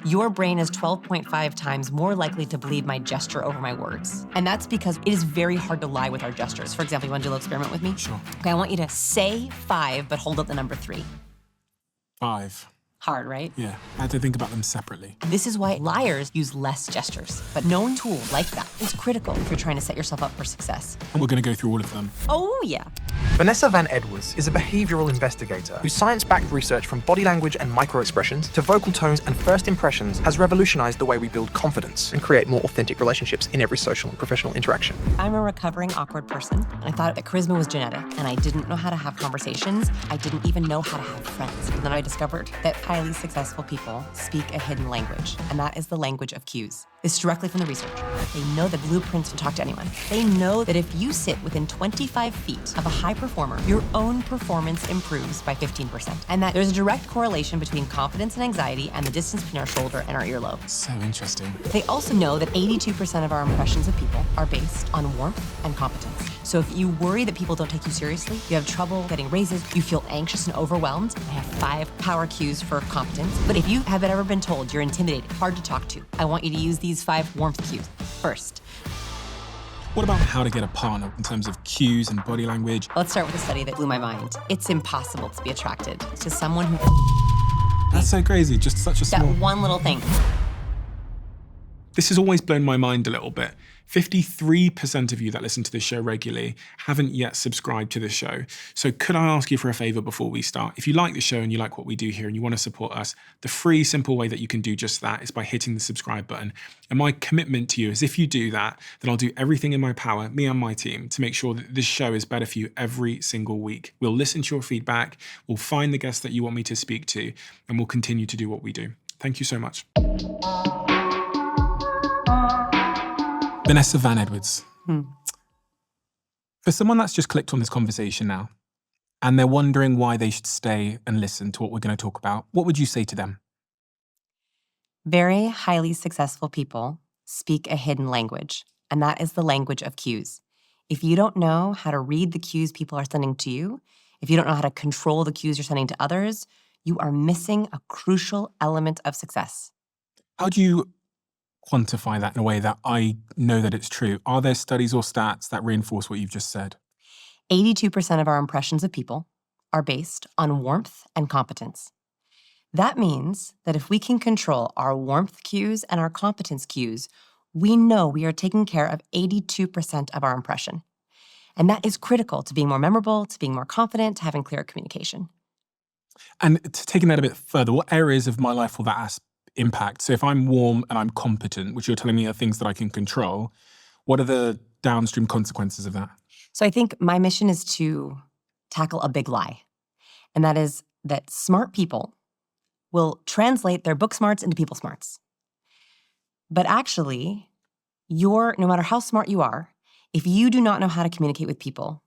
your brain is 12.5 times more likely to believe my gesture over my words. And that's because it is very hard to lie with our gestures. For example, you want to do a little experiment with me? Sure. Okay, I want you to say 5, but hold up the number 3. 5. Hard, right? Yeah, I had to think about them separately. This is why liars use less gestures. But knowing tools like that is critical if you're trying to set yourself up for success. And we're going to go through all of them. Oh, yeah. Vanessa Van Edwards is a behavioral investigator whose science-backed research from body language and micro-expressions to vocal tones and first impressions has revolutionized the way we build confidence and create more authentic relationships in every social and professional interaction. I'm a recovering awkward person, and I thought that charisma was genetic, and I didn't know how to have conversations. I didn't even know how to have friends. And then I discovered that highly successful people speak a hidden language, and that is the language of cues. It's directly from the research. They know the blueprints to talk to anyone. They know that if you sit within 25 feet of a high performer, your own performance improves by 15%. And that there's a direct correlation between confidence and anxiety and the distance between our shoulder and our earlobe. So interesting. They also know that 82% of our impressions of people are based on warmth and competence. So if you worry that people don't take you seriously, you have trouble getting raises, you feel anxious and overwhelmed, I have 5 power cues for competence. But if you have ever been told you're intimidated, hard to talk to, I want you to use these 5 warmth cues. First, What about how to get a partner in terms of cues and body language? let's start with a study that blew my mind. It's impossible to be attracted to someone who That's so crazy, just such a that small... one little thing. This has always blown my mind a little bit. 53% of you that listen to this show regularly haven't yet subscribed to this show. So could I ask you for a favor before we start? If you like the show and you like what we do here and you want to support us, the free, simple way that you can do just that is by hitting the subscribe button. And my commitment to you is if you do that, then I'll do everything in my power, me and my team, to make sure that this show is better for you every single week. We'll listen to your feedback, we'll find the guests that you want me to speak to, and we'll continue to do what we do. Thank you so much. Vanessa Van Edwards. For someone that's just clicked on this conversation now, and they're wondering why they should stay and listen to what we're going to talk about, what would you say to them? Very highly successful people speak a hidden language, and that is the language of cues. If you don't know how to read the cues people are sending to you, if you don't know how to control the cues you're sending to others, you are missing a crucial element of success. How do you quantify that in a way that I know that it's true? Are there studies or stats that reinforce what you've just said? 82% of our impressions of people are based on warmth and competence. That means that if we can control our warmth cues and our competence cues, we know we are taking care of 82% of our impression. And that is critical to being more memorable, to being more confident, to having clearer communication. And taking that a bit further, what areas of my life will that impact? So if I'm warm and I'm competent, which you're telling me are things that I can control, what are the downstream consequences of that? So I think my mission is to tackle a big lie. And that is that smart people will translate their book smarts into people smarts. But actually, no matter how smart you are, if you do not know how to communicate with people,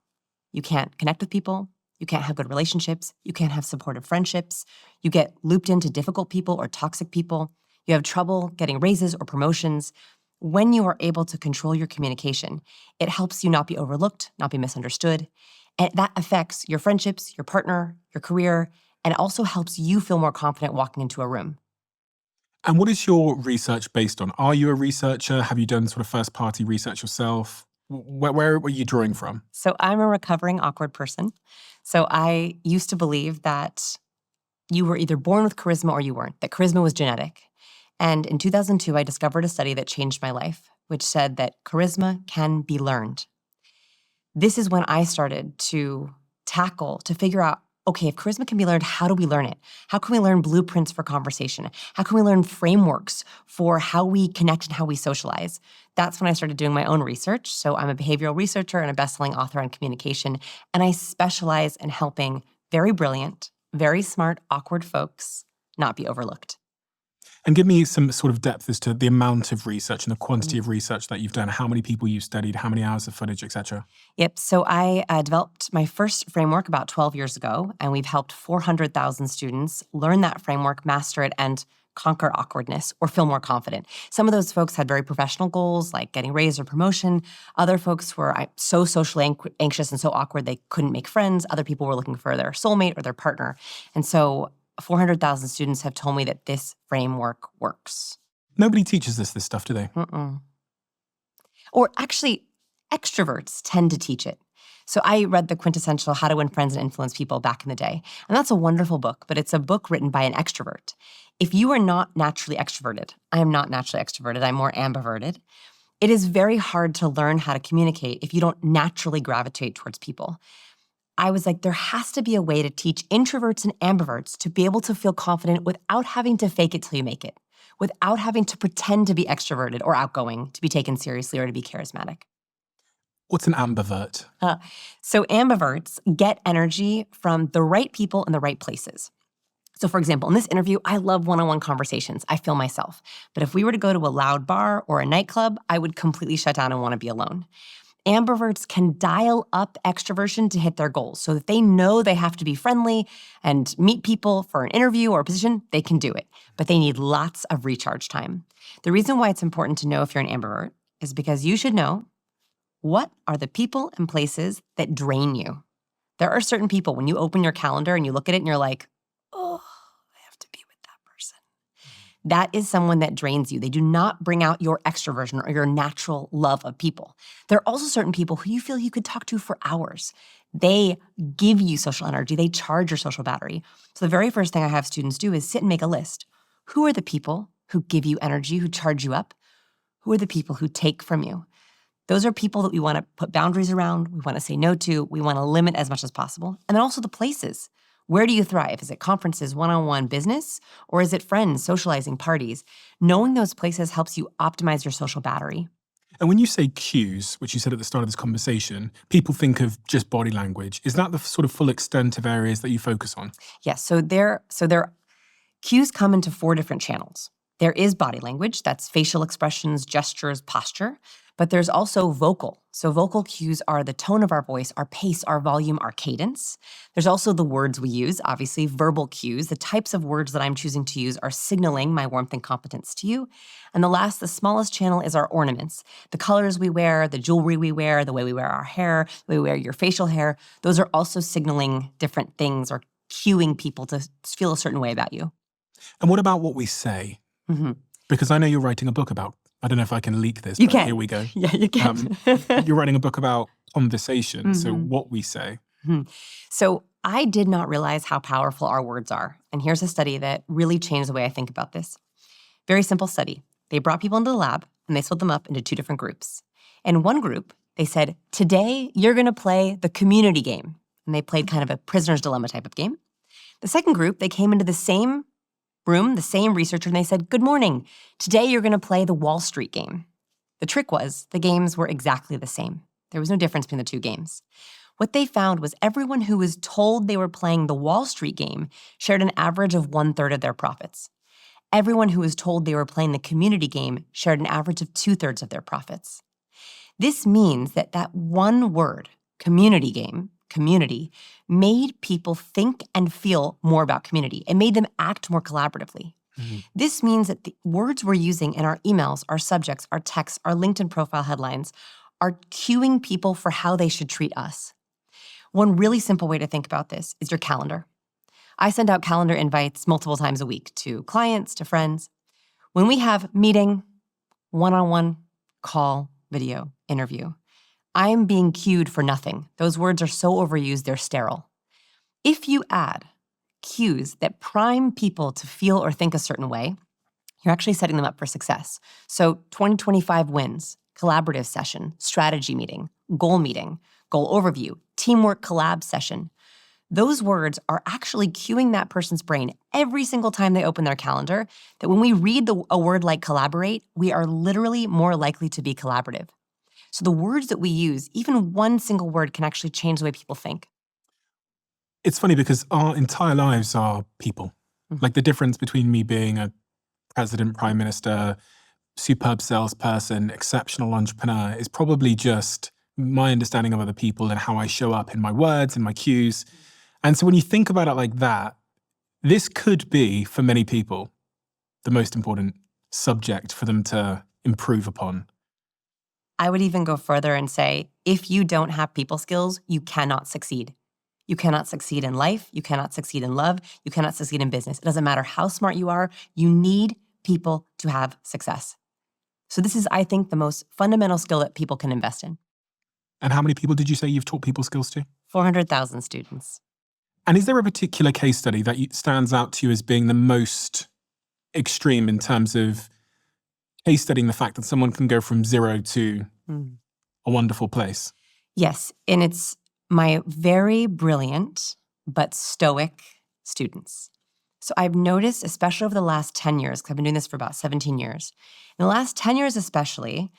you can't connect with people, you can't have good relationships, you can't have supportive friendships, you get looped into difficult people or toxic people, you have trouble getting raises or promotions. When you are able to control your communication, it helps you not be overlooked, not be misunderstood, and that affects your friendships, your partner, your career, and it also helps you feel more confident walking into a room. And what is your research based on? Are you a researcher? Have you done sort of first-party research yourself? Where were you drawing from? So I'm a recovering awkward person. So I used to believe that you were either born with charisma or you weren't, that charisma was genetic. And in 2002, I discovered a study that changed my life, which said that charisma can be learned. This is when I started to figure out, okay, if charisma can be learned, how do we learn it? How can we learn blueprints for conversation? How can we learn frameworks for how we connect and how we socialize? That's when I started doing my own research. So I'm a behavioral researcher and a bestselling author on communication, and I specialize in helping very brilliant, very smart, awkward folks not be overlooked. And give me some sort of depth as to the amount of research and the quantity of research that you've done, how many people you've studied, how many hours of footage, etc. Yep. So I developed my first framework about 12 years ago, and we've helped 400,000 students learn that framework, master it, and conquer awkwardness or feel more confident. Some of those folks had very professional goals like getting raised or promotion. Other folks were so socially anxious and so awkward they couldn't make friends. Other people were looking for their soulmate or their partner. And so 400,000 students have told me that this framework works. Nobody teaches us this stuff, do they? Mm-mm. Or actually, extroverts tend to teach it. So I read the quintessential How to Win Friends and Influence People back in the day. And that's a wonderful book, but it's a book written by an extrovert. If you are not naturally extroverted, I am not naturally extroverted, I'm more ambiverted. It is very hard to learn how to communicate if you don't naturally gravitate towards people. I was like, there has to be a way to teach introverts and ambiverts to be able to feel confident without having to fake it till you make it, without having to pretend to be extroverted or outgoing, to be taken seriously or to be charismatic. What's an ambivert? So ambiverts get energy from the right people in the right places. So for example, in this interview, I love one-on-one conversations. I feel myself. But if we were to go to a loud bar or a nightclub, I would completely shut down and want to be alone. Ambiverts can dial up extroversion to hit their goals. So if they know they have to be friendly and meet people for an interview or a position, they can do it. But they need lots of recharge time. The reason why it's important to know if you're an ambivert is because you should know what are the people and places that drain you. There are certain people, when you open your calendar and you look at it and you're like, oh, I have to be with that person. That is someone that drains you. They do not bring out your extroversion or your natural love of people. There are also certain people who you feel you could talk to for hours. They give you social energy. They charge your social battery. So the very first thing I have students do is sit and make a list. Who are the people who give you energy, who charge you up? Who are the people who take from you? Those are people that we want to put boundaries around, we want to say no to, we want to limit as much as possible. And then also the places. Where do you thrive? Is it conferences, one-on-one business, or is it friends, socializing, parties? Knowing those places helps you optimize your social battery. And when you say cues, which you said at the start of this conversation, people think of just body language. Is that the sort of full extent of areas that you focus on? Yes, so cues come into 4 different channels. There is body language, that's facial expressions, gestures, posture. But there's also vocal. So vocal cues are the tone of our voice, our pace, our volume, our cadence. There's also the words we use, obviously verbal cues. The types of words that I'm choosing to use are signaling my warmth and competence to you. And the smallest channel is our ornaments. The colors we wear, the jewelry we wear, the way we wear our hair, the way we wear your facial hair. Those are also signaling different things or cueing people to feel a certain way about you. And what about what we say? Mm-hmm. Because I know you're writing a book about, I don't know if I can leak this, You but can. here we go. Yeah, you can. You're writing a book about conversation, Mm-hmm. so what we say. Mm-hmm. So I did not realize how powerful our words are. And here's a study that really changed the way I think about this. Very simple study. They brought people into the lab and they split them up into 2 different groups. In one group, they said, today you're going to play the community game. And they played kind of a prisoner's dilemma type of game. The second group, they came into the same room, the same researcher, and they said, good morning. Today you're going to play the Wall Street game. The trick was the games were exactly the same. There was no difference between the 2 games. What they found was everyone who was told they were playing the Wall Street game shared an average of 1/3 of their profits. Everyone who was told they were playing the community game shared an average of 2/3 of their profits. This means that one word, community game, community, made people think and feel more about community. It made them act more collaboratively. Mm-hmm. This means that the words we're using in our emails, our subjects, our texts, our LinkedIn profile headlines are cueing people for how they should treat us. One really simple way to think about this is your calendar. I send out calendar invites multiple times a week to clients, to friends. When we have meeting, one-on-one, call, video, interview, I'm being cued for nothing. Those words are so overused, they're sterile. If you add cues that prime people to feel or think a certain way, you're actually setting them up for success. So 2025 wins, collaborative session, strategy meeting, goal overview, teamwork collab session. Those words are actually cueing that person's brain every single time they open their calendar that when we read a word like collaborate, we are literally more likely to be collaborative. So the words that we use, even one single word can actually change the way people think. It's funny because our entire lives are people. Mm-hmm. Like the difference between me being a president, prime minister, superb salesperson, exceptional entrepreneur is probably just my understanding of other people and how I show up in my words and my cues. And so when you think about it like that, this could be, for many people, the most important subject for them to improve upon. I would even go further and say, if you don't have people skills, you cannot succeed. You cannot succeed in life. You cannot succeed in love. You cannot succeed in business. It doesn't matter how smart you are. You need people to have success. So this is, I think, the most fundamental skill that people can invest in. And how many people did you say you've taught people skills to? 400,000 students. And is there a particular case study that stands out to you as being the most extreme in terms of case studying the fact that someone can go from zero to a wonderful place? Yes, and it's my very brilliant but stoic students. So I've noticed, especially over the last 10 years, because I've been doing this for about 17 years, in the last 10 years especially,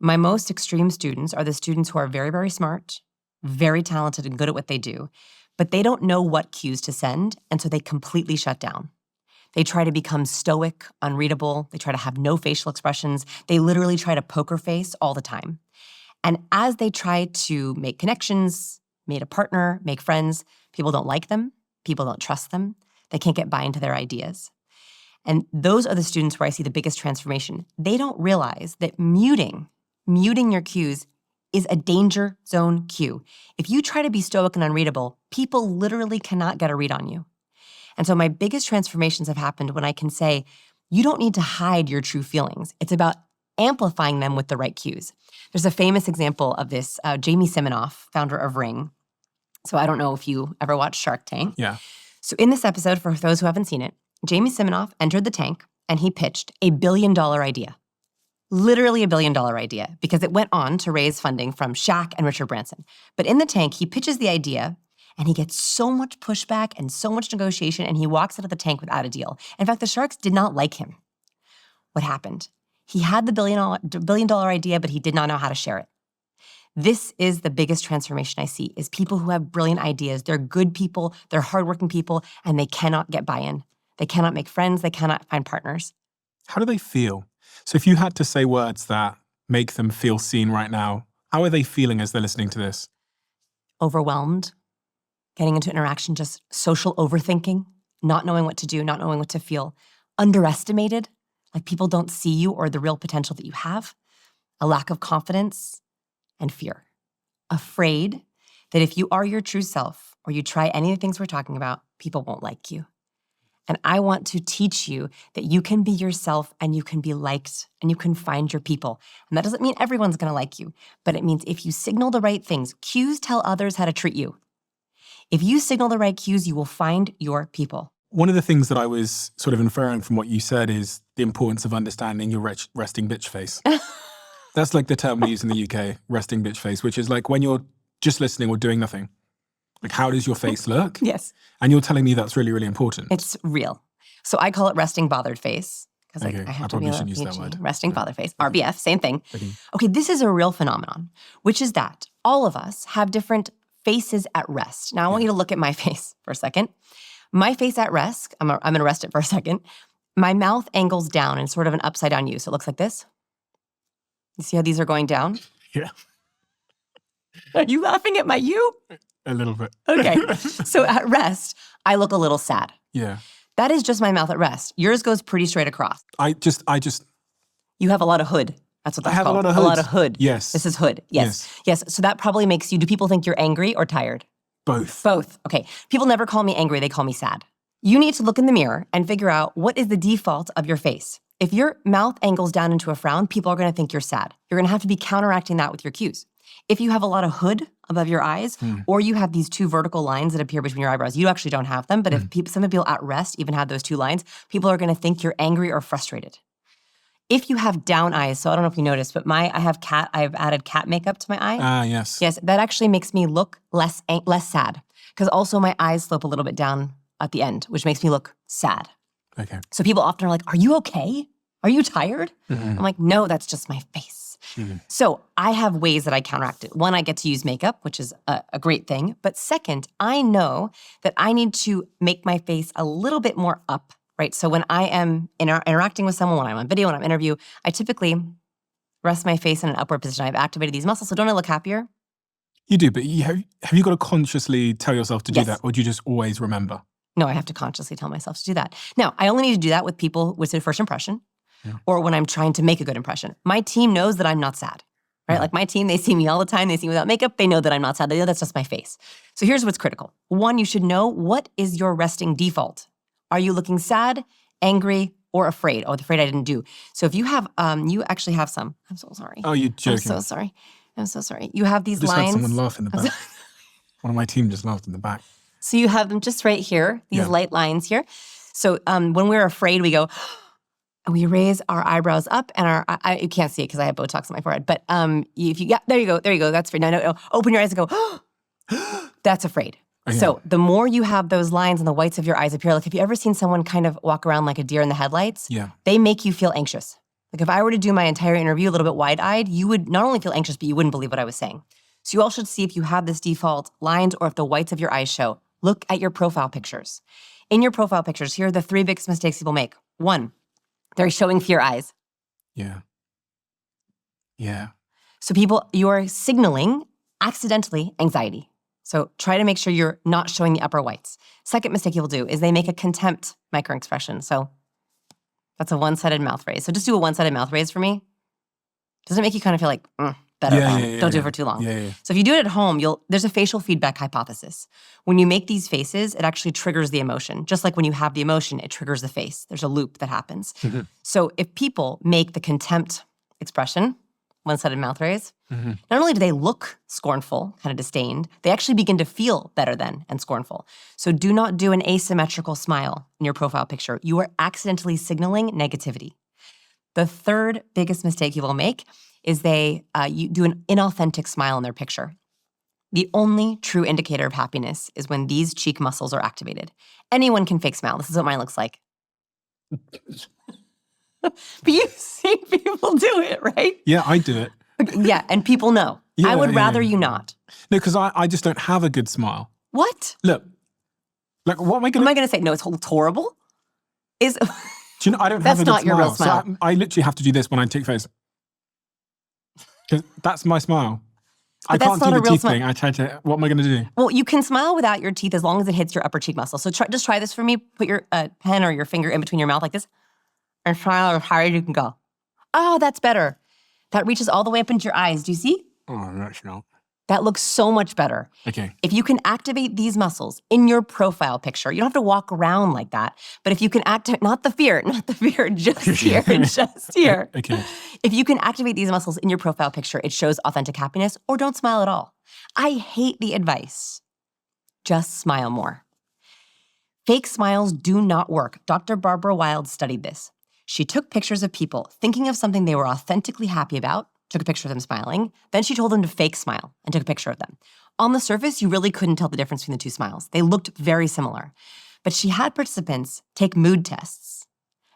my most extreme students are the students who are very, very smart, very talented and good at what they do, but they don't know what cues to send, and so they completely shut down. They try to become stoic, unreadable. They try to have no facial expressions. They literally try to poker face all the time. And as they try to make connections, meet a partner, make friends, people don't like them. People don't trust them. They can't get buy into their ideas. And those are the students where I see the biggest transformation. They don't realize that muting your cues is a danger zone cue. If you try to be stoic and unreadable, people literally cannot get a read on you. And so my biggest transformations have happened when I can say, you don't need to hide your true feelings. It's about amplifying them with the right cues. There's a famous example of this, Jamie Siminoff, founder of Ring. So I don't know if you ever watched Shark Tank. Yeah. So in this episode, for those who haven't seen it, Jamie Siminoff entered the tank and he pitched $1 billion idea. Literally $1 billion idea, because it went on to raise funding from Shaq and Richard Branson. But in the tank, he pitches the idea and he gets so much pushback and so much negotiation, and he walks out of the tank without a deal. In fact, the Sharks did not like him. What happened? He had the $1 billion idea, but he did not know how to share it. This is the biggest transformation I see, is people who have brilliant ideas. They're good people, they're hardworking people, and they cannot get buy-in. They cannot make friends, they cannot find partners. How do they feel? So if you had to say words that make them feel seen right now, how are they feeling as they're listening to this? Overwhelmed, getting into interaction, just social overthinking, not knowing what to do, not knowing what to feel, underestimated, like people don't see you or the real potential that you have, a lack of confidence, and fear. Afraid that if you are your true self or you try any of the things we're talking about, people won't like you. And I want to teach you that you can be yourself and you can be liked and you can find your people. And that doesn't mean everyone's gonna like you, but it means if you signal the right things, cues tell others how to treat you. If you signal the right cues, you will find your people. One of the things that I was sort of inferring from what you said is the importance of understanding your resting bitch face. That's like the term we use in the UK, resting bitch face, which is like when you're just listening or doing nothing. Like, how does your face look? Yes. And you're telling me that's really, really important. It's real. So I call it resting bothered face. Because Okay, I have I to be probably a shouldn't use that PhD. word. Resting bothered face. RBF, same thing. Okay. Okay, this is a real phenomenon, which is that all of us have different faces at rest. Now, I want you to look at my face for a second. My face at rest, I'm gonna rest it for a second. My mouth angles down in sort of an upside down U. So it looks like this. You see how these are going down? Yeah, Are you laughing at my U? a little bit. Okay. So at rest, I look a little sad. Yeah. That is just my mouth at rest. Yours goes pretty straight across. I just. You have a lot of hood. That's what that's I have called. a lot of A lot hood. of hood. Yes. This is hood. Yes. Yes. So that probably makes you, do people think you're angry or tired? Both. Both. Okay. People never call me angry, they call me sad. You need to look in the mirror and figure out what is the default of your face. If your mouth angles down into a frown, people are gonna think you're sad. You're gonna have to be counteracting that with your cues. If you have a lot of hood above your eyes, or you have these two vertical lines that appear between your eyebrows, you actually don't have them, but if some people at rest even have those two lines, people are gonna think you're angry or frustrated. If you have down eyes, so I don't know if you noticed, but I've added cat makeup to my eye. Ah, yes. Yes, that actually makes me look less sad, because also my eyes slope a little bit down at the end, which makes me look sad. Okay. So people often are like, are you okay? Are you tired? I'm like, no, that's just my face. So I have ways that I counteract it. One, I get to use makeup, which is a great thing. But second, I know that I need to make my face a little bit more up, right? So when I am interacting with someone, when I'm on video, when I'm interview, I typically rest my face in an upward position. I've activated these muscles, so don't I look happier? You do, but have you got to consciously tell yourself to do Yes. that, or do you just always remember? No, I have to consciously tell myself to do that. Now, I only need to do that with people with a first impression or when I'm trying to make a good impression. My team knows that I'm not sad. right? Yeah. Like my team, they see me all the time. They see me without makeup. They know that I'm not sad. They know that's just my face. So here's what's critical. One, you should know, what is your resting default? Are you looking sad, angry, or afraid? Oh, afraid I didn't do. So if you have, you actually have some. I'm so sorry. Oh, you're joking. I'm so sorry. I'm so sorry. You have these I just lines. had someone laugh in the back. One of my team just laughed in the back. So you have them just right here, these Yeah. light lines here. So when we're afraid, we go, and we raise our eyebrows up, and you can't see it because I have Botox on my forehead. But if you, there you go, that's afraid. No, open your eyes and go, that's afraid. Okay. So the more you have those lines and the whites of your eyes appear, like have you ever seen someone kind of walk around like a deer in the headlights? Yeah. They make you feel anxious. Like if I were to do my entire interview a little bit wide-eyed, you would not only feel anxious, but you wouldn't believe what I was saying. So you all should see if you have this default lines or if the whites of your eyes show. Look at your profile pictures. In your profile pictures, here are the 3 biggest mistakes people make. 1, they're showing fear eyes. Yeah. Yeah. So you are signaling accidentally anxiety. So try to make sure you're not showing the upper whites. Second mistake people do is they make a contempt microexpression. So that's a one-sided mouth raise. So just do a one-sided mouth raise for me. Doesn't it make you kind of feel like, better than? Don't do it for too long. Yeah. So if you do it at home, there's a facial feedback hypothesis. When you make these faces, it actually triggers the emotion. Just like when you have the emotion, it triggers the face. There's a loop that happens. Mm-hmm. So if people make the contempt expression, one-sided mouth raise, Mm-hmm. not only do they look scornful, kind of disdained, they actually begin to feel better than and scornful. So do not do an asymmetrical smile in your profile picture. You are accidentally signaling negativity. The third biggest mistake people make is you do an inauthentic smile in their picture. The only true indicator of happiness is when these cheek muscles are activated. Anyone can fake smile. This is what mine looks like. But you've seen people do it, right? Yeah, I do it. Yeah, and people know. I would rather you not. No, because I just don't have a good smile. What? Look, like, what am I going to... Am I going to say, no, it's horrible? Do you know, I don't have a good smile. That's not your real smile. So I literally have to do this when I take photos. Because that's my smile. But I can't do the teeth smile. thing. I try to... What am I going to do? Well, you can smile without your teeth as long as it hits your upper cheek muscle. So just try this for me. Put your pen or your finger in between your mouth like this and smile as hard as you can go. Oh, that's better. That reaches all the way up into your eyes. Do you see? Oh, that's not. That looks so much better. Okay. If you can activate these muscles in your profile picture, you don't have to walk around like that. But if you can activate, not the fear, just here, just here. Okay. If you can activate these muscles in your profile picture, it shows authentic happiness, or don't smile at all. I hate the advice. Just smile more. Fake smiles do not work. Dr. Barbara Wild studied this. She took pictures of people thinking of something they were authentically happy about, took a picture of them smiling, then she told them to fake smile and took a picture of them. On the surface, you really couldn't tell the difference between the two smiles. They looked very similar. But she had participants take mood tests,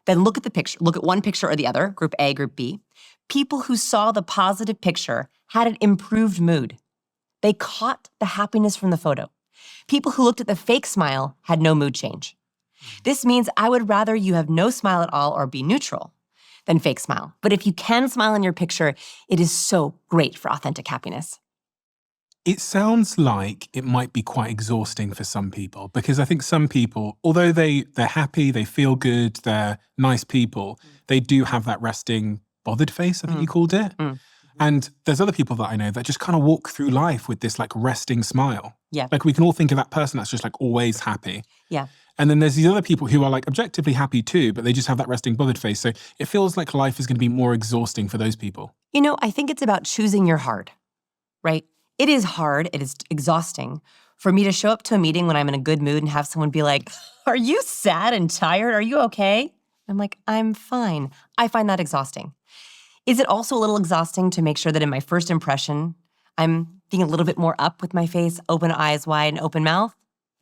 then look at one picture or the other, group A, group B. People who saw the positive picture had an improved mood. They caught the happiness from the photo. People who looked at the fake smile had no mood change. This means I would rather you have no smile at all or be neutral than fake smile. But if you can smile in your picture, it is so great for authentic happiness. It sounds like it might be quite exhausting for some people, because I think some people, although they're happy, they feel good, they're nice people, they do have that resting bothered face, I think you called it. And there's other people that I know that just kind of walk through life with this like resting smile. Yeah. Like we can all think of that person that's just like always happy. Yeah. And then there's these other people who are like objectively happy too, but they just have that resting bothered face. So it feels like life is going to be more exhausting for those people. You know, I think it's about choosing your hard, right? It is hard, it is exhausting for me to show up to a meeting when I'm in a good mood and have someone be like, are you sad and tired? Are you okay? I'm like, I'm fine. I find that exhausting. Is it also a little exhausting to make sure that in my first impression, I'm being a little bit more up with my face, open eyes wide and open mouth?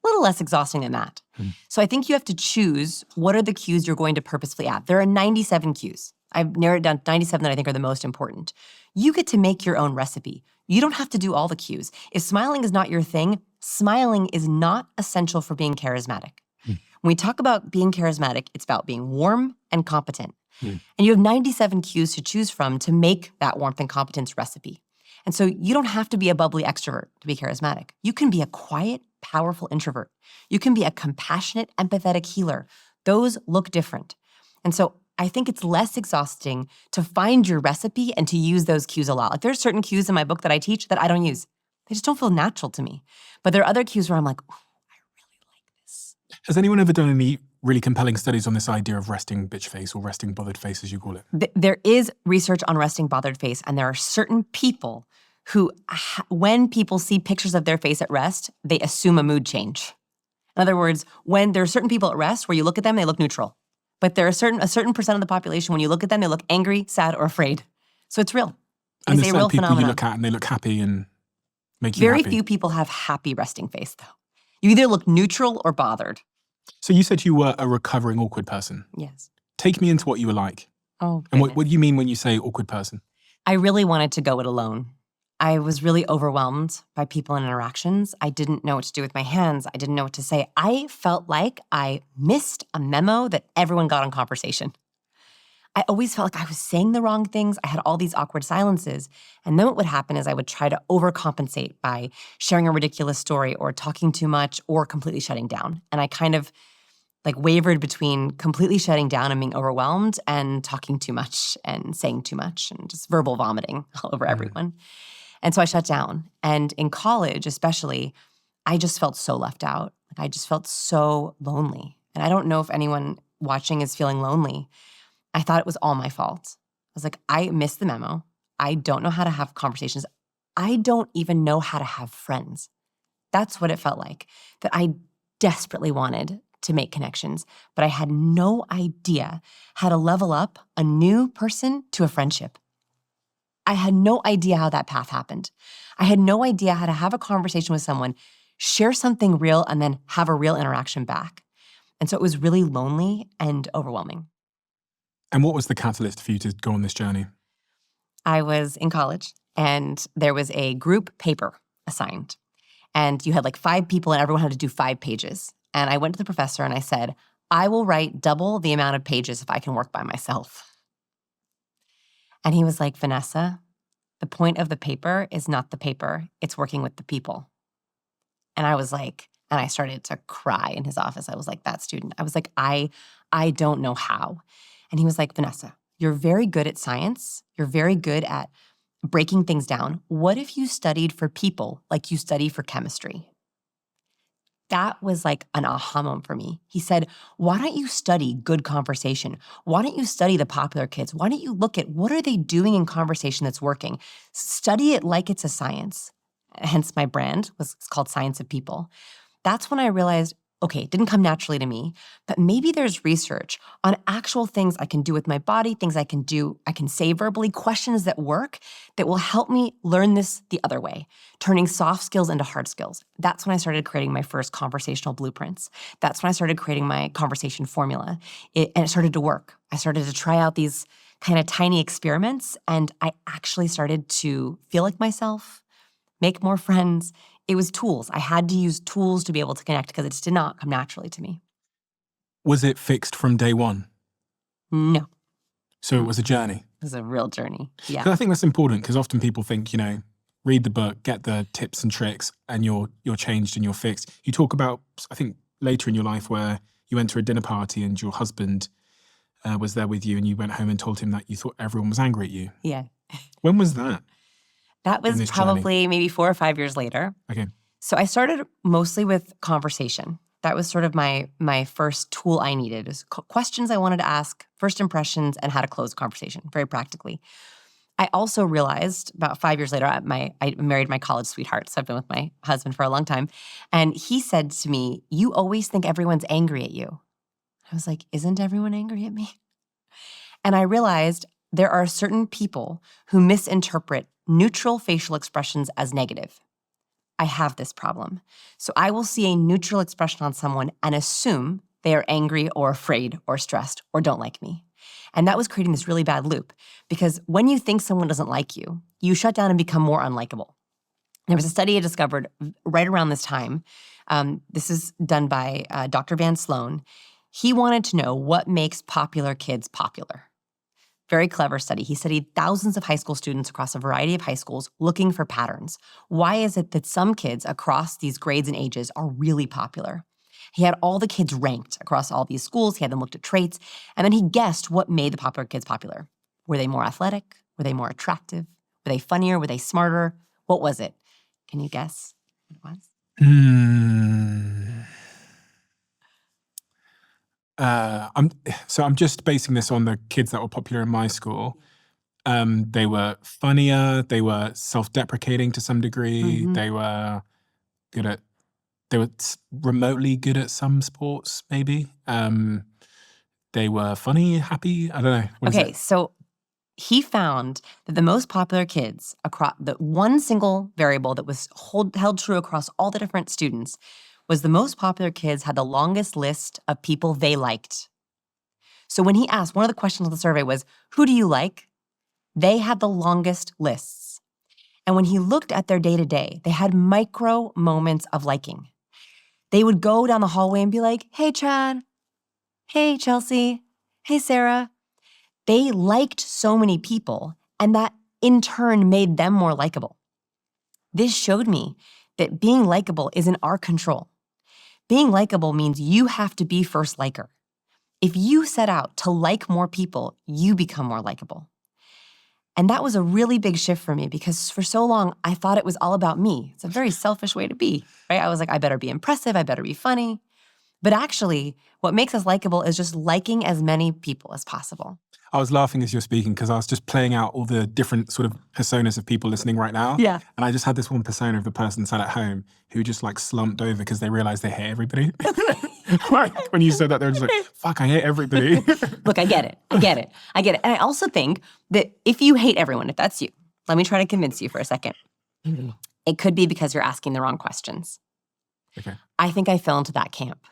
A little less exhausting than that. So I think you have to choose what are the cues you're going to purposefully add. There are 97 cues. I've narrowed it down to 97 that I think are the most important. You get to make your own recipe. You don't have to do all the cues. If smiling is not your thing, smiling is not essential for being charismatic. When we talk about being charismatic, it's about being warm and competent. And you have 97 cues to choose from to make that warmth and competence recipe. And so you don't have to be a bubbly extrovert to be charismatic. You can be a quiet, powerful introvert. You can be a compassionate, empathetic healer. Those look different. And so I think it's less exhausting to find your recipe and to use those cues a lot. Like there's certain cues in my book that I teach that I don't use. They just don't feel natural to me. But there are other cues where I'm like, oh, I really like this. Has anyone ever done any really compelling studies on this idea of resting bitch face or resting bothered face, as you call it? There is research on resting bothered face, and there are certain people who, when people see pictures of their face at rest, they assume a mood change. In other words, when there are certain people at rest where you look at them, they look neutral. But there are a certain percent of the population, when you look at them, they look angry, sad, or afraid. So it's real. And It's there's a real some people phenomenon. you look at and they look happy and make you Very happy. few people have happy resting face, though. You either look neutral or bothered. So you said you were a recovering awkward person. Yes. Take me into what you were like. Oh, And goodness. what do you mean when you say awkward person? I really wanted to go it alone. I was really overwhelmed by people and interactions. I didn't know what to do with my hands. I didn't know what to say. I felt like I missed a memo that everyone got on conversation. I always felt like I was saying the wrong things. I had all these awkward silences. And then what would happen is I would try to overcompensate by sharing a ridiculous story or talking too much or completely shutting down. And I kind of like wavered between completely shutting down and being overwhelmed and talking too much and saying too much and just verbal vomiting all over everyone. And so I shut down. And in college, especially, I just felt so left out. Like I just felt so lonely. And I don't know if anyone watching is feeling lonely. I thought it was all my fault. I was like, I missed the memo. I don't know how to have conversations. I don't even know how to have friends. That's what it felt like, that I desperately wanted to make connections, but I had no idea how to level up a new person to a friendship. I had no idea how that path happened. I had no idea how to have a conversation with someone, share something real, and then have a real interaction back. And so it was really lonely and overwhelming. And what was the catalyst for you to go on this journey? I was in college, and there was a group paper assigned. And you had like 5 people, and everyone had to do 5 pages. And I went to the professor, and I said, I will write double the amount of pages if I can work by myself. And he was like, Vanessa, the point of the paper is not the paper. It's working with the people. And I was like, and I started to cry in his office. I was like, that student. I was like, I don't know how. And he was like, Vanessa, you're very good at science. You're very good at breaking things down. What if you studied for people like you study for chemistry? That was like an aha moment for me. He said, why don't you study good conversation? Why don't you study the popular kids? Why don't you look at what are they doing in conversation that's working? Study it like it's a science. Hence my brand was called Science of People. That's when I realized, okay, it didn't come naturally to me, but maybe there's research on actual things I can do with my body, things I can say verbally, questions that work that will help me learn this the other way, turning soft skills into hard skills. That's when I started creating my first conversational blueprints. That's when I started creating my conversation formula, and it started to work. I started to try out these kind of tiny experiments, and I actually started to feel like myself, make more friends. It was tools. I had to use tools to be able to connect because it just did not come naturally to me. Was it fixed from day one? No. So it was a journey? It was a real journey, yeah. 'Cause I think that's important because often people think, read the book, get the tips and tricks, and you're changed and you're fixed. You talk about, I think, later in your life where you went to a dinner party and your husband was there with you and you went home and told him that you thought everyone was angry at you. Yeah. When was that? That was this probably maybe 4 or 5 years later. Okay. So I started mostly with conversation. That was sort of my first tool I needed, is questions I wanted to ask, first impressions, and how to close a conversation, very practically. I also realized about 5 years later, I married my college sweetheart, so I've been with my husband for a long time, and he said to me, you always think everyone's angry at you. I was like, isn't everyone angry at me? And I realized there are certain people who misinterpret neutral facial expressions as negative. I have this problem. So I will see a neutral expression on someone and assume they are angry or afraid or stressed or don't like me. And that was creating this really bad loop because when you think someone doesn't like you, you shut down and become more unlikable. There was a study I discovered right around this time. This is done by Dr. Van Sloan. He wanted to know what makes popular kids popular. Very clever study. He studied thousands of high school students across a variety of high schools looking for patterns. Why is it that some kids across these grades and ages are really popular? He had all the kids ranked across all these schools. He had them looked at traits. And then he guessed what made the popular kids popular. Were they more athletic? Were they more attractive? Were they funnier? Were they smarter? What was it? Can you guess what it was? I'm just basing this on the kids that were popular in my school. They were funnier. They were self-deprecating to some degree. Mhm. They were remotely good at some sports, maybe. They were funny, happy. I don't know. What is Okay, it? so he found that the most popular kids across the one single variable that was held true across all the different students was the most popular kids had the longest list of people they liked. So when he asked, one of the questions of the survey was, who do you like? They had the longest lists. And when he looked at their day-to-day, they had micro moments of liking. They would go down the hallway and be like, hey, Chad. Hey, Chelsea. Hey, Sarah. They liked so many people, and that in turn made them more likable. This showed me that being likable is in our control. Being likable means you have to be first liker. If you set out to like more people, you become more likable. And that was a really big shift for me because for so long, I thought it was all about me. It's a very selfish way to be, right? I was like, I better be impressive, I better be funny. But actually, what makes us likable is just liking as many people as possible. I was laughing as you're speaking because I was just playing out all the different sort of personas of people listening right now. Yeah. And I just had this one persona of the person sat at home who just like slumped over because they realized they hate everybody. Like when you said that, they were just like, fuck, I hate everybody. Look, I get it. And I also think that if you hate everyone, if that's you, let me try to convince you for a second. It could be because you're asking the wrong questions. Okay. I think I fell into that camp.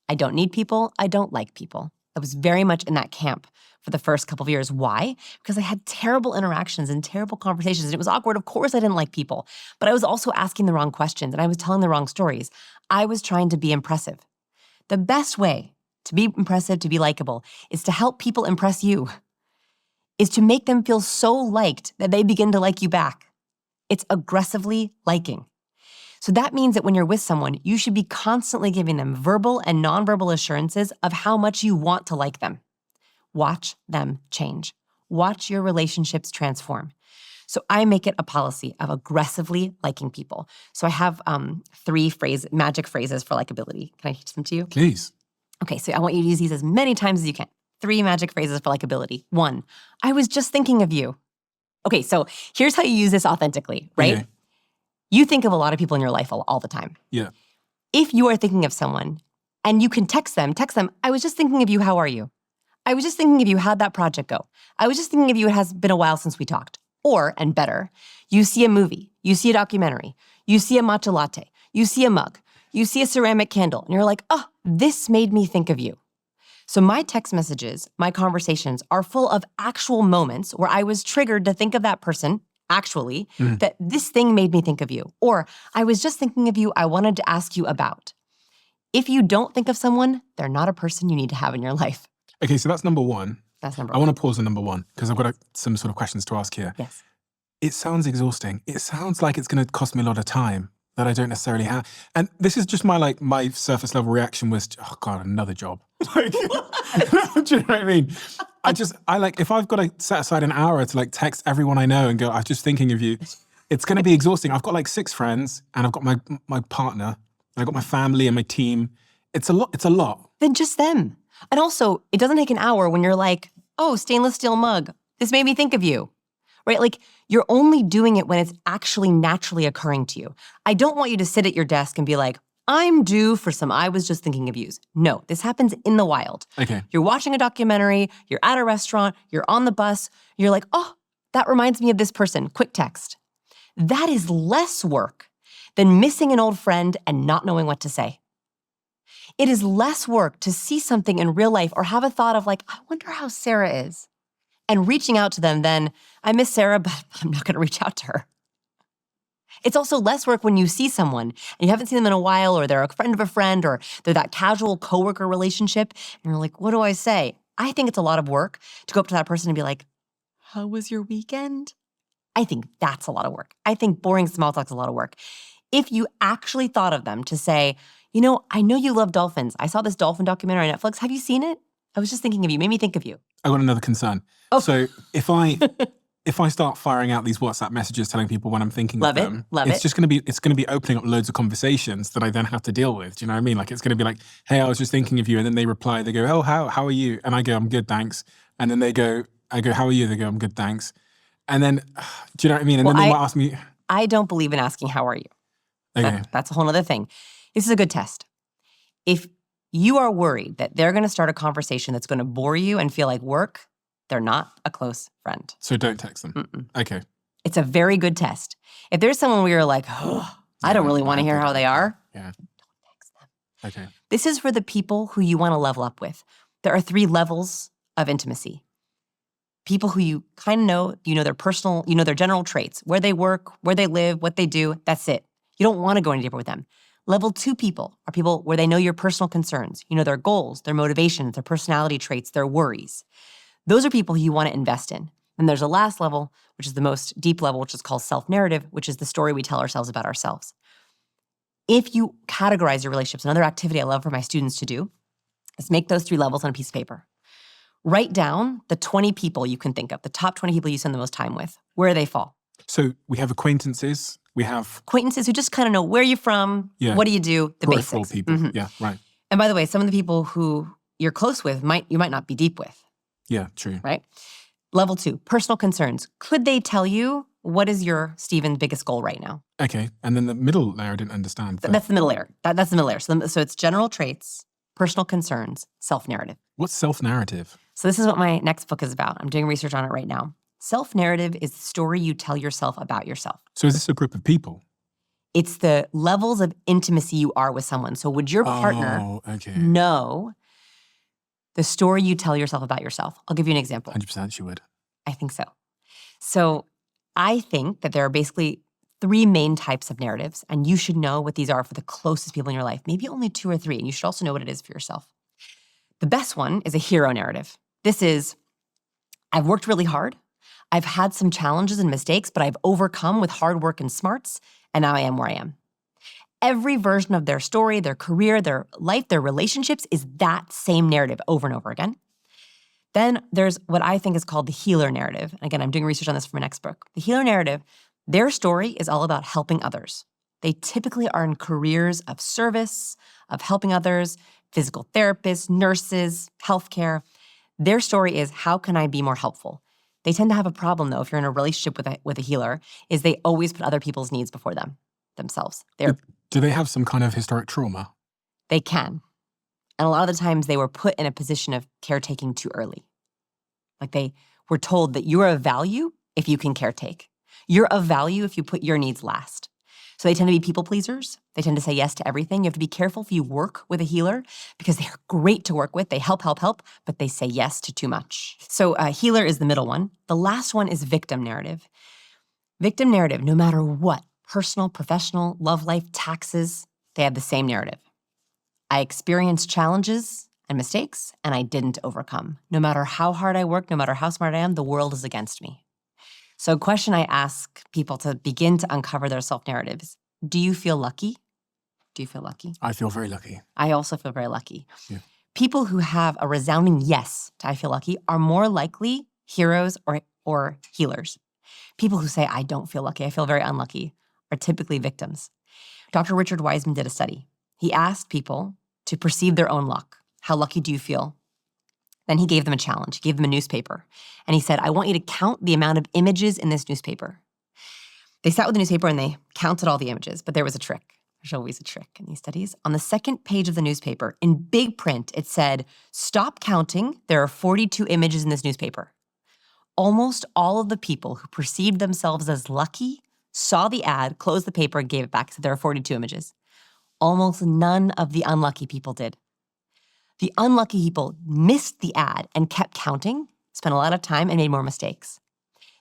I don't need people. I don't like people. I was very much in that camp for the first couple of years. Why? Because I had terrible interactions and terrible conversations, and it was awkward. Of course I didn't like people, but I was also asking the wrong questions, and I was telling the wrong stories. I was trying to be impressive. The best way to be impressive, to be likable, is to help people impress you, is to make them feel so liked that they begin to like you back. It's aggressively liking. So that means that when you're with someone, you should be constantly giving them verbal and nonverbal assurances of how much you want to like them. Watch them change. Watch your relationships transform. So I make it a policy of aggressively liking people. So I have 3 magic phrases for likability. Can I teach them to you? Please. Okay, so I want you to use these as many times as you can. 3 magic phrases for likability. 1, I was just thinking of you. Okay, so here's how you use this authentically, right? Okay. You think of a lot of people in your life all the time. Yeah. If you are thinking of someone and you can text them, I was just thinking of you, how are you? I was just thinking of you, how'd that project go? I was just thinking of you, it has been a while since we talked. Or, and better, you see a movie, you see a documentary, you see a matcha latte, you see a mug, you see a ceramic candle, and you're like, oh, this made me think of you. So my text messages, my conversations are full of actual moments where I was triggered to think of that person, actually, that this thing made me think of you. Or I was just thinking of you, I wanted to ask you about. If you don't think of someone, they're not a person you need to have in your life. Okay, so that's number 1. That's number I 1. want to pause on number 1 because I've got some sort of questions to ask here. Yes. It sounds exhausting. It sounds like it's going to cost me a lot of time that I don't necessarily have. And this is just my surface level reaction was, oh God, another job. Like, do you know what I mean? If I've got to set aside an hour to like text everyone I know and go, I'm just thinking of you, it's going to be exhausting. I've got like 6 friends and I've got my partner, I've got my family and my team. It's a lot. Then just them. And also, it doesn't take an hour when you're like, oh, stainless steel mug. This made me think of you, right? Like you're only doing it when it's actually naturally occurring to you. I don't want you to sit at your desk and be like, I'm due for some I was just thinking of yous. No, this happens in the wild. Okay. You're watching a documentary, you're at a restaurant, you're on the bus, you're like, oh, that reminds me of this person, quick text. That is less work than missing an old friend and not knowing what to say. It is less work to see something in real life or have a thought of like, I wonder how Sarah is, and reaching out to them than, I miss Sarah, but I'm not going to reach out to her. It's also less work when you see someone and you haven't seen them in a while, or they're a friend of a friend, or they're that casual coworker relationship, and you're like, what do I say? I think it's a lot of work to go up to that person and be like, how was your weekend? I think that's a lot of work. I think boring small talk is a lot of work. If you actually thought of them to say, You know, I know you love dolphins. I saw this dolphin documentary on Netflix. Have you seen it? I was just thinking of you. Made me think of you. I got another concern. Oh. So if I start firing out these WhatsApp messages telling people when I'm thinking Love of it. them, Love it's it. just going to be opening up loads of conversations that I then have to deal with. Do you know what I mean? Like, it's going to be like, hey, I was just thinking of you. And then they reply, they go, oh, how are you? And I go, I'm good, thanks. And then I go, how are you? They go, I'm good, thanks. And then, do you know what I mean? And Well, then they might ask me. I don't believe in asking, how are you? Okay. That's a whole other thing. This is a good test. If you are worried that they're going to start a conversation that's going to bore you and feel like work, they're not a close friend. So don't text them. Mm-mm. Okay. It's a very good test. If there's someone where you're like, oh, I don't really want to hear how they are, Yeah. don't text them. Okay. This is for the people who you want to level up with. There are 3 levels of intimacy. People who you kind of know, you know their personal, you know their general traits, where they work, where they live, what they do, that's it. You don't want to go any deeper with them. Level 2 people are people where they know your personal concerns. You know their goals, their motivations, their personality traits, their worries. Those are people who you want to invest in. And there's a last level, which is the most deep level, which is called self-narrative, which is the story we tell ourselves about ourselves. If you categorize your relationships, another activity I love for my students to do is make those 3 levels on a piece of paper. Write down the 20 people you can think of, the top 20 people you spend the most time with, where they fall. So we have acquaintances, we have Acquaintances who just kind of know where you're from, what do you do, the peripheral basics. people. Mhm. Yeah, right. And by the way, some of the people who you're close with you might not be deep with, Yeah, true. right? Level 2, personal concerns. Could they tell you what is your, Stephen, biggest goal right now? Okay. And then the middle layer I didn't understand. That's the middle layer. That's the middle layer. So it's general traits, personal concerns, self-narrative. What's self-narrative? So this is what my next book is about. I'm doing research on it right now. Self-narrative is the story you tell yourself about yourself. So is this a group of people? It's the levels of intimacy you are with someone. So would your partner know the story you tell yourself about yourself? I'll give you an example. 100% she would. I think so. So I think that there are basically 3 main types of narratives, and you should know what these are for the closest people in your life. Maybe only 2 or 3, and you should also know what it is for yourself. The best one is a hero narrative. This is, I've worked really hard. I've had some challenges and mistakes, but I've overcome with hard work and smarts, and now I am where I am. Every version of their story, their career, their life, their relationships is that same narrative over and over again. Then there's what I think is called the healer narrative. Again, I'm doing research on this for my next book. The healer narrative, their story is all about helping others. They typically are in careers of service, of helping others, physical therapists, nurses, healthcare. Their story is, how can I be more helpful? They tend to have a problem, though, if you're in a relationship with a healer, is they always put other people's needs before themselves. Do they have some kind of historic trauma? They can. And a lot of the times they were put in a position of caretaking too early. Like they were told that you're of value if you can caretake. You're of value if you put your needs last. So they tend to be people pleasers. They tend to say yes to everything. You have to be careful if you work with a healer because they're great to work with. They help, but they say yes to too much. So healer is the middle one. The last one is victim narrative. Victim narrative, no matter what, personal, professional, love life, taxes, they have the same narrative. I experienced challenges and mistakes, and I didn't overcome. No matter how hard I work, no matter how smart I am, the world is against me. So a question I ask people to begin to uncover their self-narratives, do you feel lucky? Do you feel lucky? I feel very lucky. I also feel very lucky. Yeah. People who have a resounding yes to I feel lucky are more likely heroes or healers. People who say, I don't feel lucky, I feel very unlucky, are typically victims. Dr. Richard Wiseman did a study. He asked people to perceive their own luck. How lucky do you feel? Then he gave them a challenge. He gave them a newspaper. And he said, I want you to count the amount of images in this newspaper. They sat with the newspaper and they counted all the images, but there was a trick. There's always a trick in these studies. On the second page of the newspaper, in big print, it said, stop counting. There are 42 images in this newspaper. Almost all of the people who perceived themselves as lucky saw the ad, closed the paper, and gave it back. So there are 42 images. Almost none of the unlucky people did. The unlucky people missed the ad and kept counting, spent a lot of time, and made more mistakes.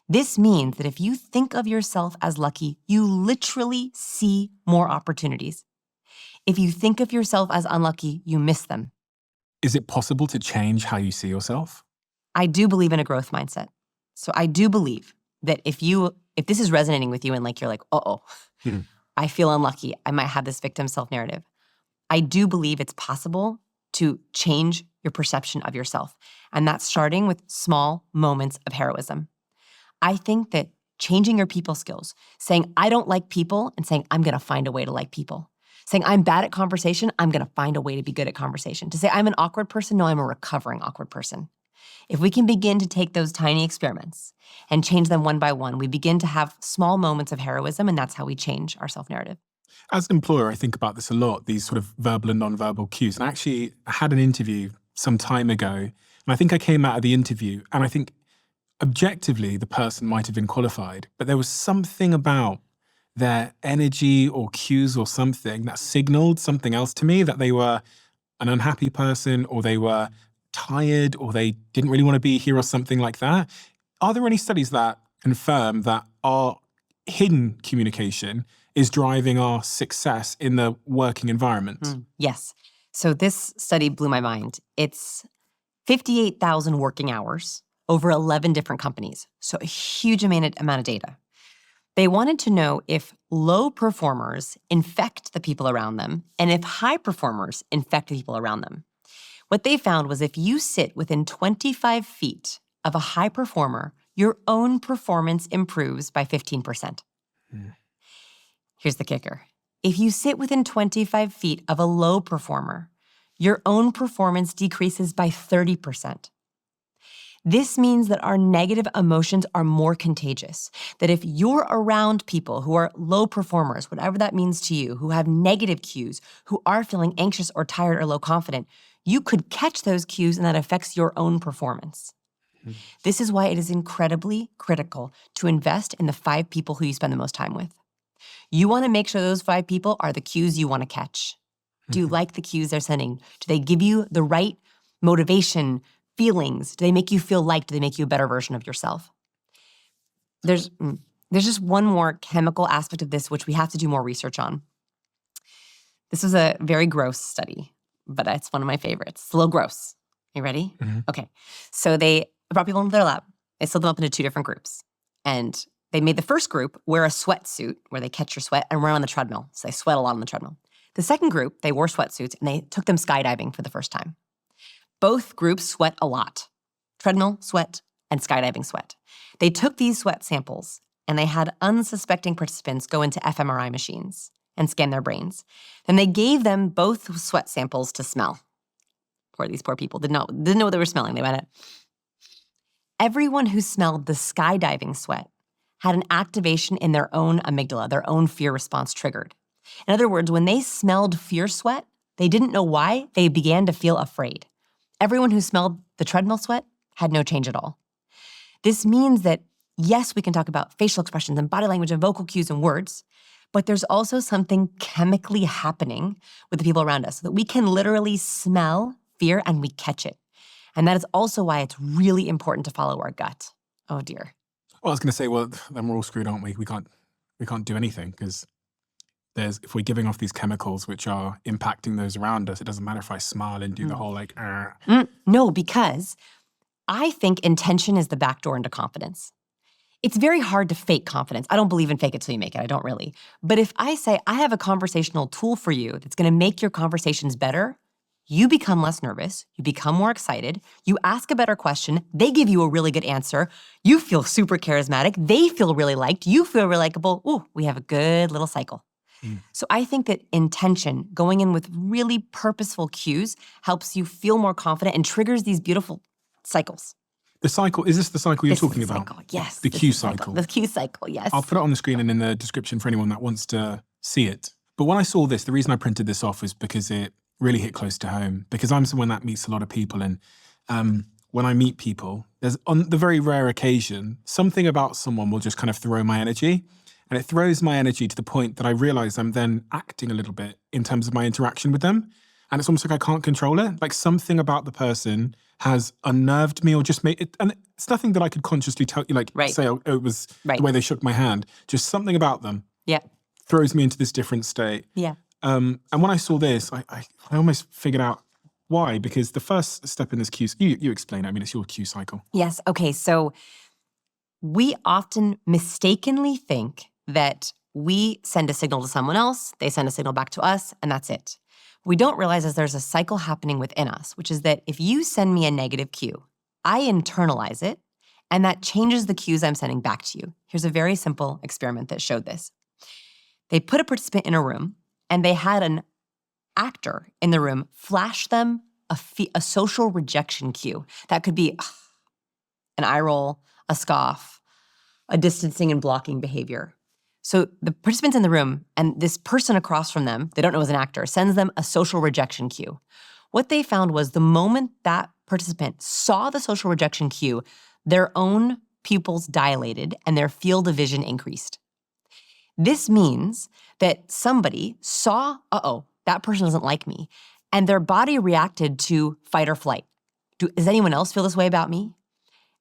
This means that if you think of yourself as lucky, you literally see more opportunities. If you think of yourself as unlucky, you miss them. Is it possible to change how you see yourself? I do believe in a growth mindset. So I do believe that if this is resonating with you and like you're like, I feel unlucky, I might have this victim self-narrative. I do believe it's possible to change your perception of yourself. And that's starting with small moments of heroism. I think that changing your people skills, saying, I don't like people, and saying, I'm going to find a way to like people. Saying, I'm bad at conversation, I'm going to find a way to be good at conversation. To say, I'm an awkward person, no, I'm a recovering awkward person. If we can begin to take those tiny experiments and change them one by one, we begin to have small moments of heroism, and that's how we change our self-narrative. As an employer, I think about this a lot, these sort of verbal and non-verbal cues. And actually, I had an interview some time ago, and I think I came out of the interview, and I think objectively, the person might have been qualified, but there was something about their energy or cues or something that signaled something else to me, that they were an unhappy person, or they were tired, or they didn't really want to be here, or something like that. Are there any studies that confirm that our hidden communication is driving our success in the working environment? Yes. So this study blew my mind. It's 58,000 working hours over 11 different companies. So a huge amount of data. They wanted to know if low performers infect the people around them and if high performers infect the people around them. What they found was if you sit within 25 feet of a high performer, your own performance improves by 15%. Here's the kicker. If you sit within 25 feet of a low performer, your own performance decreases by 30%. This means that our negative emotions are more contagious, that if you're around people who are low performers, whatever that means to you, who have negative cues, who are feeling anxious or tired or low confident, you could catch those cues and that affects your own performance. This is why it is incredibly critical to invest in the 5 people who you spend the most time with. You want to make sure those 5 people are the cues you want to catch. Do you like the cues they're sending? Do they give you the right motivation, feelings? Do they make you feel liked? Do they make you a better version of yourself? There's just one more chemical aspect of this which we have to do more research on. This was a very gross study, but it's one of my favorites. It's a little gross. You ready? Okay. So they brought people into their lab. They split them up into 2 different groups. And they made the first group wear a sweatsuit where they catch your sweat and run on the treadmill. So they sweat a lot on the treadmill. The second group, they wore sweatsuits and they took them skydiving for the first time. Both groups sweat a lot. Treadmill sweat and skydiving sweat. They took these sweat samples and they had unsuspecting participants go into fMRI machines and scan their brains. Then they gave them both sweat samples to smell. These poor people didn't know what they were smelling. They went, everyone who smelled the skydiving sweat had an activation in their own amygdala, their own fear response triggered. In other words, when they smelled fear sweat, they didn't know why, they began to feel afraid. Everyone who smelled the treadmill sweat had no change at all. This means that, yes, we can talk about facial expressions and body language and vocal cues and words, but there's also something chemically happening with the people around us so that we can literally smell fear and we catch it. And that is also why it's really important to follow our gut. Oh dear. Well, I was going to say, well, then we're all screwed, aren't we? We can't do anything because if we're giving off these chemicals which are impacting those around us, it doesn't matter if I smile and do the whole like, No, because I think intention is the back door into confidence. It's very hard to fake confidence. I don't believe in fake it till you make it. I don't really. But if I say, I have a conversational tool for you that's going to make your conversations better, you become less nervous, you become more excited, you ask a better question, they give you a really good answer, you feel super charismatic, they feel really liked, you feel really likable. Ooh, we have a good little cycle. So I think that intention, going in with really purposeful cues, helps you feel more confident and triggers these beautiful cycles. The cycle, is this the cycle you're talking about? Cycle, yes. The cue cycle. The cue cycle, yes. I'll put it on the screen and in the description for anyone that wants to see it. But when I saw this, the reason I printed this off was because it really hit close to home, because I'm someone that meets a lot of people. And when I meet people, there's on the very rare occasion, something about someone will just kind of throw my energy. And it throws my energy to the point that I realize I'm then acting a little bit in terms of my interaction with them. And it's almost like I can't control it. Like something about the person has unnerved me or just made it. And it's nothing that I could consciously tell you, like say, oh, it was the way they shook my hand. Just something about them throws me into this different state. Yeah. And when I saw this, I almost figured out why. Because the first step in this cue, you explain it. I mean, it's your cue cycle. Yes. Okay. So we often mistakenly think that we send a signal to someone else, they send a signal back to us, and that's it. What we don't realize is there's a cycle happening within us, which is that if you send me a negative cue, I internalize it, and that changes the cues I'm sending back to you. Here's a very simple experiment that showed this. They put a participant in a room, and they had an actor in the room flash them a social rejection cue. That could be an eye roll, a scoff, a distancing and blocking behavior. So the participants in the room and this person across from them, they don't know as an actor, sends them a social rejection cue. What they found was the moment that participant saw the social rejection cue, their own pupils dilated and their field of vision increased. This means that somebody saw, that person doesn't like me, and their body reacted to fight or flight. Does anyone else feel this way about me?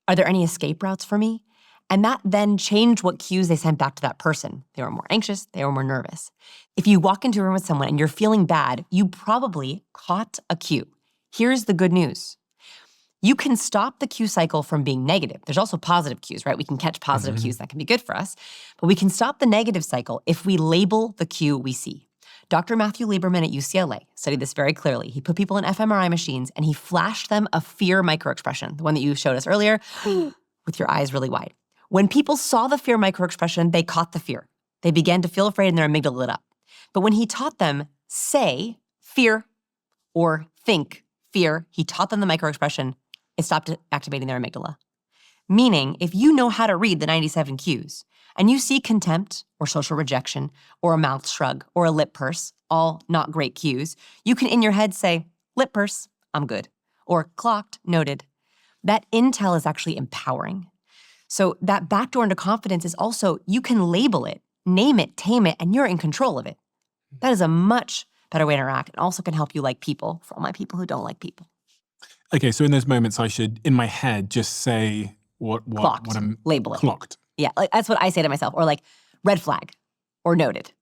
Are there any escape routes for me? And that then changed what cues they sent back to that person. They were more anxious, they were more nervous. If you walk into a room with someone and you're feeling bad, you probably caught a cue. Here's the good news. You can stop the cue cycle from being negative. There's also positive cues, right? We can catch positive cues that can be good for us, but we can stop the negative cycle if we label the cue we see. Dr. Matthew Lieberman at UCLA studied this very clearly. He put people in fMRI machines and he flashed them a fear microexpression, the one that you showed us earlier, with your eyes really wide. When people saw the fear microexpression, they caught the fear. They began to feel afraid and their amygdala lit up. But when he taught them say fear or think fear, he taught them the microexpression, it stopped activating their amygdala. Meaning, if you know how to read the 97 cues and you see contempt or social rejection or a mouth shrug or a lip purse, all not great cues, you can in your head say, lip purse, I'm good, or clocked, noted. That intel is actually empowering. So that backdoor into confidence is also, you can label it, name it, tame it, and you're in control of it. That is a much better way to interact and also can help you like people for all my people who don't like people. Okay, so in those moments, I should, in my head, just say what I'm label it. Clocked. Yeah, like that's what I say to myself, or like red flag or noted.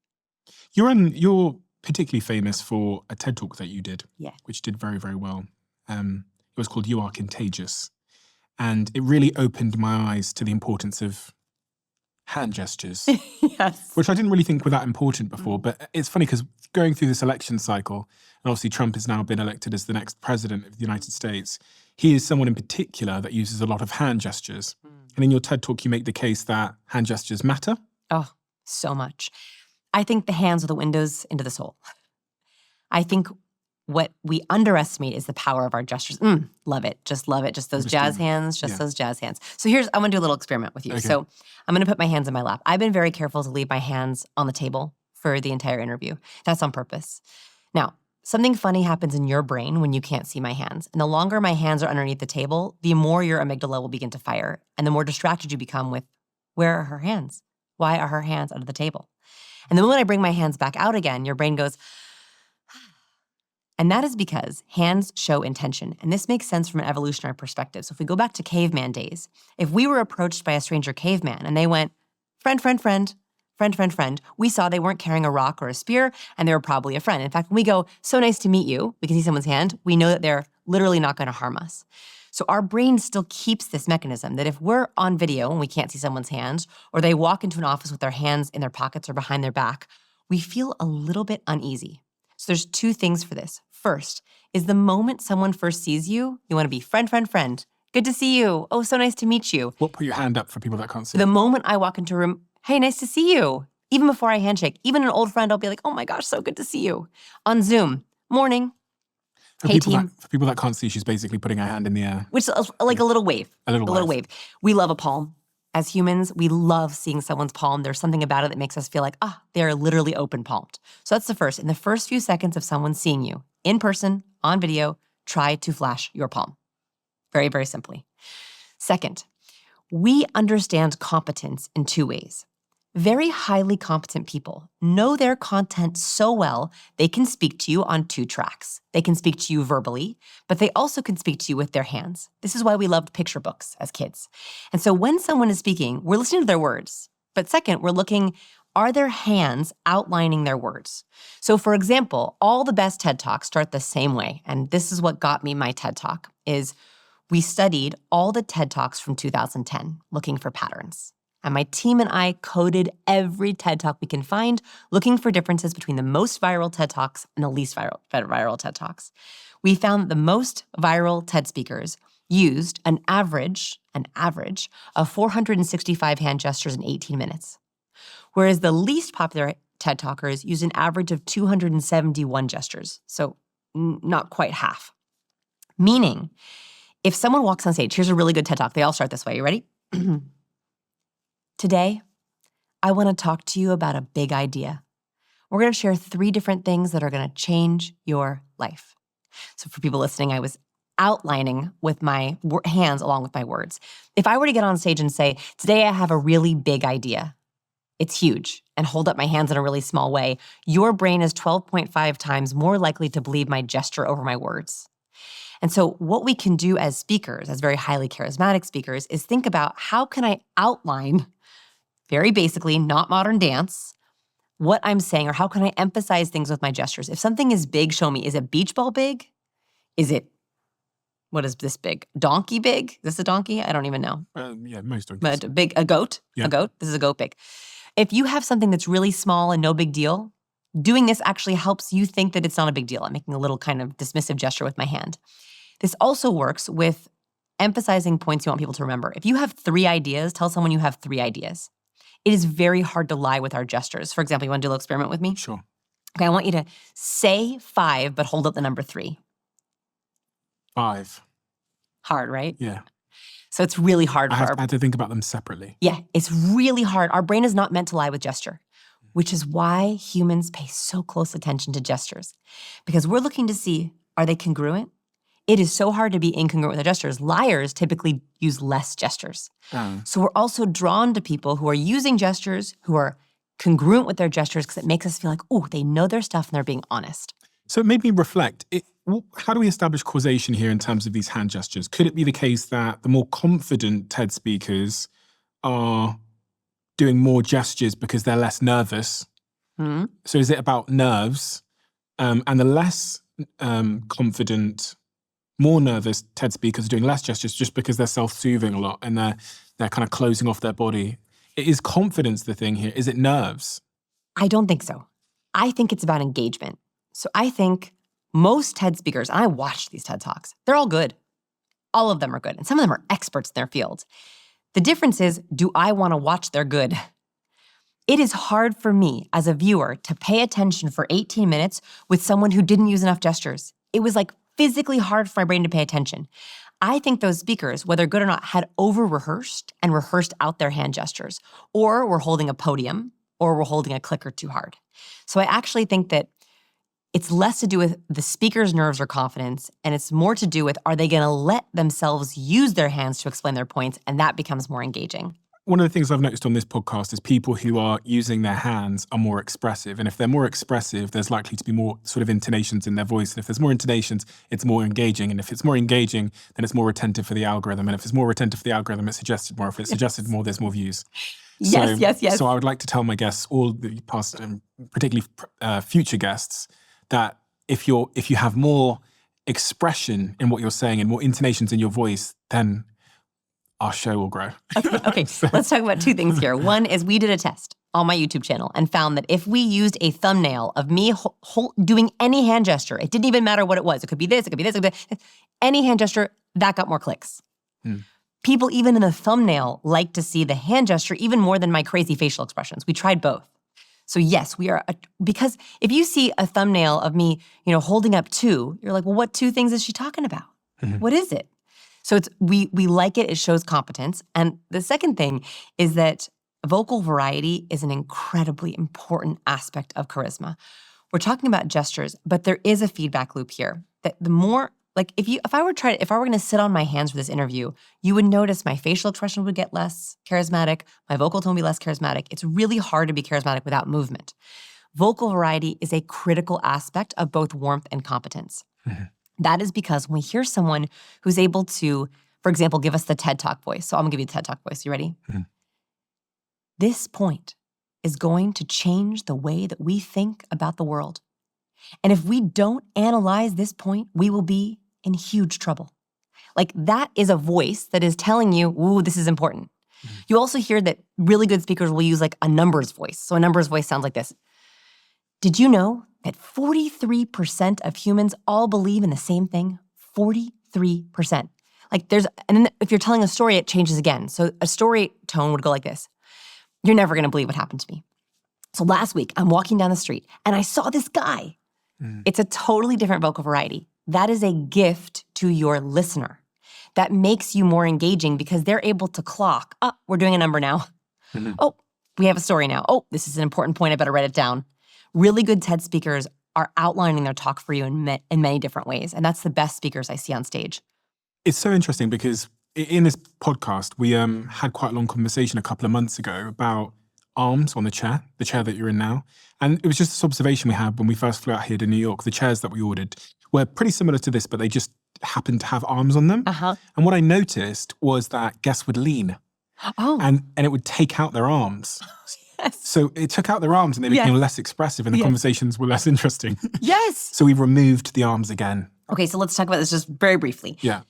You're particularly famous for a TED Talk that you did, which did very, very well. It was called You Are Contagious. And it really opened my eyes to the importance of hand gestures. Yes. Which I didn't really think were that important before. But it's funny because going through this election cycle, and obviously Trump has now been elected as the next president of the United States, he is someone in particular that uses a lot of hand gestures. And in your TED Talk, you make the case that hand gestures matter. Oh, so much. I think the hands are the windows into the soul. I think what we underestimate is the power of our gestures. Love it. Just love it. Just those jazz hands, those jazz hands. So I'm gonna do a little experiment with you. Okay. So I'm gonna put my hands in my lap. I've been very careful to leave my hands on the table for the entire interview. That's on purpose. Now, something funny happens in your brain when you can't see my hands. And the longer my hands are underneath the table, the more your amygdala will begin to fire. And the more distracted you become with, where are her hands? Why are her hands under the table? And the moment I bring my hands back out again, your brain goes, and that is because hands show intention. And this makes sense from an evolutionary perspective. So if we go back to caveman days, if we were approached by a stranger caveman and they went, friend, friend, friend, friend, friend, friend, we saw they weren't carrying a rock or a spear and they were probably a friend. In fact, when we go, so nice to meet you, we can see someone's hand, we know that they're literally not gonna harm us. So our brain still keeps this mechanism that if we're on video and we can't see someone's hands, or they walk into an office with their hands in their pockets or behind their back, we feel a little bit uneasy. So there's two things for this. First is the moment someone first sees you, you wanna be friend, friend, friend. Good to see you. Oh, so nice to meet you. What, put your hand up for people that can't see? The moment I walk into a room, hey, nice to see you. Even before I handshake, even an old friend, I'll be like, oh my gosh, so good to see you. On Zoom, morning. For people that can't see, she's basically putting her hand in the air. Which is like a little wave. A little wave. We love a palm. As humans, we love seeing someone's palm. There's something about it that makes us feel like, they're literally open palmed. So that's the first. In the first few seconds of someone seeing you, in person, on video, try to flash your palm. Very, very simply. Second, we understand competence in two ways. Very highly competent people know their content so well, they can speak to you on two tracks. They can speak to you verbally, but they also can speak to you with their hands. This is why we loved picture books as kids. And so when someone is speaking, we're listening to their words. But second, we're looking, are their hands outlining their words? So for example, all the best TED Talks start the same way. And this is what got me my TED Talk, is we studied all the TED Talks from 2010, looking for patterns. And my team and I coded every TED Talk we can find, looking for differences between the most viral TED Talks and the least viral TED Talks. We found that the most viral TED speakers used an average of 465 hand gestures in 18 minutes, whereas the least popular TED Talkers used an average of 271 gestures, so not quite half. Meaning, if someone walks on stage, here's a really good TED Talk. They all start this way. You ready? Today, I want to talk to you about a big idea. We're going to share 3 different things that are going to change your life. So for people listening, I was outlining with my hands along with my words. If I were to get on stage and say, today I have a really big idea, it's huge, and hold up my hands in a really small way, your brain is 12.5 times more likely to believe my gesture over my words. And so what we can do as speakers, as very highly charismatic speakers, is think about how can I outline, very basically, not modern dance, what I'm saying, or how can I emphasize things with my gestures? If something is big, show me. Is it beach ball big? Is it, what is this big? Donkey big? Is this a donkey? I don't even know. Yeah, most donkeys. But a goat? Yeah. A goat? This is a goat big. If you have something that's really small and no big deal, doing this actually helps you think that it's not a big deal. I'm making a little kind of dismissive gesture with my hand. This also works with emphasizing points you want people to remember. If you have 3 ideas, tell someone you have 3 ideas. It is very hard to lie with our gestures. For example, you want to do a little experiment with me? Sure. Okay, I want you to say 5, but hold up the number 3. 5. Hard, right? Yeah. So it's really hard for I had to think about them separately. Yeah, it's really hard. Our brain is not meant to lie with gesture, which is why humans pay so close attention to gestures. Because we're looking to see, are they congruent? It is so hard to be incongruent with their gestures. Liars typically use less gestures. So we're also drawn to people who are using gestures, who are congruent with their gestures, because it makes us feel like, oh, they know their stuff and they're being honest. So it made me reflect. How do we establish causation here in terms of these hand gestures? Could it be the case that the more confident TED speakers are doing more gestures because they're less nervous? Mm-hmm. So is it about nerves? And the less confident, more nervous TED speakers are doing less gestures just because they're self-soothing a lot and they're kind of closing off their body. Is confidence the thing here? Is it nerves? I don't think so. I think it's about engagement. So I think most TED speakers, and I watched these TED Talks, they're all good. All of them are good. And some of them are experts in their field. The difference is, do I want to watch their good? It is hard for me as a viewer to pay attention for 18 minutes with someone who didn't use enough gestures. It was like physically hard for my brain to pay attention. I think those speakers, whether good or not, had over-rehearsed and rehearsed out their hand gestures, or were holding a podium, or were holding a clicker too hard. So I actually think that it's less to do with the speaker's nerves or confidence, and it's more to do with, are they going to let themselves use their hands to explain their points, and that becomes more engaging. One of the things I've noticed on this podcast is people who are using their hands are more expressive. And if they're more expressive, there's likely to be more sort of intonations in their voice. And if there's more intonations, it's more engaging. And if it's more engaging, then it's more retentive for the algorithm. And if it's more retentive for the algorithm, it's suggested more. If it's suggested more, there's more views. Yes. So I would like to tell my guests, all the past and particularly future guests, that if you have more expression in what you're saying and more intonations in your voice, then our show will grow. Okay. Let's talk about 2 things here. One is we did a test on my YouTube channel and found that if we used a thumbnail of me doing any hand gesture, it didn't even matter what it was. It could be this, it could be this, it could be this. Any hand gesture, that got more clicks. People even in the thumbnail like to see the hand gesture even more than my crazy facial expressions. We tried both. So yes, we are, because if you see a thumbnail of me, holding up 2, you're like, well, what 2 things is she talking about? What is it? So we like it shows competence. And the second thing is that vocal variety is an incredibly important aspect of charisma. We're talking about gestures, but there is a feedback loop here. That the more, like if I were going to sit on my hands for this interview, you would notice my facial expression would get less charismatic, my vocal tone would be less charismatic. It's really hard to be charismatic without movement. Vocal variety is a critical aspect of both warmth and competence. That is because when we hear someone who's able to, for example, give us the TED Talk voice. So I'm going to give you the TED Talk voice. You ready? This point is going to change the way that we think about the world. And if we don't analyze this point, we will be in huge trouble. Like that is a voice that is telling you, ooh, this is important. You also hear that really good speakers will use like a numbers voice. So a numbers voice sounds like this. Did you know that 43% of humans all believe in the same thing? 43%. Like and then if you're telling a story, it changes again. So a story tone would go like this. You're never gonna believe what happened to me. So last week, I'm walking down the street and I saw this guy. It's a totally different vocal variety. That is a gift to your listener. That makes you more engaging because they're able to clock, we're doing a number now. Oh, we have a story now. Oh, this is an important point, I better write it down. Really good TED speakers are outlining their talk for you in many different ways. And that's the best speakers I see on stage. It's so interesting because in this podcast, we had quite a long conversation a couple of months ago about arms on the chair that you're in now. And it was just this observation we had when we first flew out here to New York. The chairs that we ordered were pretty similar to this, but they just happened to have arms on them. And what I noticed was that guests would lean. And it would take out their arms. Yes. So it took out their arms and they became less expressive and the conversations were less interesting. Yes. So we removed the arms again. Okay, so let's talk about this just very briefly. Yeah.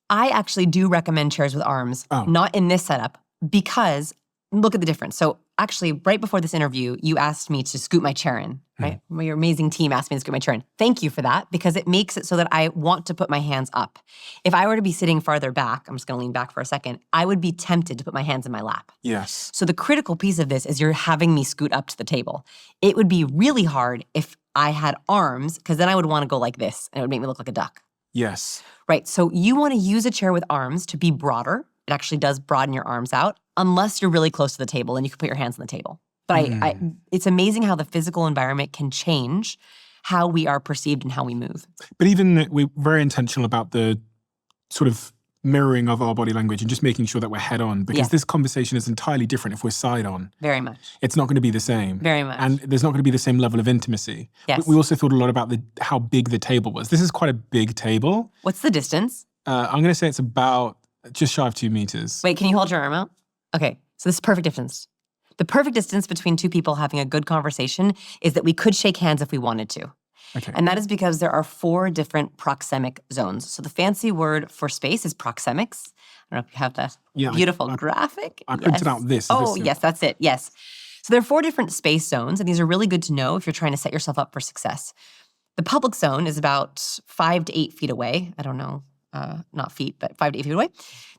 I actually do recommend chairs with arms, not in this setup, because look at the difference. So actually, right before this interview, you asked me to scoot my chair in, right? Your amazing team asked me to scoot my chair in. Thank you for that, because it makes it so that I want to put my hands up. If I were to be sitting farther back, I'm just gonna lean back for a second, I would be tempted to put my hands in my lap. Yes. So the critical piece of this is you're having me scoot up to the table. It would be really hard if I had arms, because then I would wanna go like this, and it would make me look like a duck. Yes. Right, so you wanna use a chair with arms to be broader. It actually does broaden your arms out, unless you're really close to the table and you can put your hands on the table. But it's amazing how the physical environment can change how we are perceived and how we move. But even we're very intentional about the sort of mirroring of our body language and just making sure that we're head on, because this conversation is entirely different if we're side on. Very much. It's not going to be the same. Very much. And there's not going to be the same level of intimacy. Yes. We also thought a lot about how big the table was. This is quite a big table. What's the distance? I'm going to say it's about just shy of 2 meters. Wait, can you hold your arm out? Okay, so this is perfect distance. The perfect distance between two people having a good conversation is that we could shake hands if we wanted to. Okay. And that is because there are 4 different proxemic zones. So the fancy word for space is proxemics. I don't know if you have that beautiful graphic. I printed out this. Yes, that's it. Yes. So there are 4 different space zones, and these are really good to know if you're trying to set yourself up for success. The public zone is about 5 to 8 feet away. I don't know, not feet, but 5 to 8 feet away.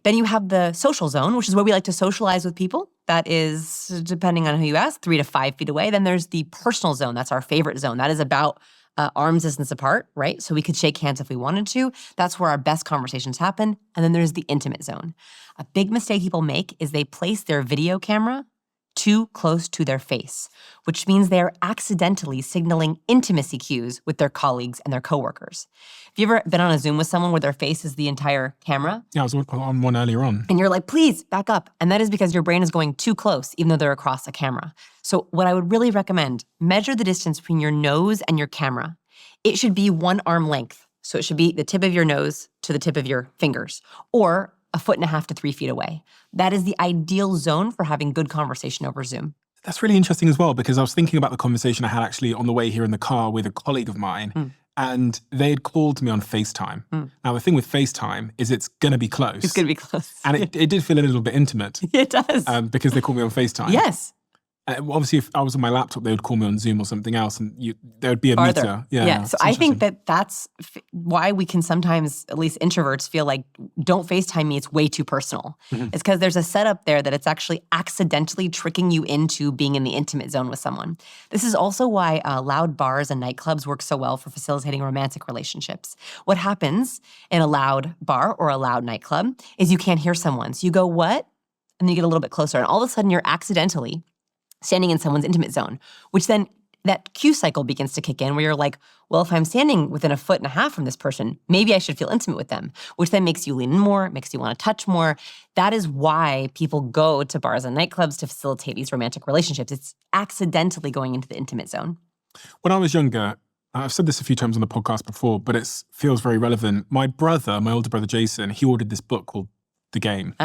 Then you have the social zone, which is where we like to socialize with people. That is, depending on who you ask, 3 to 5 feet away. Then there's the personal zone. That's our favorite zone. That is about arm's distance apart, right? So we could shake hands if we wanted to. That's where our best conversations happen. And then there's the intimate zone. A big mistake people make is they place their video camera too close to their face, which means they're accidentally signaling intimacy cues with their colleagues and their coworkers. Have you ever been on a Zoom with someone where their face is the entire camera? Yeah, I was on one earlier on. And you're like, please, back up. And that is because your brain is going too close, even though they're across a camera. So what I would really recommend, measure the distance between your nose and your camera. It should be 1 arm length. So it should be the tip of your nose to the tip of your fingers, or 1.5 feet to 3 feet away. That is the ideal zone for having good conversation over Zoom. That's really interesting as well, because I was thinking about the conversation I had actually on the way here in the car with a colleague of mine, and they had called me on FaceTime. Now, the thing with FaceTime is it's going to be close. It's going to be close. And it did feel a little bit intimate. It does. Because they called me on FaceTime. Yes. Obviously, if I was on my laptop, they would call me on Zoom or something else, and there would be a meter. Yeah. So I think that's why we can sometimes, at least introverts, feel like, don't FaceTime me, it's way too personal. It's because there's a setup there that it's actually accidentally tricking you into being in the intimate zone with someone. This is also why loud bars and nightclubs work so well for facilitating romantic relationships. What happens in a loud bar or a loud nightclub is you can't hear someone. So you go, what? And then you get a little bit closer, and all of a sudden you're accidentally standing in someone's intimate zone, which then that cue cycle begins to kick in where you're like, well, if I'm standing within 1.5 feet from this person, maybe I should feel intimate with them, which then makes you lean in more, makes you want to touch more. That is why people go to bars and nightclubs to facilitate these romantic relationships. It's accidentally going into the intimate zone. When I was younger, I've said this a few times on the podcast before, but it feels very relevant. My older brother Jason, he ordered this book called The Game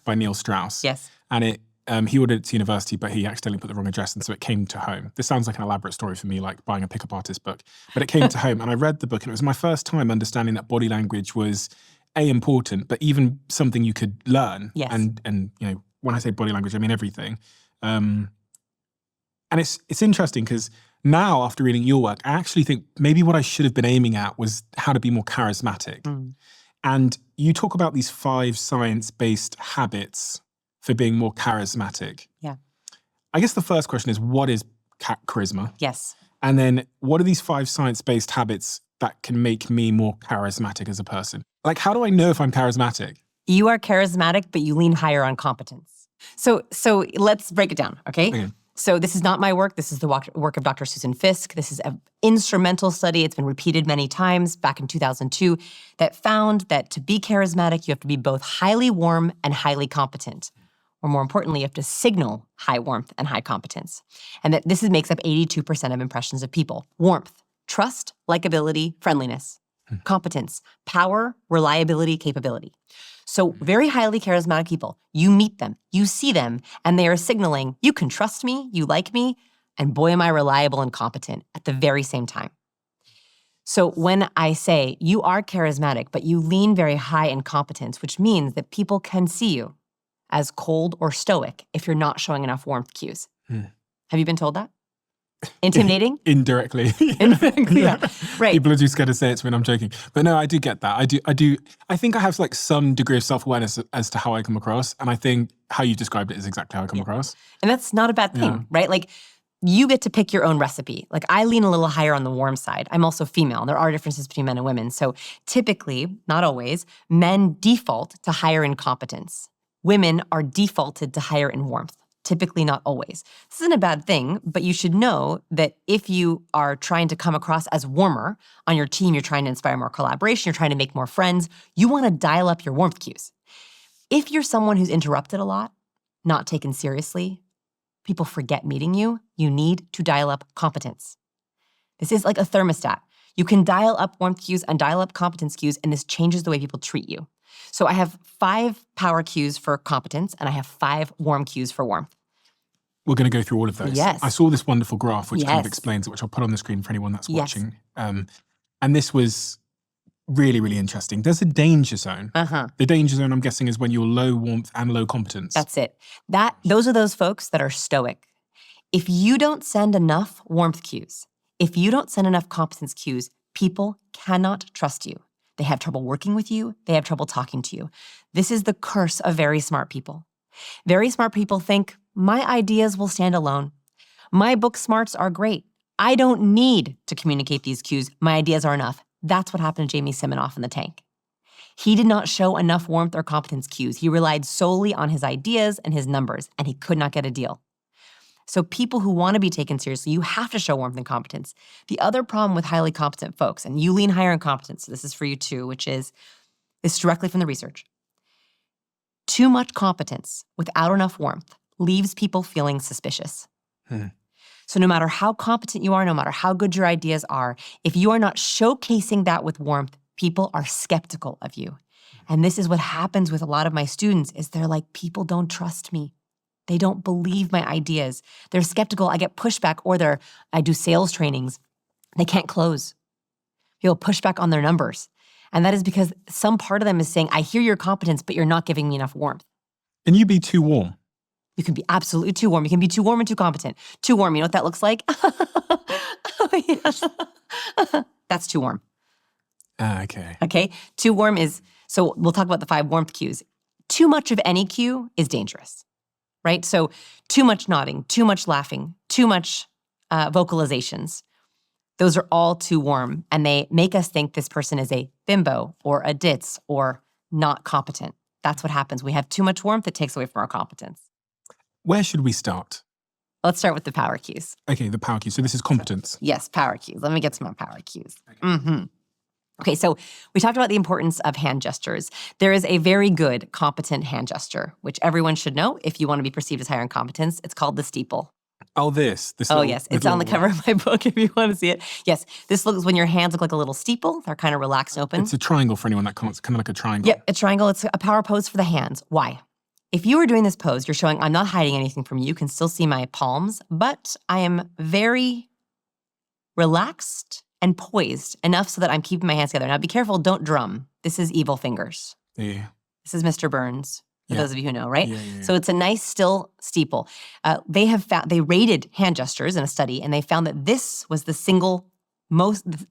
by Neil Strauss. Yes. And he ordered it to university, but he accidentally put the wrong address, and so it came to home. This sounds like an elaborate story for me, like buying a pickup artist book. But it came to home, and I read the book, and it was my first time understanding that body language was, A, important, but even something you could learn yes. and when I say body language, I mean everything. And it's interesting because now, after reading your work, I actually think maybe what I should have been aiming at was how to be more charismatic. And you talk about these 5 science-based habits for being more charismatic. Yeah. I guess the first question is, what is charisma? Yes. And then what are these 5 science-based habits that can make me more charismatic as a person? Like, how do I know if I'm charismatic? You are charismatic, but you lean higher on competence. So let's break it down, okay? So this is not my work. This is the work of Dr. Susan Fiske. This is an instrumental study. It's been repeated many times back in 2002 that found that to be charismatic, you have to be both highly warm and highly competent. Or more importantly, you have to signal high warmth and high competence. And that this makes up 82% of impressions of people. Warmth, trust, likability, friendliness. Competence, power, reliability, capability. So very highly charismatic people, you meet them, you see them, and they are signaling, you can trust me, you like me, and boy, am I reliable and competent at the very same time. So when I say you are charismatic, but you lean very high in competence, which means that people can see you as cold or stoic if you're not showing enough warmth cues. Have you been told that? Intimidating? Indirectly. Indirectly, yeah. Right. People are too scared to say it to me, and I'm joking. But no, I do get that. I think I have like some degree of self-awareness as to how I come across. And I think how you described it is exactly how I come across. And that's not a bad thing, right? Like, you get to pick your own recipe. Like, I lean a little higher on the warm side. I'm also female. There are differences between men and women. So typically, not always, men default to higher in competence. Women are defaulted to higher in warmth. Typically, not always. This isn't a bad thing, but you should know that if you are trying to come across as warmer on your team, you're trying to inspire more collaboration, you're trying to make more friends, you want to dial up your warmth cues. If you're someone who's interrupted a lot, not taken seriously, people forget meeting you, you need to dial up competence. This is like a thermostat. You can dial up warmth cues and dial up competence cues, and this changes the way people treat you. So I have 5 power cues for competence, and I have 5 warm cues for warmth. We're going to go through all of those. Yes. I saw this wonderful graph which kind of explains it, which I'll put on the screen for anyone that's watching. And this was really, really interesting. There's a danger zone. The danger zone, I'm guessing, is when you're low warmth and low competence. That's it. Those are those folks that are stoic. If you don't send enough warmth cues, if you don't send enough competence cues, people cannot trust you. They have trouble working with you. They have trouble talking to you. This is the curse of very smart people. Very smart people think, my ideas will stand alone. My book smarts are great. I don't need to communicate these cues. My ideas are enough. That's what happened to Jamie Siminoff in the tank. He did not show enough warmth or competence cues. He relied solely on his ideas and his numbers, and he could not get a deal. So people who want to be taken seriously, you have to show warmth and competence. The other problem with highly competent folks, and you lean higher in competence, so this is for you too, which is, this is directly from the research. Too much competence without enough warmth leaves people feeling suspicious. So no matter how competent you are, no matter how good your ideas are, if you are not showcasing that with warmth, people are skeptical of you. And this is what happens with a lot of my students, is they're like, people don't trust me. They don't believe my ideas. They're skeptical. I get pushback, or I do sales trainings. They can't close. People push back on their numbers. And that is because some part of them is saying, I hear your competence, but you're not giving me enough warmth. Can you be too warm? You can be absolutely too warm. You can be too warm and too competent. Too warm, you know what that looks like? Oh, yes. That's too warm. Okay. Okay? Too warm is, so we'll talk about the 5 warmth cues. Too much of any cue is dangerous, right? So too much nodding, too much laughing, too much vocalizations. Those are all too warm, and they make us think this person is a bimbo or a ditz or not competent. That's what happens. We have too much warmth, it takes away from our competence. Where should we start? Let's start with the power cues. Okay, the power cues. So this is competence. Yes, power cues. Let me get some more power cues. Okay, so we talked about the importance of hand gestures. There is a very good competent hand gesture, which everyone should know if you want to be perceived as higher in competence. It's called the steeple. Oh, this. Oh, yes. It's on the cover of my book if you want to see it. Yes. This looks when your hands look like a little steeple. They're kind of relaxed and open. It's a triangle for anyone that can't. It's kind of like a triangle. Yep, a triangle. It's a power pose for the hands. Why? If you were doing this pose, you're showing I'm not hiding anything from you. You can still see my palms, but I am very relaxed and poised enough so that I'm keeping my hands together. Now, be careful. Don't drum. This is evil fingers. Yeah. This is Mr. Burns. for those of you who know, right? Yeah. So it's a nice still steeple. They rated hand gestures in a study, and they found that this was the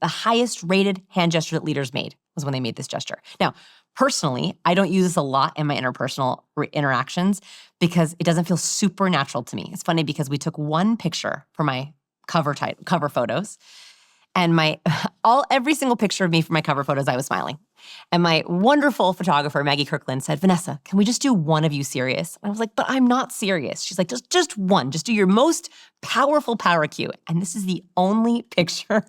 highest rated hand gesture that leaders made was when they made this gesture. Now, personally, I don't use this a lot in my interpersonal interactions because it doesn't feel super natural to me. It's funny because we took one picture for my cover photos, and every single picture of me for my cover photos, I was smiling. And my wonderful photographer, Maggie Kirkland, said, Vanessa, can we just do one of you serious? And I was like, but I'm not serious. She's like, just one. Just do your most powerful power cue. And this is the only picture.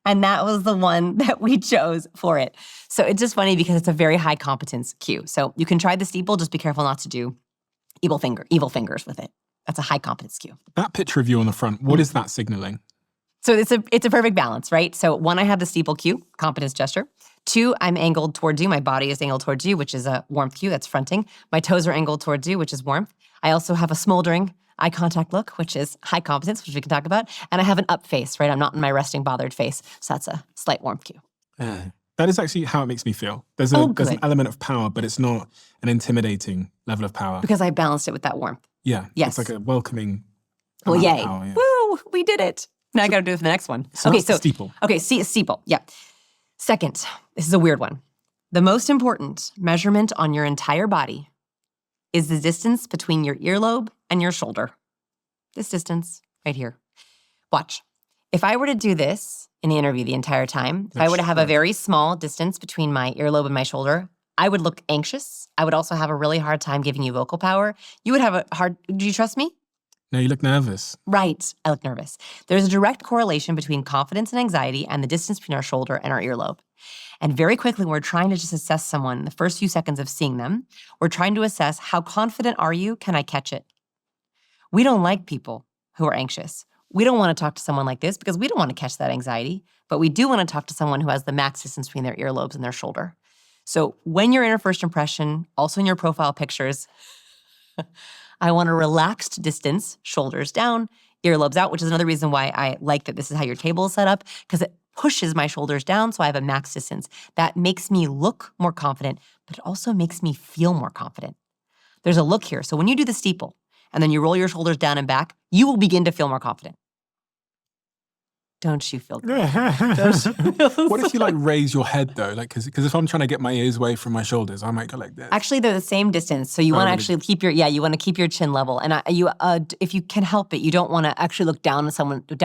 And that was the one that we chose for it. So it's just funny because it's a very high competence cue. So you can try the steeple, just be careful not to do evil fingers with it. That's a high competence cue. That picture of you on the front, what is that signaling? So it's a perfect balance, right? So one, I have the steeple cue, competence gesture. Two, I'm angled towards you. My body is angled towards you, which is a warmth cue, that's fronting. My toes are angled towards you, which is warmth. I also have a smoldering eye contact look, which is high competence, which we can talk about. And I have an up face, right? I'm not in my resting, bothered face. So that's a slight warmth cue. That is actually how it makes me feel. There's an element of power, but it's not an intimidating level of power. Because I balanced it with that warmth. Yeah. Yes. It's like a welcoming Well, yay. power, yeah. Woo, we did it. Now I got to do it for the next one. So steeple. Okay, steeple, yeah. Second, this is a weird one. The most important measurement on your entire body is the distance between your earlobe and your shoulder. This distance right here. Watch. If I were to do this in the interview the entire time, if I were to have a very small distance between my earlobe and my shoulder, I would look anxious. I would also have a really hard time giving you vocal power. You would have do you trust me? No, you look nervous. Right, I look nervous. There's a direct correlation between confidence and anxiety and the distance between our shoulder and our earlobe. And very quickly, when we're trying to just assess someone, the first few seconds of seeing them, we're trying to assess how confident are you? Can I catch it? We don't like people who are anxious. We don't want to talk to someone like this because we don't want to catch that anxiety, but we do want to talk to someone who has the max distance between their earlobes and their shoulder. So when you're in a first impression, also in your profile pictures, I want a relaxed distance, shoulders down, earlobes out, which is another reason why I like that this is how your table is set up, because it pushes my shoulders down so I have a max distance. That makes me look more confident, but it also makes me feel more confident. There's a look here. So when you do the steeple and then you roll your shoulders down and back, you will begin to feel more confident. Don't you feel good? What if you raise your head though? Because if I'm trying to get my ears away from my shoulders, I might go like this. Actually, they're the same distance. So you want to actually keep your chin level. And if you can help it, you don't want to actually look down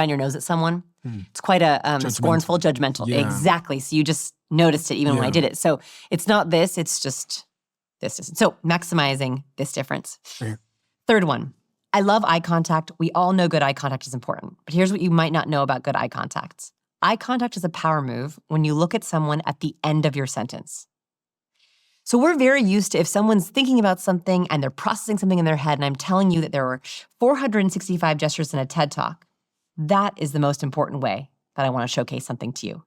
your nose at someone. It's quite a scornful, judgmental. Yeah. Exactly. So you just noticed it even when I did it. So it's not this, it's just this distance. So maximizing this difference. Okay. Third one. I love eye contact. We all know good eye contact is important. But here's what you might not know about good eye contact. Eye contact is a power move when you look at someone at the end of your sentence. So we're very used to if someone's thinking about something and they're processing something in their head, and I'm telling you that there were 465 gestures in a TED Talk, that is the most important way that I want to showcase something to you.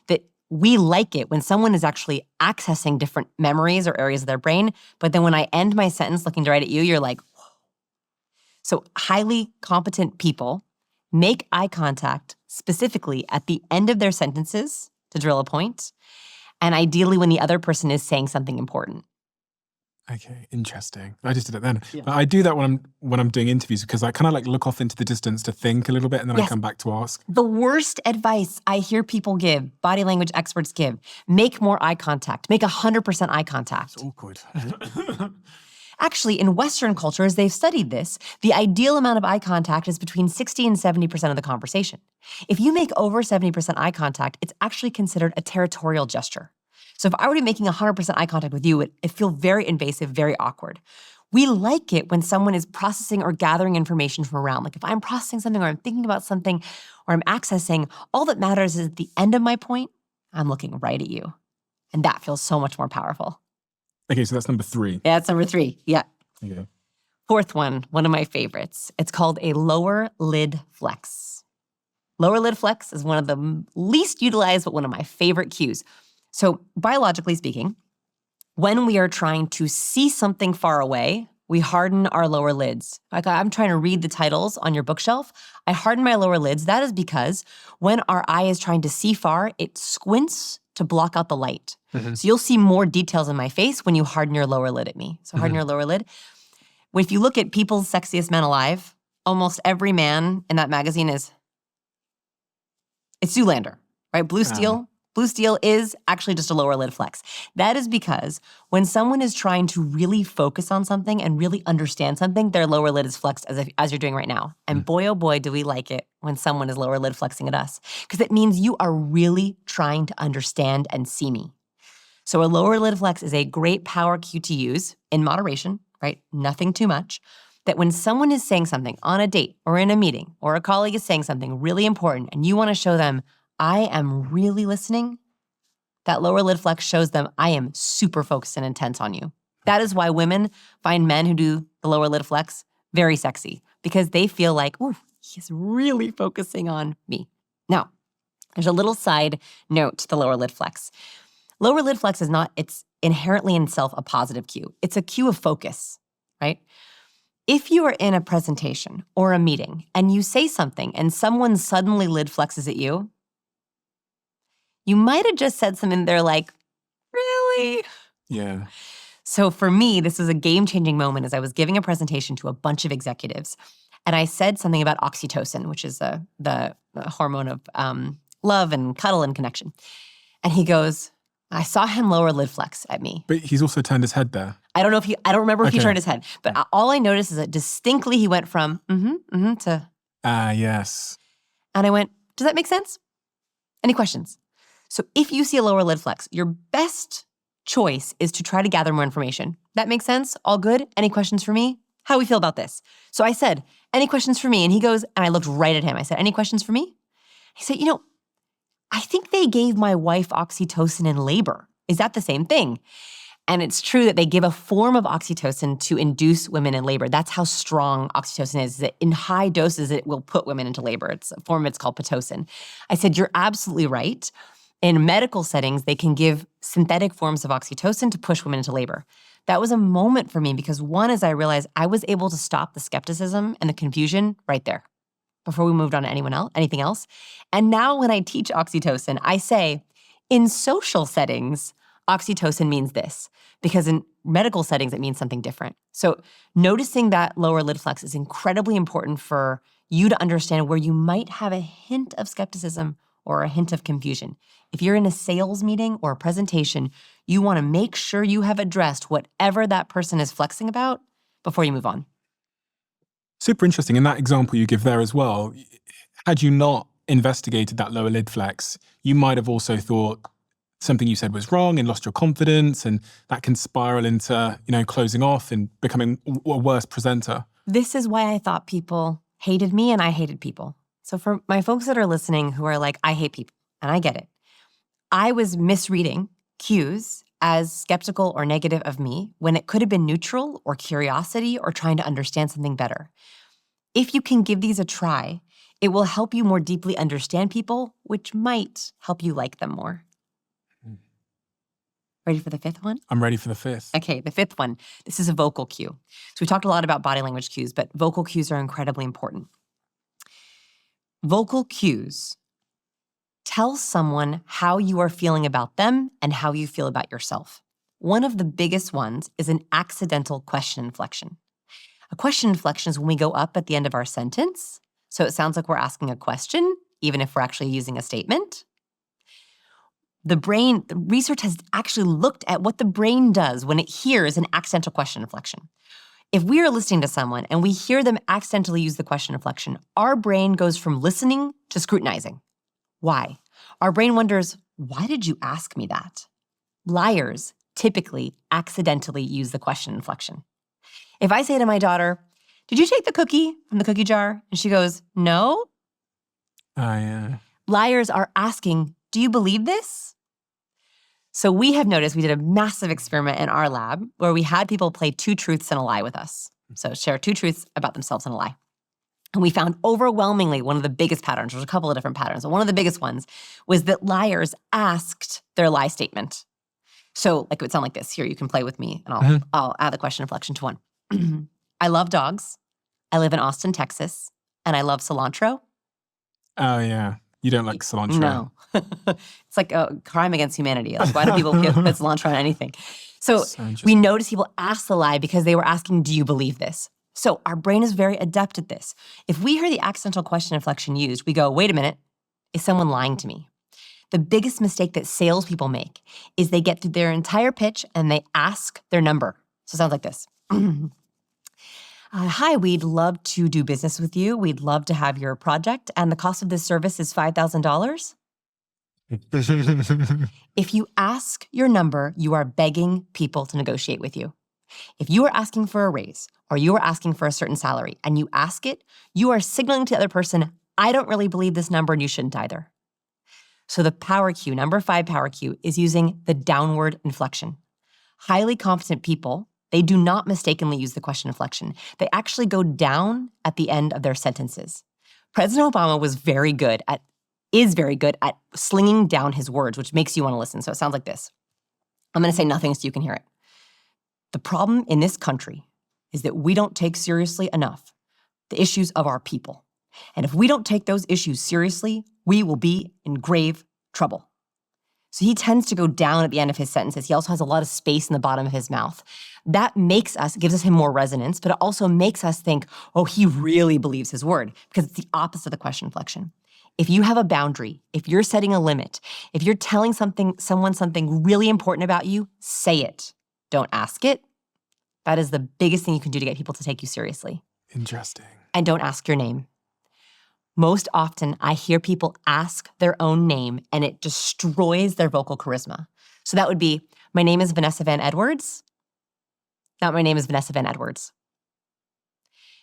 That we like it when someone is actually accessing different memories or areas of their brain, but then when I end my sentence looking right at you, you're like, so highly competent people make eye contact specifically at the end of their sentences to drill a point, and ideally when the other person is saying something important. Okay, interesting. I just did it then. Yeah. But I do that when I'm doing interviews because I kind of look off into the distance to think a little bit and then I come back to ask. The worst advice I hear people give, body language experts give, make more eye contact. Make 100% eye contact. It's awkward. Actually, in Western cultures, they've studied this. The ideal amount of eye contact is between 60 and 70% of the conversation. If you make over 70% eye contact, it's actually considered a territorial gesture. So if I were to be making 100% eye contact with you, it feels very invasive, very awkward. We like it when someone is processing or gathering information from around. Like if I'm processing something or I'm thinking about something or I'm accessing, all that matters is at the end of my point, I'm looking right at you. And that feels so much more powerful. Okay, so that's number 3. Yeah, that's number 3. Yeah. Okay. Fourth one of my favorites. It's called a lower lid flex. Lower lid flex is one of the least utilized, but one of my favorite cues. So biologically speaking, when we are trying to see something far away, we harden our lower lids. Like I'm trying to read the titles on your bookshelf. I harden my lower lids. That is because when our eye is trying to see far, it squints to block out the light. Mm-hmm. So you'll see more details in my face when you harden your lower lid at me. So harden your lower lid. If you look at People's Sexiest Men Alive, almost every man in that magazine it's Zoolander, right? Blue Steel. Blue Steel is actually just a lower lid flex. That is because when someone is trying to really focus on something and really understand something, their lower lid is flexed as you're doing right now. And boy, oh boy, do we like it when someone is lower lid flexing at us. Because it means you are really trying to understand and see me. So a lower lid flex is a great power cue to use in moderation, right? Nothing too much. That when someone is saying something on a date or in a meeting or a colleague is saying something really important and you want to show them, I am really listening, that lower lid flex shows them I am super focused and intense on you. That is why women find men who do the lower lid flex very sexy because they feel like, ooh, he's really focusing on me. Now, there's a little side note to the lower lid flex. Lower lid flex it's inherently in itself a positive cue. It's a cue of focus, right? If you are in a presentation or a meeting and you say something and someone suddenly lid flexes at you, you might have just said something they're like, really? Yeah. So for me, this was a game-changing moment as I was giving a presentation to a bunch of executives. And I said something about oxytocin, which is the hormone of love and cuddle and connection. And he goes, I saw him lower lid flex at me. But he's also turned his head there. I don't remember if he turned his head. But all I noticed is that distinctly he went from to. Yes. And I went, does that make sense? Any questions? So if you see a lower lid flex, your best choice is to try to gather more information. That makes sense? All good? Any questions for me? How do we feel about this? So I said, any questions for me? And he goes, and I looked right at him. I said, any questions for me? He said, I think they gave my wife oxytocin in labor. Is that the same thing? And it's true that they give a form of oxytocin to induce women in labor. That's how strong oxytocin is, that in high doses, it will put women into labor. It's a form, it's called Pitocin. I said, you're absolutely right. In medical settings, they can give synthetic forms of oxytocin to push women into labor. That was a moment for me because one, as I realized I was able to stop the skepticism and the confusion right there before we moved on to anything else. And now when I teach oxytocin, I say, in social settings, oxytocin means this, because in medical settings, it means something different. So noticing that lower lid flex is incredibly important for you to understand where you might have a hint of skepticism or a hint of confusion. If you're in a sales meeting or a presentation, you want to make sure you have addressed whatever that person is flexing about before you move on. Super interesting. In that example you give there as well, had you not investigated that lower lid flex, you might have also thought something you said was wrong and lost your confidence, and that can spiral into, closing off and becoming a worse presenter. This is why I thought people hated me and I hated people. So for my folks that are listening who are like, I hate people, and I get it, I was misreading cues as skeptical or negative of me when it could have been neutral or curiosity or trying to understand something better. If you can give these a try, it will help you more deeply understand people, which might help you like them more. Ready for the fifth one? I'm ready for the fifth. Okay, the fifth one. This is a vocal cue. So we talked a lot about body language cues, but vocal cues are incredibly important. Vocal cues tell someone how you are feeling about them and how you feel about yourself. One of the biggest ones is an accidental question inflection. A question inflection is when we go up at the end of our sentence, so it sounds like we're asking a question, even if we're actually using a statement. The research has actually looked at what the brain does when it hears an accidental question inflection. If we are listening to someone and we hear them accidentally use the question inflection, our brain goes from listening to scrutinizing. Why? Our brain wonders, why did you ask me that? Liars typically accidentally use the question inflection. If I say to my daughter, did you take the cookie from the cookie jar? And she goes, no. Yeah. Liars are asking, do you believe this? So we have noticed, we did a massive experiment in our lab where we had people play 2 truths and a lie with us. So share 2 truths about themselves and a lie. And we found overwhelmingly one of the biggest patterns, there's a couple of different patterns, but one of the biggest ones was that liars asked their lie statement. So like it would sound like this. Here, you can play with me and I'll add the question inflection to one. I love dogs. I live in Austin, Texas, and I love cilantro. Oh, yeah. You don't like cilantro? No. It's like a crime against humanity. Like, why do people put cilantro on anything? So we notice people ask the lie because they were asking, do you believe this? So our brain is very adept at this. If we hear the accidental question inflection used, we go, wait a minute, is someone lying to me? The biggest mistake that salespeople make is they get through their entire pitch and they ask their number. So it sounds like this. Hi, we'd love to do business with you. We'd love to have your project, and the cost of this service is $5,000. If you ask your number, you are begging people to negotiate with you. If you are asking for a raise or you are asking for a certain salary and you ask it, you are signaling to the other person, I don't really believe this number and you shouldn't either. So the power cue, number 5 power cue, is using the downward inflection. Highly competent people, they do not mistakenly use the question inflection. They actually go down at the end of their sentences. President Obama is very good at slinging down his words, which makes you want to listen. So it sounds like this. I'm going to say nothing so you can hear it. The problem in this country is that we don't take seriously enough the issues of our people. And if we don't take those issues seriously, we will be in grave trouble. So he tends to go down at the end of his sentences. He also has a lot of space in the bottom of his mouth. That gives him more resonance, but it also makes us think, oh, he really believes his word, because it's the opposite of the question inflection. If you have a boundary, if you're setting a limit, if you're telling someone something really important about you, say it. Don't ask it. That is the biggest thing you can do to get people to take you seriously. Interesting. And don't ask your name. Most often, I hear people ask their own name, and it destroys their vocal charisma. So that would be, my name is Vanessa Van Edwards. Not my name is Vanessa Van Edwards.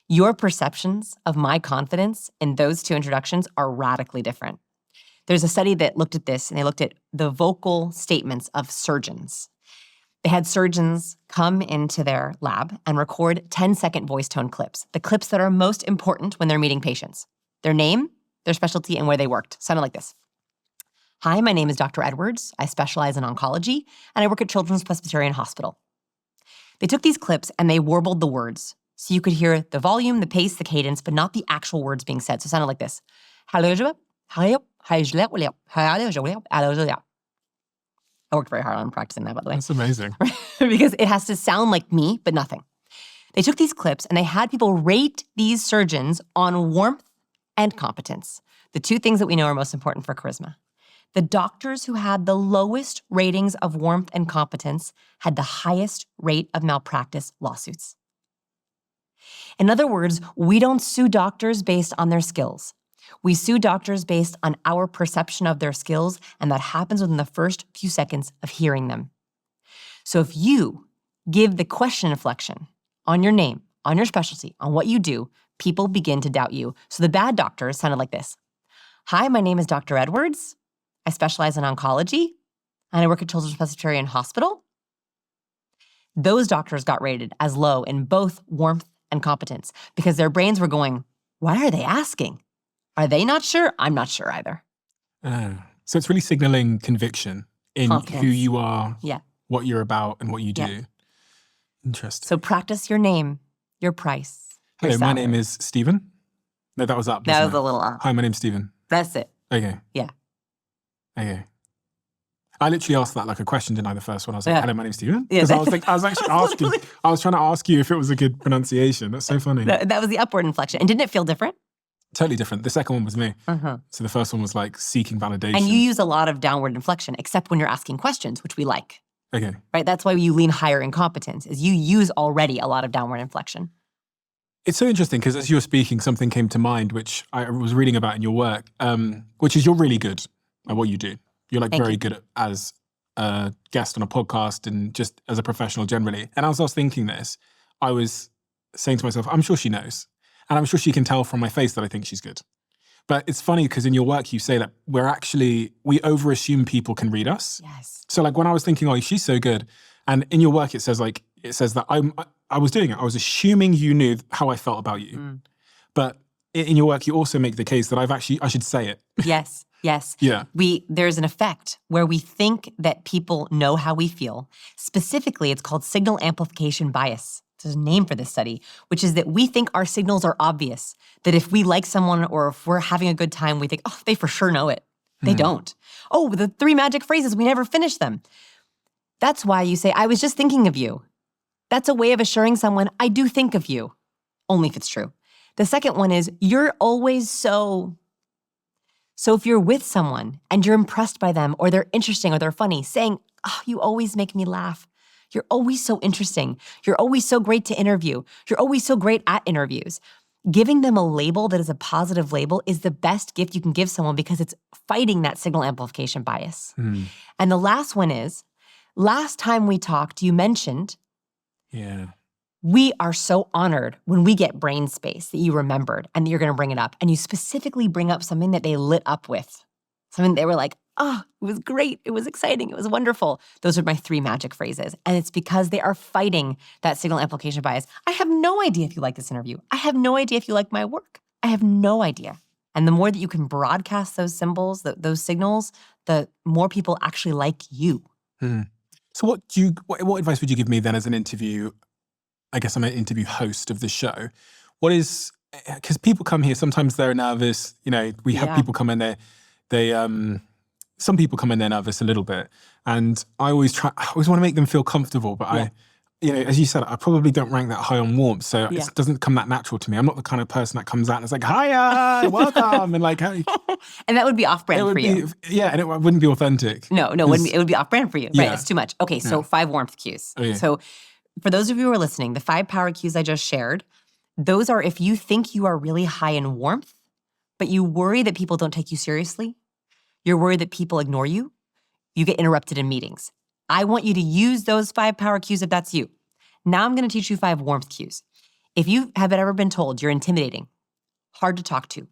Your perceptions of my confidence in those two introductions are radically different. There's a study that looked at this, and they looked at the vocal statements of surgeons. They had surgeons come into their lab and record 10-second voice tone clips, the clips that are most important when they're meeting patients. Their name, their specialty, and where they worked. Sounded like this. Hi, my name is Dr. Edwards. I specialize in oncology, and I work at Children's Presbyterian Hospital. They took these clips and they warbled the words, so you could hear the volume, the pace, the cadence, but not the actual words being said. So it sounded like this. I worked very hard on practicing that, by the way. That's amazing. Because it has to sound like me, but nothing. They took these clips and they had people rate these surgeons on warmth and competence, the two things that we know are most important for charisma. The doctors who had the lowest ratings of warmth and competence had the highest rate of malpractice lawsuits. In other words, we don't sue doctors based on their skills. We sue doctors based on our perception of their skills, and that happens within the first few seconds of hearing them. So if you give the question inflection on your name, on your specialty, on what you do, people begin to doubt you. So the bad doctors sounded like this. Hi, my name is Dr. Edwards. I specialize in oncology, and I work at Children's Presbyterian Hospital. Those doctors got rated as low in both warmth and competence because their brains were going, why are they asking? Are they not sure? I'm not sure either. So it's really signaling conviction in Confidence. who you are, Yeah. what you're about, and what you do. Yeah. Interesting. So practice your name, your price. Hello, your my salary. name is Stephen. No, that was up. That wasn't was it? a little off. Hi, my name's Stephen. That's it. Okay. Yeah. Okay. I literally asked that like a question, didn't I? The first one, I was like, Yeah. "Hello, my name's Stephen." Yeah, Because I was actually asking. I was trying to ask you if it was a good pronunciation. That's so funny. That was the upward inflection. And didn't it feel different? Totally different. The second one was me. Uh-huh. So the first one was like seeking validation. And you use a lot of downward inflection, except when you're asking questions, which we like. Okay. Right? That's why you lean higher in competence, is you use already a lot of downward inflection. It's so interesting because as you were speaking, something came to mind, which I was reading about in your work, which is you're really good at what you do. You're like Thank very you. good as a guest on a podcast and just as a professional generally. And as I was thinking this, I was saying to myself, I'm sure she knows. And I'm sure she can tell from my face that I think she's good. But it's funny because in your work, you say that we overassume people can read us. Yes. So like when I was thinking, oh, she's so good. And in your work, it says that I was doing it. I was assuming you knew how I felt about you. Mm. But in your work, you also make the case that I should say it. Yes. Yes. Yeah. There's an effect where we think that people know how we feel. Specifically, it's called signal amplification bias. there's a name for this study, which is that we think our signals are obvious. That if we like someone or if we're having a good time, we think, oh, they for sure know it. They don't. Oh, the 3 magic phrases, we never finish them. That's why you say, I was just thinking of you. That's a way of assuring someone, I do think of you. Only if it's true. The second one is, you're always so if you're with someone and you're impressed by them or they're interesting or they're funny, saying, oh, you always make me laugh. You're always so interesting. You're always so great to interview. You're always so great at interviews. Giving them a label that is a positive label is the best gift you can give someone because it's fighting that signal amplification bias. And the last one is, last time we talked, you mentioned, we are so honored when we get brain space that you remembered and that you're going to bring it up. And you specifically bring up something that they lit up with. Something they were like, oh, it was great. It was exciting. It was wonderful. Those are my 3 magic phrases. And it's because they are fighting that signal amplification bias. I have no idea if you like this interview. I have no idea if you like my work. I have no idea. And the more that you can broadcast those symbols, those signals, the more people actually like you. So what advice would you give me then as an interview? I guess I'm an interview host of the show. What is, because people come here, sometimes they're nervous. You know, we have people come in there, some people come in there nervous a little bit. And I always want to make them feel comfortable. But as you said, I probably don't rank that high on warmth. So it doesn't come that natural to me. I'm not the kind of person that comes out and is like, hiya, welcome. And like, hey. And that would be off-brand for you. Yeah, and it wouldn't be authentic. No, it would be off-brand for you. Right, it's too much. Okay, so 5 warmth cues. Okay. So for those of you who are listening, the 5 power cues I just shared, those are if you think you are really high in warmth, but you worry that people don't take you seriously, you're worried that people ignore you, you get interrupted in meetings. I want you to use those 5 power cues if that's you. Now I'm going to teach you 5 warmth cues. If you have ever been told you're intimidating, hard to talk to,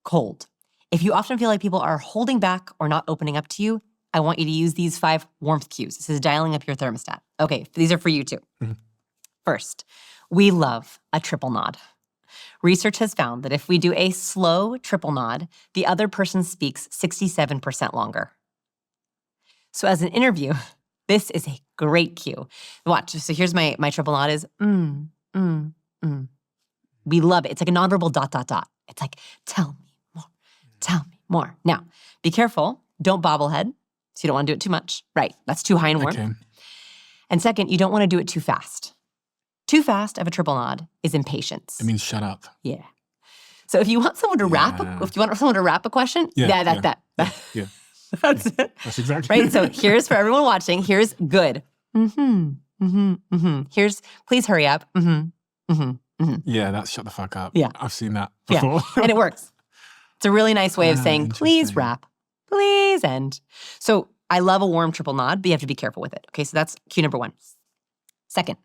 cold, if you often feel like people are holding back or not opening up to you, I want you to use these 5 warmth cues. This is dialing up your thermostat. Okay, these are for you too. First, we love a triple nod. Research has found that if we do a slow triple nod, the other person speaks 67% longer. So as an interview, this is a great cue. Watch, so here's my triple nod is, We love it. It's like a nonverbal ... It's like, tell me more. Now, be careful, don't bobblehead. So you don't want to do it too much. Right, that's too high in warmth. Okay. And second, you don't want to do it too fast. Too fast of a triple nod is impatience. It means shut up. Yeah. So if you want someone to wrap a question, that. That's it. That's exactly right. So here's for everyone watching. Here's good. Here's please hurry up. Yeah, that's shut the fuck up. Yeah, I've seen that before. Yeah. And it works. It's a really nice way of saying please wrap, please end. So I love a warm triple nod, but you have to be careful with it. Okay, so that's cue number 1. Second,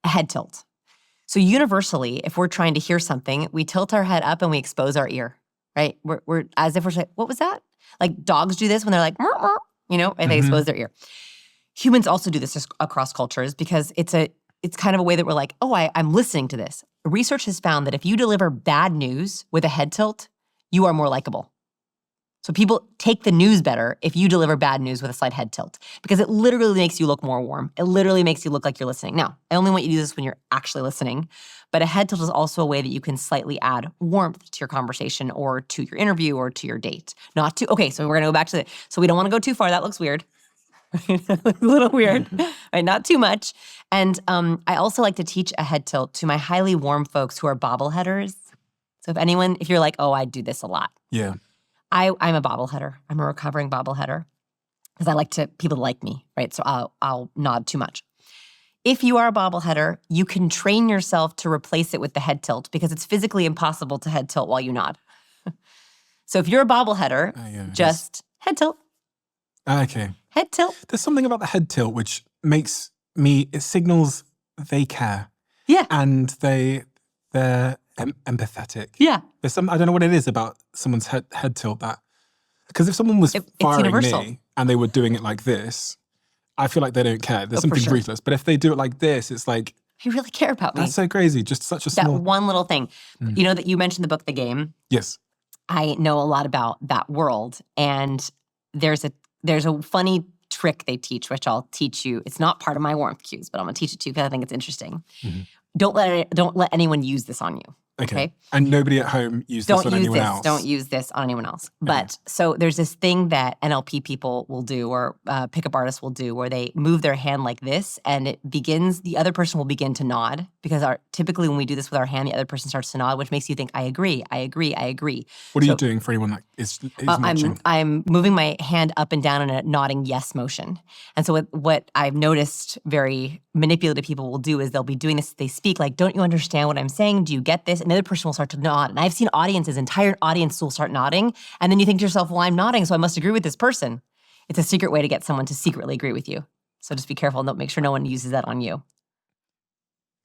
a head tilt. So universally, if we're trying to hear something, we tilt our head up and we expose our ear, right? We're as if we're saying, what was that? Like dogs do this when they're like, murr, murr, and they expose their ear. Humans also do this across cultures because it's kind of a way that we're like, oh, I'm listening to this. Research has found that if you deliver bad news with a head tilt, you are more likable. So people take the news better if you deliver bad news with a slight head tilt because it literally makes you look more warm. It literally makes you look like you're listening. Now, I only want you to do this when you're actually listening, but a head tilt is also a way that you can slightly add warmth to your conversation or to your interview or to your date. Okay, so we're going to go back to so we don't want to go too far. That looks weird. A little weird, right? Not too much. And I also like to teach a head tilt to my highly warm folks who are bobbleheaders. So if you're like, oh, I do this a lot. Yeah. I'm a bobbleheader. I'm a recovering bobbleheader because I like people to like me, right? So I'll nod too much. If you are a bobbleheader, you can train yourself to replace it with the head tilt because it's physically impossible to head tilt while you nod. So if you're a bobbleheader, just head tilt. Okay. Head tilt. There's something about the head tilt which makes it signals they care. Yeah. And they're empathetic. Yeah. There's I don't know what it is about someone's head tilt that, because if someone was firing me and they were doing it like this, I feel like they don't care. There's something ruthless. But if they do it like this, it's like, you really care about me. That's so crazy. Just such a small. That one little thing. You know that you mentioned the book, The Game? Yes. I know a lot about that world. And there's a funny trick they teach, which I'll teach you. It's not part of my warmth cues, but I'm gonna teach it to you because I think it's interesting. Mm-hmm. Don't let anyone use this on you. Okay. And nobody at home use this on anyone else. Don't use this on anyone else. But so there's this thing that NLP people will do, or pickup artists will do, where they move their hand like this, and the other person will begin to nod, because typically when we do this with our hand, the other person starts to nod, which makes you think, I agree, I agree, I agree. What are you doing for anyone that is watching? I'm moving my hand up and down in a nodding yes motion. And so what I've noticed very manipulative people will do is they'll be doing this. They speak like, don't you understand what I'm saying? Do you get this? And the other person will start to nod. And I've seen entire audience will start nodding. And then you think to yourself, well, I'm nodding, so I must agree with this person. It's a secret way to get someone to secretly agree with you. So just be careful and make sure no one uses that on you.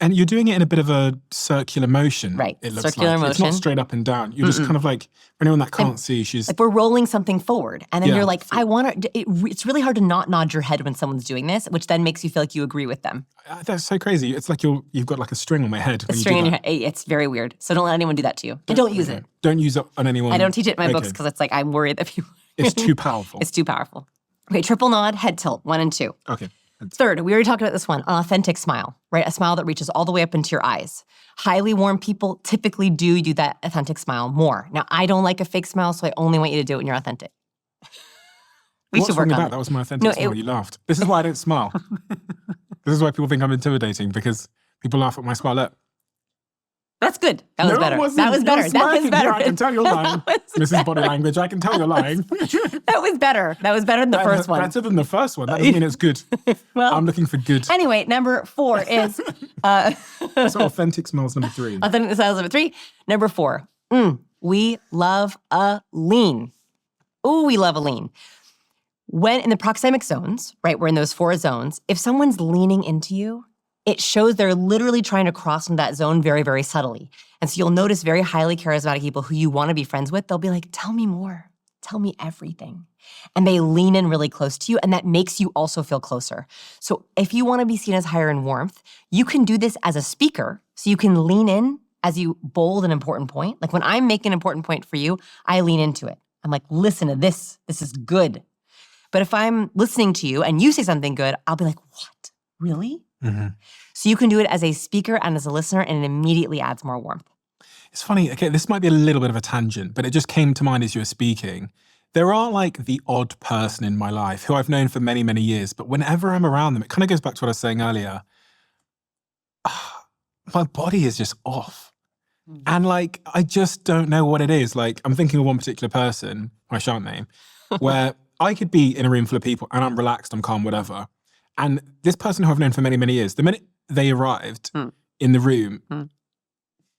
And you're doing it in a bit of a circular motion. Right, It looks circular like. motion. It's not straight up and down. You're just kind of like, for anyone that can't see, she's... Like we're rolling something forward. And then Yeah. you're like, it's really hard to not nod your head when someone's doing this, which then makes you feel like you agree with them. That's so crazy. It's like you've got like a string on my head. A string in your head. It's very weird. So don't let anyone do that to you. And don't use it. Don't use it on anyone. I don't teach it in my books because it's like, I'm worried that people... It's too powerful. It's too powerful. Okay, triple nod, head tilt, 1 and 2. Okay. Third, we already talked about this one, an authentic smile, right? A smile that reaches all the way up into your eyes. Highly warm people typically do that authentic smile more. Now, I don't like a fake smile, so I only want you to do it when you're authentic. What's wrong with that? That was my authentic smile. You laughed. This is why I don't smile. This is why people think I'm intimidating, because people laugh at my smile. Look. That's good. That was better. That was better. That was better. Yeah, I can tell you're lying. This is body language. I can tell you're lying. That was better. That was better than the first one. Better than the first one. That doesn't mean it's good. Well, I'm looking for good. Anyway, number 4 is... So authentic smells number 3. Authentic smells number 3. Number 4, we love a lean. Ooh, we love a lean. When in the proxemic zones, right, we're in those 4 zones, if someone's leaning into you, it shows they're literally trying to cross into that zone very, very subtly. And so you'll notice very highly charismatic people who you want to be friends with, they'll be like, tell me more. Tell me everything. And they lean in really close to you, and that makes you also feel closer. So if you want to be seen as higher in warmth, you can do this as a speaker. So you can lean in as you bold an important point. Like when I'm making an important point for you, I lean into it. I'm like, listen to this. This is good. But if I'm listening to you and you say something good, I'll be like, what? Really? Mm-hmm. So you can do it as a speaker and as a listener, and it immediately adds more warmth. It's funny. Okay, this might be a little bit of a tangent, but it just came to mind as you were speaking. There are like the odd person in my life who I've known for many, many years, but whenever I'm around them, it kind of goes back to what I was saying earlier. My body is just off. And like, I just don't know what it is. Like, I'm thinking of one particular person, I shan't name, where I could be in a room full of people and I'm relaxed, I'm calm, whatever. And this person who I've known for many, many years, the minute they arrived in the room,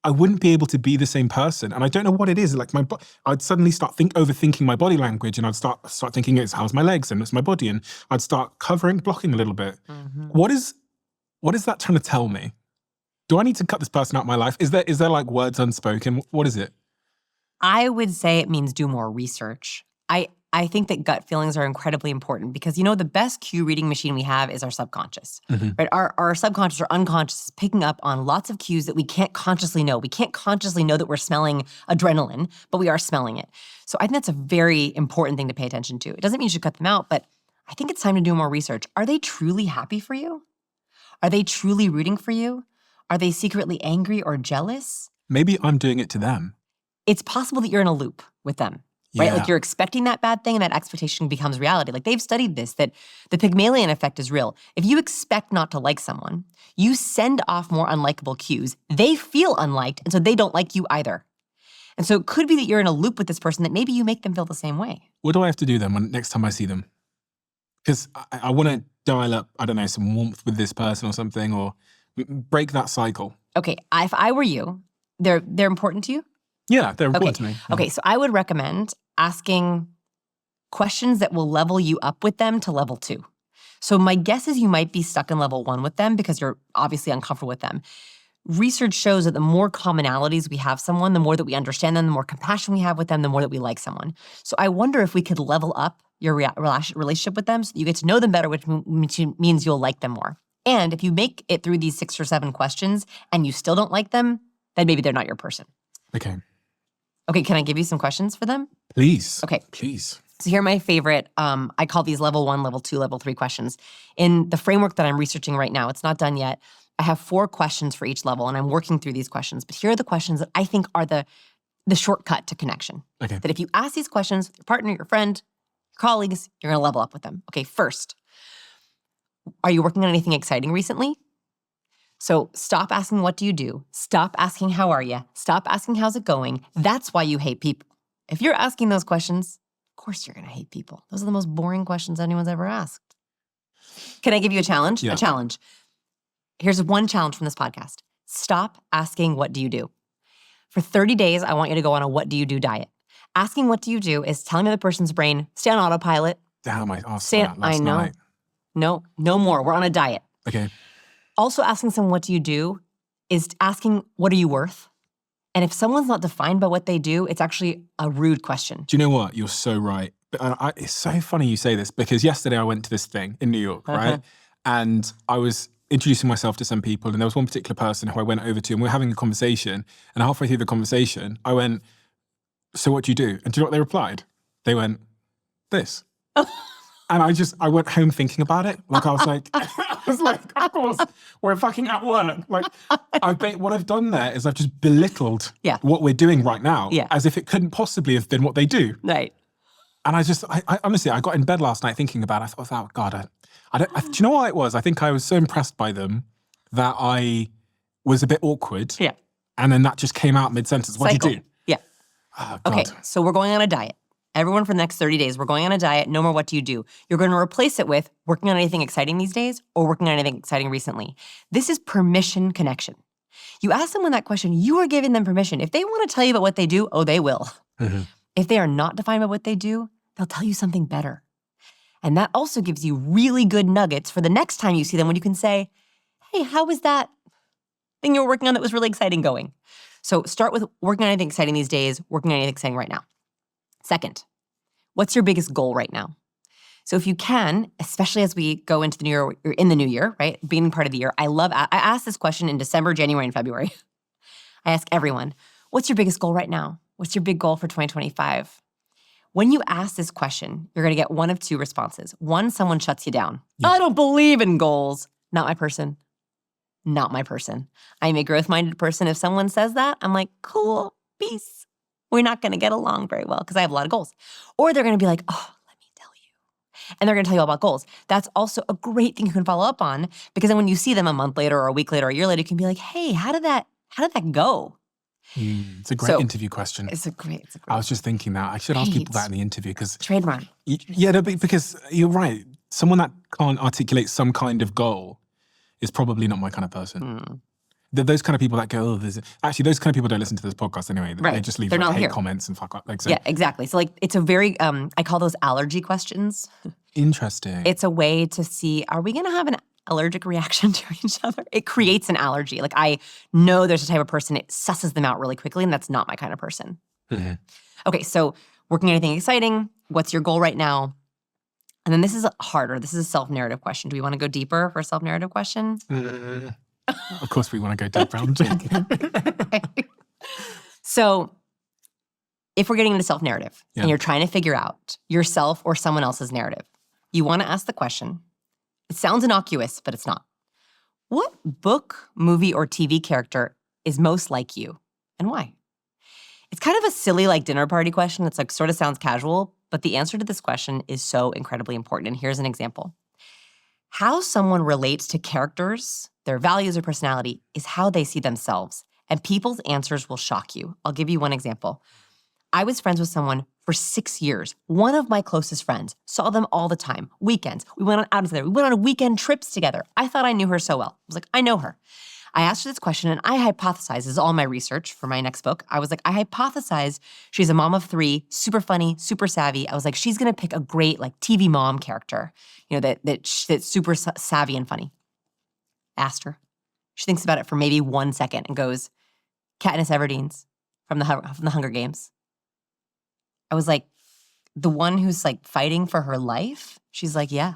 I wouldn't be able to be the same person. And I don't know what it is. Like I'd suddenly start overthinking my body language, and I'd start thinking, it's how's my legs and it's my body, and I'd start blocking a little bit. What is that trying to tell me? Do I need to cut this person out of my life? Is there like words unspoken? What is it? I would say it means do more research. I think that gut feelings are incredibly important because, you know, the best cue reading machine we have is our subconscious, right? Our subconscious or unconscious is picking up on lots of cues that we can't consciously know. We can't consciously know that we're smelling adrenaline, but we are smelling it. So I think that's a very important thing to pay attention to. It doesn't mean you should cut them out, but I think it's time to do more research. Are they truly happy for you? Are they truly rooting for you? Are they secretly angry or jealous? Maybe I'm doing it to them. It's possible that you're in a loop with them. Right? Yeah. Like you're expecting that bad thing and that expectation becomes reality. Like they've studied this, that the Pygmalion effect is real. If you expect not to like someone, you send off more unlikable cues. They feel unliked, and so they don't like you either. And so it could be that you're in a loop with this person that maybe you make them feel the same way. What do I have to do then next time I see them? Because I want to dial up, I don't know, some warmth with this person or something, or break that cycle. Okay, if I were you, they're important to you? Yeah, they're important to me. Okay, so I would recommend asking questions that will level you up with them to level 2. So my guess is you might be stuck in level 1 with them because you're obviously uncomfortable with them. Research shows that the more commonalities we have someone, the more that we understand them, the more compassion we have with them, the more that we like someone. So I wonder if we could level up your relationship with them so that you get to know them better, which means you'll like them more. And if you make it through these 6 or 7 questions and you still don't like them, then maybe they're not your person. Okay. Okay, can I give you some questions for them? Please. Okay. Please. So here are my favorite, I call these level 1, level 2, level 3 questions. In the framework that I'm researching right now, it's not done yet, I have 4 questions for each level, and I'm working through these questions. But here are the questions that I think are the shortcut to connection. Okay. That if you ask these questions with your partner, your friend, your colleagues, you're going to level up with them. Okay, first, are you working on anything exciting recently? So stop asking, what do you do? Stop asking, how are you? Stop asking, how's it going? That's why you hate people. If you're asking those questions, of course you're going to hate people. Those are the most boring questions anyone's ever asked. Can I give you a challenge? Yeah. A challenge. Here's one challenge from this podcast. Stop asking, what do you do? For 30 days, I want you to go on a what do you do diet. Asking what do you do is telling the other person's brain, stay on autopilot. Damn, I asked that last I know. night. No more. We're on a diet. Okay. Also asking someone, what do you do, is asking, what are you worth? And if someone's not defined by what they do, it's actually a rude question. Do you know what? You're so right. But it's so funny you say this because yesterday I went to this thing in New York, right? And I was introducing myself to some people, and there was one particular person who I went over to, and we were having a conversation. And halfway through the conversation, I went, so what do you do? And do you know what they replied? They went, this. And I went home thinking about it. Like, I was like, of course, we're fucking at work. Like, what I've done there is I've just belittled what we're doing right now as if it couldn't possibly have been what they do. Right. And I honestly, I got in bed last night thinking about it. I thought, oh God, do you know what it was? I think I was so impressed by them that I was a bit awkward. Yeah. And then that just came out mid-sentence. What do you do? Yeah. Oh, God. Okay, so we're going on a diet. Everyone for the next 30 days, we're going on a diet. No more what do you do. You're going to replace it with working on anything exciting these days or working on anything exciting recently. This is permission connection. You ask someone that question, you are giving them permission. If they want to tell you about what they do, they will. Mm-hmm. If they are not defined by what they do, they'll tell you something better. And that also gives you really good nuggets for the next time you see them when you can say, hey, how was that thing you were working on that was really exciting going? So start with working on anything exciting these days, working on anything exciting right now. Second, what's your biggest goal right now? So if you can, especially as we go into the new year, or in the new year, right, beginning part of the year, I ask this question in December, January, and February. I ask everyone, what's your biggest goal right now? What's your big goal for 2025? When you ask this question, you're going to get one of 2 responses. One, someone shuts you down. Yeah. I don't believe in goals. Not my person. Not my person. I'm a growth-minded person. If someone says that, I'm like, cool, peace. We're not going to get along very well because I have a lot of goals. Or they're going to be like, oh, let me tell you. And they're going to tell you all about goals. That's also a great thing you can follow up on because then when you see them a month later or a week later or a year later, you can be like, hey, how did that go? It's a great interview question. It's a great. I was just thinking that. I should ask people that in the interview because... Trademark. Yeah, because you're right. Someone that can't articulate some kind of goal is probably not my kind of person. Those kind of people that go, actually, those kind of people don't listen to this podcast anyway. Right. They just leave hate comments and fuck up. Like, so. Yeah, exactly. So it's a very, I call those allergy questions. Interesting. It's a way to see, are we going to have an allergic reaction to each other? It creates an allergy. Like I know there's a type of person, it susses them out really quickly, and that's not my kind of person. Mm-hmm. Okay, so working on anything exciting, what's your goal right now? And then this is harder. This is a self-narrative question. Do we want to go deeper for a self-narrative question? Of course we want to go deeper. I'm joking. So if we're getting into self-narrative and you're trying to figure out yourself or someone else's narrative, you want to ask the question. It sounds innocuous, but it's not. What book, movie, or TV character is most like you, and why? It's kind of a silly, dinner party question. It's sort of sounds casual, but the answer to this question is so incredibly important. And here's an example. How someone relates to characters, their values or personality, is how they see themselves. And people's answers will shock you. I'll give you one example. I was friends with someone for 6 years. One of my closest friends. Saw them all the time. Weekends. We went on outings together. We went on weekend trips together. I thought I knew her so well. I was like, I know her. I asked her this question, and I hypothesized, this is all my research for my next book. I was like, I hypothesized she's a mom of 3, super funny, super savvy. I was like, she's going to pick a great TV mom character, that's super savvy and funny. Asked her. She thinks about it for maybe 1 second and goes, Katniss Everdeen's from the Hunger Games. I was like, the one who's fighting for her life? She's like, yeah,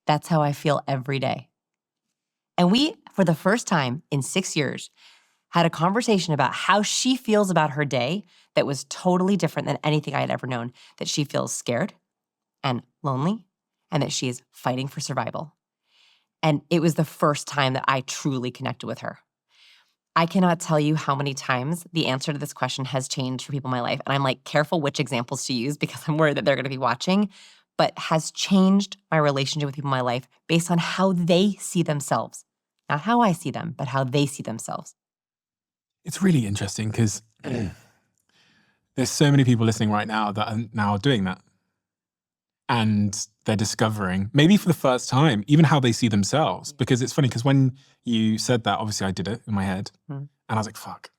that's how I feel every day. And we, for the first time in 6 years, had a conversation about how she feels about her day that was totally different than anything I had ever known. That she feels scared, and lonely, and that she is fighting for survival. And it was the first time that I truly connected with her. I cannot tell you how many times the answer to this question has changed for people in my life. And I'm like, careful which examples to use because I'm worried that they're going to be watching, but has changed my relationship with people in my life based on how they see themselves. Not how I see them, but how they see themselves. It's really interesting because there's so many people listening right now that are now doing that. And they're discovering, maybe for the first time, even how they see themselves. Because it's funny, because when you said that, obviously I did it in my head. And I was like, fuck.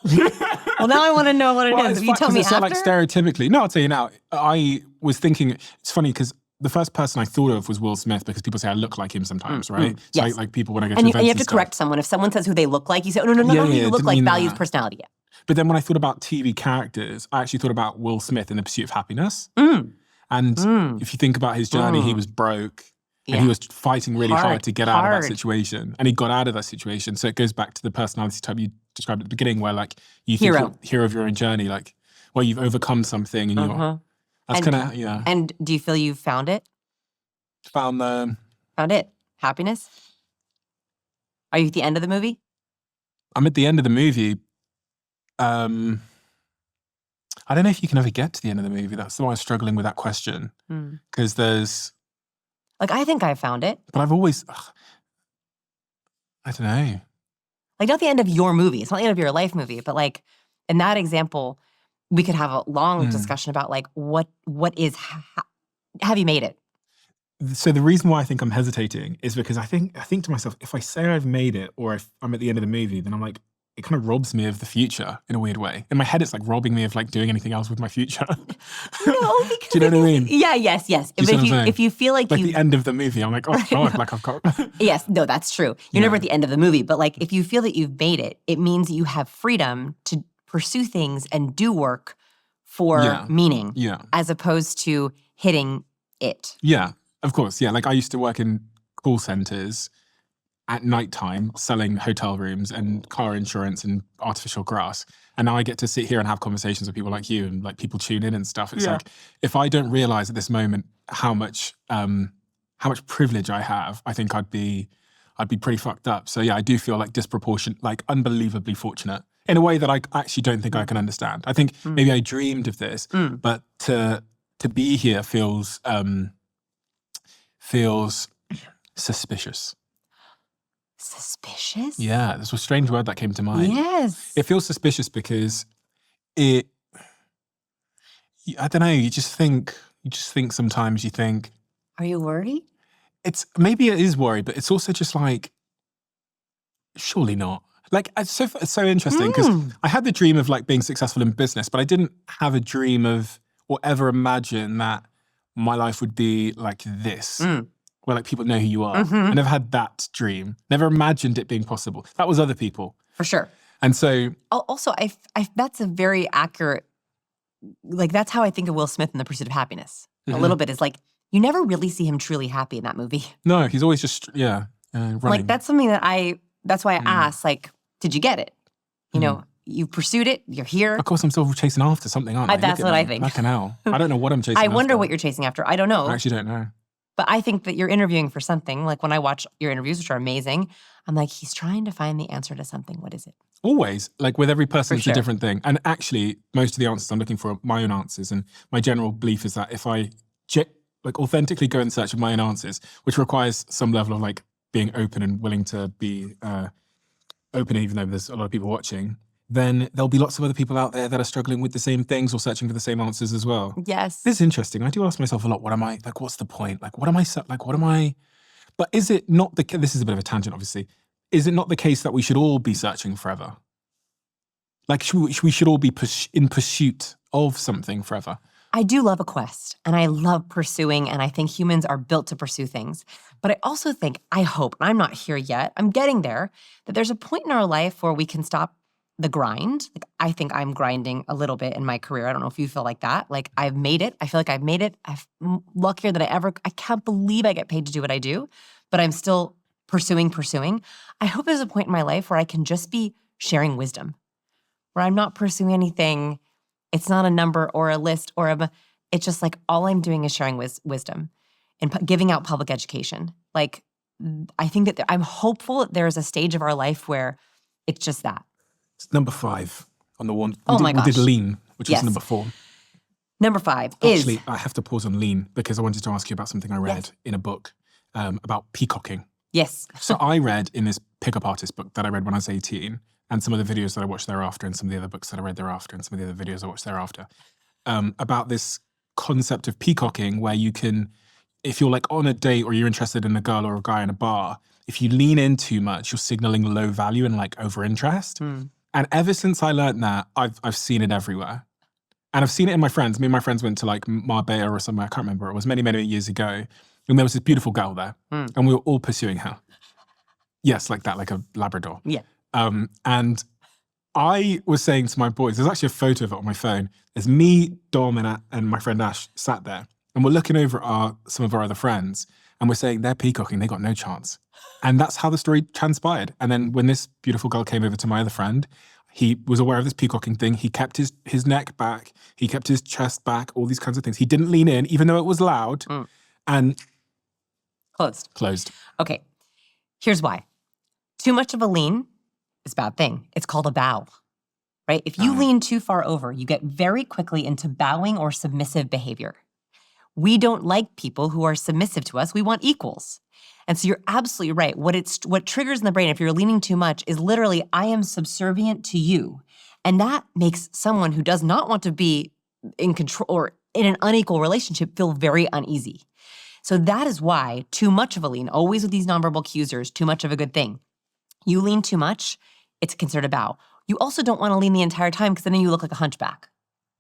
Well, now I want to know what it is. If you tell me it's after? Like stereotypically. No, I'll tell you now. I was thinking, it's funny because the first person I thought of was Will Smith because people say I look like him sometimes, right? So Yes. like people when I go to And events you have to stuff. correct someone. If someone says who they look like, you say, oh, no, who you look didn't like, mean values, that. personality. Yeah. But then when I thought about TV characters, I actually thought about Will Smith in The Pursuit of Happiness. And if you think about his journey, he was broke and he was fighting really hard to get out of that situation. And he got out of that situation. So it goes back to the personality type you described at the beginning where like you think you're hero of your own journey, like where you've overcome something and you're, that's kind of, yeah. And do you feel you've found it? Found it. Happiness? Are you at the end of the movie? I'm at the end of the movie. I don't know if you can ever get to the end of the movie. That's why I'm struggling with that question. Because there's... Like, I think I found it. But I've always... I don't know. Like, not the end of your movie. It's not the end of your life movie. But, like, in that example, we could have a long discussion about, like, what is... have you made it? So the reason why I think I'm hesitating is because I think to myself, if I say I've made it or if I'm at the end of the movie, then I'm like... It kind of robs me of the future in a weird way. In my head, it's like robbing me of like doing anything else with my future. No, because do you know what I mean? Yeah, yes. If you feel like the end of the movie, I'm like, oh God, like I've got. Yes, no, that's true. You're never at the end of the movie, but like if you feel that you've made it, it means that you have freedom to pursue things and do work for meaning, as opposed to hitting it. Yeah, of course. Yeah, like I used to work in call centers at nighttime selling hotel rooms and car insurance and artificial grass. And now I get to sit here and have conversations with people like you and like people tune in and stuff. It's like, if I don't realize at this moment how much privilege I have, I think I'd be pretty fucked up. So yeah, I do feel like disproportionate, like unbelievably fortunate in a way that I actually don't think I can understand. I think maybe I dreamed of this, but to be here feels suspicious. Suspicious? Yeah, that's a strange word that came to mind. Yes. It feels suspicious because I don't know, you just think sometimes you think. Are you worried? Maybe it is worry, but it's also just like, surely not. Like, it's so interesting because I had the dream of like being successful in business, but I didn't have a dream of or ever imagine that my life would be like this. Where like people know who you are. I never had that dream. Never imagined it being possible. That was other people. For sure. And so... Also, I that's a very accurate... Like, that's how I think of Will Smith in The Pursuit of Happiness. A little bit is like, you never really see him truly happy in that movie. No, he's always just, running. Like, that's something that that's why I asked, like, did you get it? You know, you pursued it, you're here. Of course, I'm still chasing after something, aren't I? That's what I think. Fucking hell. I don't know what I'm chasing after. I wonder what you're chasing after. I don't know. I actually don't know. But I think that you're interviewing for something. Like when I watch your interviews, which are amazing, I'm like, he's trying to find the answer to something. What is it? Always. Like with every person, it's sure. a different thing. And actually, most of the answers I'm looking for are my own answers. And my general belief is that if I like authentically go in search of my own answers, which requires some level of like being open and willing to be open, even though there's a lot of people watching, then there'll be lots of other people out there that are struggling with the same things or searching for the same answers as well. Yes. This is interesting. I do ask myself a lot, what am I, like, what's the point? Like, what am I, but is it not this is a bit of a tangent, obviously. Is it not the case that we should all be searching forever? Like, we should all be in pursuit of something forever? I do love a quest, and I love pursuing, and I think humans are built to pursue things. But I also think, I hope, and I'm not here yet, I'm getting there, that there's a point in our life where we can stop the grind. Like, I think I'm grinding a little bit in my career. I don't know if you feel like that. Like, I've made it. I feel like I've made it. I'm luckier than I can't believe I get paid to do what I do, but I'm still pursuing. I hope there's a point in my life where I can just be sharing wisdom, where I'm not pursuing anything. It's not a number or a list or It's just like all I'm doing is sharing wisdom and giving out public education. Like, I think that I'm hopeful that there's a stage of our life where it's just that. It's number 5 on the one. My We did gosh. lean, which Yes. was number 4. Number 5 is... Actually, I have to pause on lean because I wanted to ask you about something I read in a book about peacocking. Yes. So I read in this pickup artist book that I read when I was 18, and some of the videos that I watched thereafter, and some of the other books that I read thereafter, and some of the other videos I watched thereafter, about this concept of peacocking where you can, if you're like on a date or you're interested in a girl or a guy in a bar, if you lean in too much, you're signaling low value and like over interest. And ever since I learned that, I've seen it everywhere. And I've seen it in my friends. Me and my friends went to like Marbella or somewhere, I can't remember. It was many, many years ago. And there was this beautiful girl there. And we were all pursuing her. Yes, like that, like a Labrador. Yeah. And I was saying to my boys, there's actually a photo of it on my phone. There's me, Dom, and my friend Ash sat there. And we're looking over at some of our other friends. And we're saying, they're peacocking, they got no chance. And that's how the story transpired. And then when this beautiful girl came over to my other friend, he was aware of this peacocking thing. He kept his neck back. He kept his chest back, all these kinds of things. He didn't lean in, even though it was loud. And Closed. Okay. Here's why. Too much of a lean is a bad thing. It's called a bow, right? If you lean too far over, you get very quickly into bowing or submissive behavior. We don't like people who are submissive to us. We want equals. And so you're absolutely right. What triggers in the brain if you're leaning too much is literally, I am subservient to you. And that makes someone who does not want to be in control or in an unequal relationship feel very uneasy. So that is why too much of a lean, always with these nonverbal cues, too much of a good thing. You lean too much, it's considered a bow. You also don't want to lean the entire time because then you look like a hunchback,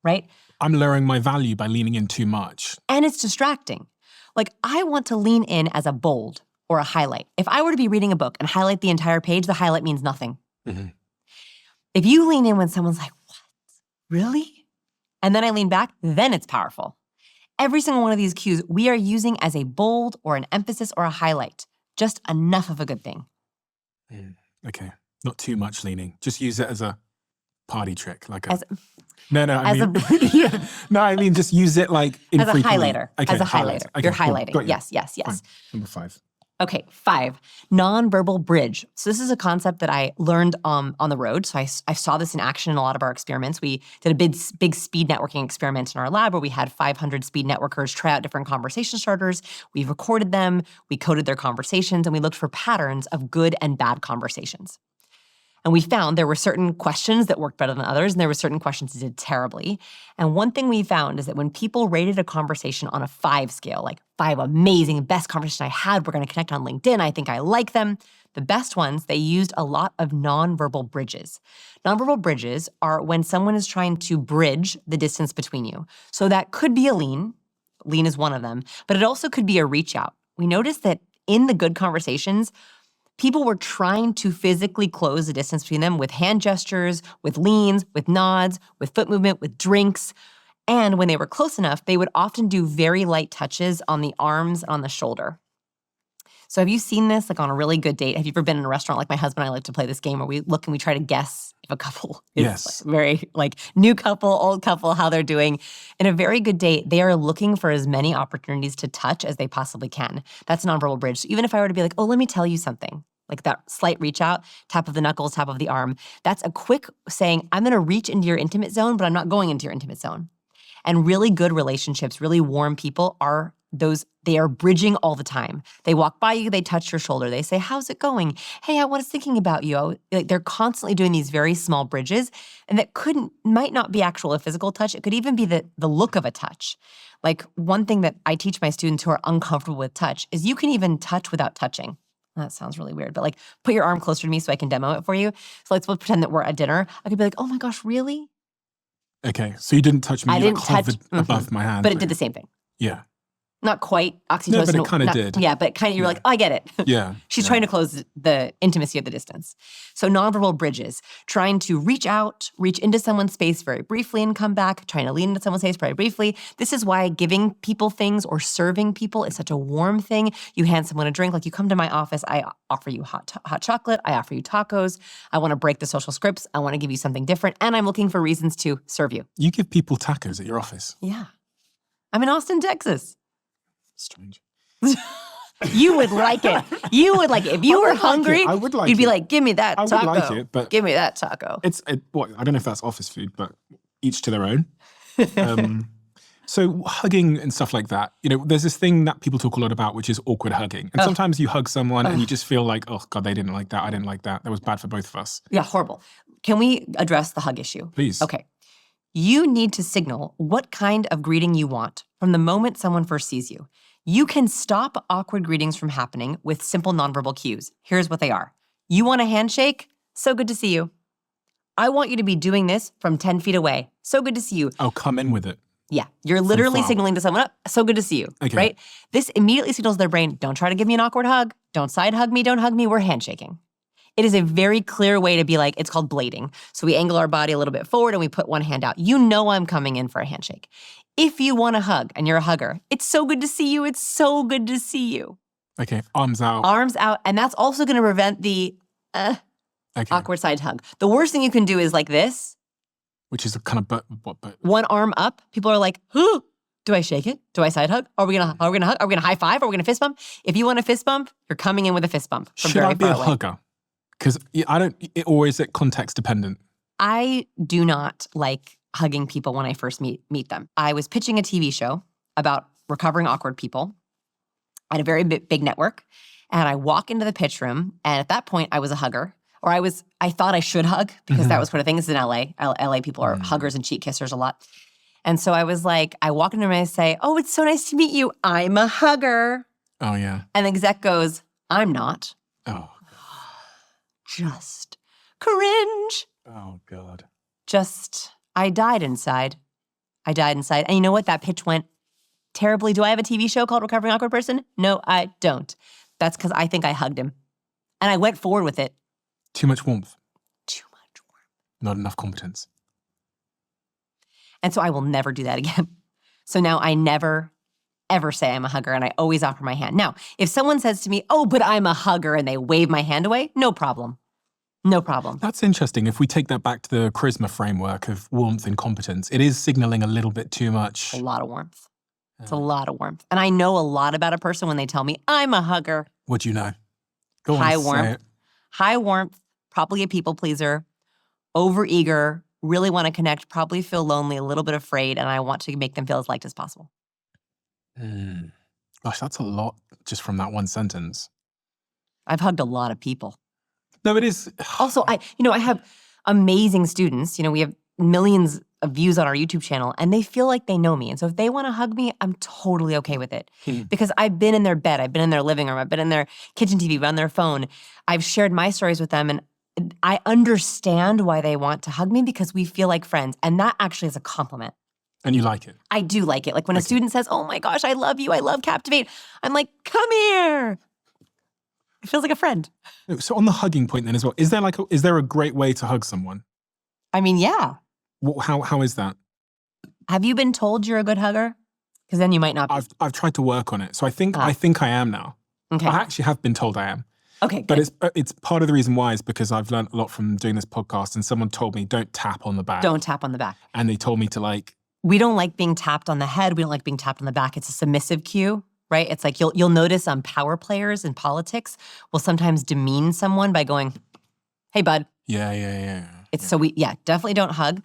right? I'm lowering my value by leaning in too much. And it's distracting. Like, I want to lean in as a bold or a highlight. If I were to be reading a book and highlight the entire page, the highlight means nothing. If you lean in when someone's like, what? Really? And then I lean back, then it's powerful. Every single one of these cues we are using as a bold or an emphasis or a highlight. Just enough of a good thing. Okay. Not too much leaning. Just use it as a party trick. Like I mean just use it like infrequently. As a highlighter. Okay, as a highlighter. Okay, You're cool. highlighting. Got you. Yes. Fine. Number 5. Okay, 5, nonverbal bridge. So this is a concept that I learned on the road. So I saw this in action in a lot of our experiments. We did a big speed networking experiment in our lab where we had 500 speed networkers try out different conversation starters. We recorded them, we coded their conversations, and we looked for patterns of good and bad conversations. And we found there were certain questions that worked better than others, and there were certain questions that did terribly. And one thing we found is that when people rated a conversation on a 5 scale, like 5 amazing, best conversation I had, we're going to connect on LinkedIn, I think I like them, the best ones, they used a lot of nonverbal bridges. Nonverbal bridges are when someone is trying to bridge the distance between you. So that could be a lean. Lean is one of them. But it also could be a reach out. We noticed that in the good conversations, people were trying to physically close the distance between them with hand gestures, with leans, with nods, with foot movement, with drinks. And when they were close enough, they would often do very light touches on the arms and on the shoulder. So have you seen this like on a really good date? Have you ever been in a restaurant like my husband and I like to play this game where we look and we try to guess if a couple is like very like new couple, old couple, how they're doing. In a very good date, they are looking for as many opportunities to touch as they possibly can. That's a nonverbal bridge. So even if I were to be like, oh, let me tell you something, like that slight reach out, tap of the knuckles, tap of the arm, that's a quick saying, I'm gonna reach into your intimate zone, but I'm not going into your intimate zone. And really good relationships, really warm people are those, they are bridging all the time. They walk by you, they touch your shoulder, they say, how's it going? Hey, I was thinking about you. Like they're constantly doing these very small bridges, and that might not be actual a physical touch. It could even be the look of a touch. Like one thing that I teach my students who are uncomfortable with touch is you can even touch without touching. That sounds really weird, but like put your arm closer to me so I can demo it for you. So let's pretend that we're at dinner. I could be like, oh my gosh, really? Okay, so you didn't touch me, I didn't touch above my hand. But it did the same thing. Yeah. Not quite oxytocin. No, but it kind of did. Yeah, but kind of you're like, oh, I get it. Yeah. She's trying to close the intimacy of the distance. So nonverbal bridges, trying to reach out, reach into someone's space very briefly and come back, trying to lean into someone's space very briefly. This is why giving people things or serving people is such a warm thing. You hand someone a drink, like you come to my office, I offer you hot chocolate, I offer you tacos, I want to break the social scripts, I want to give you something different, and I'm looking for reasons to serve you. You give people tacos at your office? Yeah. I'm in Austin, Texas. Strange. You would like it. You would like it. If you were hungry, I would like you'd be it. like, give me that I taco. would like it, but give me that taco. I don't know if that's office food, but each to their own. So hugging and stuff like that, there's this thing that people talk a lot about, which is awkward hugging. And sometimes you hug someone and you just feel like, oh God, they didn't like that. I didn't like that. That was bad for both of us. Yeah, horrible. Can we address the hug issue? Please. Okay. You need to signal what kind of greeting you want from the moment someone first sees you. You can stop awkward greetings from happening with simple nonverbal cues. Here's what they are. You want a handshake? So good to see you. I want you to be doing this from 10 feet away. So good to see you. Oh, come in with it. Yeah, you're literally signaling to someone, so good to see you, right? This immediately signals their brain, don't try to give me an awkward hug. Don't side hug me, don't hug me, we're handshaking. It is a very clear way to be like, it's called blading. So we angle our body a little bit forward and we put one hand out. You know I'm coming in for a handshake. If you want a hug and you're a hugger, it's so good to see you, it's so good to see you. Okay, arms out. Arms out, and that's also gonna prevent the awkward side hug. The worst thing you can do is like this. Which is a kind of but one arm up. People are like, "Who? Do I shake it? Do I side hug? Are we gonna hug? Are we gonna high five? Are we gonna fist bump? If you want a fist bump, you're coming in with a fist bump from Should very I be far a away. hugger? Because I don't. Or is it context dependent? I do not like hugging people when I first meet them. I was pitching a TV show about recovering awkward people at a very big network, and I walk into the pitch room, and at that point, I was a hugger. Or I thought I should hug because that was one of the things in LA. LA people are huggers and cheek kissers a lot. And so I was like, I walk into the room and I say, oh, it's so nice to meet you. I'm a hugger. Oh, yeah. And the exec goes, I'm not. Oh. Just cringe. Oh, God. I died inside. And you know what? That pitch went terribly. Do I have a TV show called Recovering Awkward Person? No, I don't. That's because I think I hugged him. And I went forward with it. Too much warmth. Too much warmth. Not enough competence. And so I will never do that again. So now I never, ever say I'm a hugger, and I always offer my hand. Now, if someone says to me, oh, but I'm a hugger, and they wave my hand away, no problem. No problem. That's interesting. If we take that back to the charisma framework of warmth and competence, it is signaling a little bit too much. A lot of warmth. It's a lot of warmth. And I know a lot about a person when they tell me, I'm a hugger. What do you know? Go on, High say warmth. it. High warmth, probably a people pleaser, overeager, really want to connect, probably feel lonely, a little bit afraid, and I want to make them feel as liked as possible. Gosh, that's a lot just from that one sentence. I've hugged a lot of people. No, it is. Also, I have amazing students. We have millions of views on our YouTube channel, and they feel like they know me. And so if they want to hug me, I'm totally okay with it. Because I've been in their bed, I've been in their living room, I've been in their kitchen TV, on their phone. I've shared my stories with them, and I understand why they want to hug me because we feel like friends. And that actually is a compliment. And you like it? I do like it. Like when a student says, oh my gosh, I love you, I love Captivate. I'm like, come here. It feels like a friend. So on the hugging point then as well, is there a great way to hug someone? I mean, yeah. How is that? Have you been told you're a good hugger? Because then you might not be. I've tried to work on it. So I think I am now. Okay. I actually have been told I am. Okay, good. But it's part of the reason why is because I've learned a lot from doing this podcast, and someone told me don't tap on the back. Don't tap on the back. And they told me to we don't like being tapped on the head. We don't like being tapped on the back. It's a submissive cue, right? It's like you'll notice power players in politics will sometimes demean someone by going, hey, bud. Yeah. So we definitely don't hug.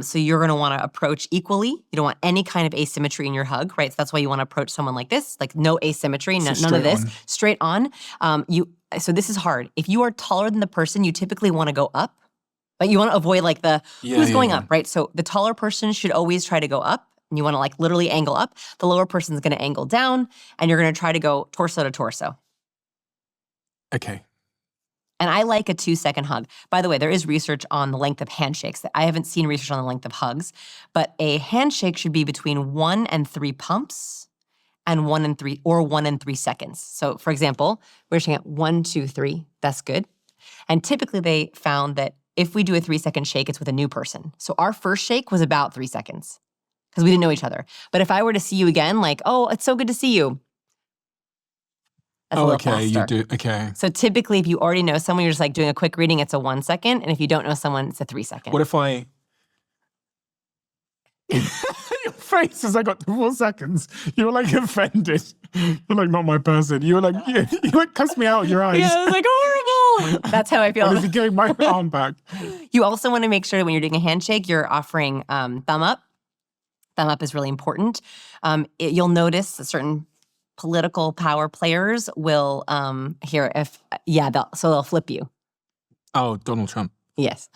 So you're going to want to approach equally. You don't want any kind of asymmetry in your hug, right? So that's why you want to approach someone like this, like no asymmetry, none of this, straight on. So this is hard. If you are taller than the person, you typically want to go up, but you want to avoid who's going up, right? So the taller person should always try to go up, and you want to literally angle up. The lower person is going to angle down, and you're going to try to go torso to torso. Okay. And I like a 2-second hug. By the way, there is research on the length of handshakes. I haven't seen research on the length of hugs, but a handshake should be between 1 and 3 pumps and 1 and 3 seconds. So for example, we're looking at 1, 2, 3, that's good. And typically they found that if we do a 3-second shake, it's with a new person. So our first shake was about 3 seconds because we didn't know each other. But if I were to see you again, oh, it's so good to see you. That's a little faster. You do, okay. So typically, if you already know someone, you're just doing a quick reading, it's a 1 second. And if you don't know someone, it's a 3 second. What if I... You're face as I got to 4 seconds, you were like offended. You're like, not my person. You were like, you like cussed me out in your eyes. Yeah, it was like horrible. That's how I feel. When is he getting my arm back? You also want to make sure that when you're doing a handshake, you're offering thumb up. Thumb up is really important. You'll notice that certain political power players will they'll flip you. Oh, Donald Trump. Yes.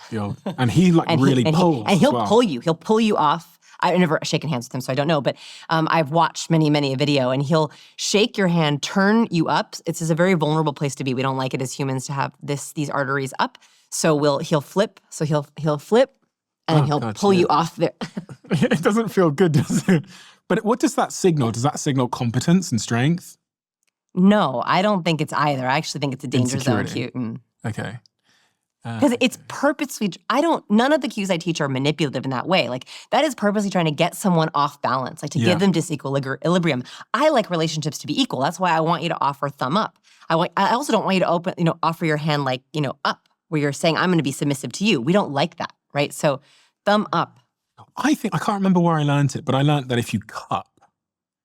And he really pulls. And he'll pull you. He'll pull you off. I've never shaken hands with him, so I don't know. But I've watched many a video, and he'll shake your hand, turn you up. It's a very vulnerable place to be. We don't like it as humans to have these arteries up. So he'll flip. So he'll flip, and then he'll pull you off there. It doesn't feel good, does it? But what does that signal? Does that signal competence and strength? No, I don't think it's either. I actually think it's a danger zone cue. Okay. Because it's purposely, none of the cues I teach are manipulative in that way. Like, that is purposely trying to get someone off balance, like to give them disequilibrium. I like relationships to be equal. That's why I want you to offer thumb up. I also don't want you to offer your hand like, up, where you're saying, I'm going to be submissive to you. We don't like that, right? So thumb up. I can't remember where I learned it, but I learned that if you cup,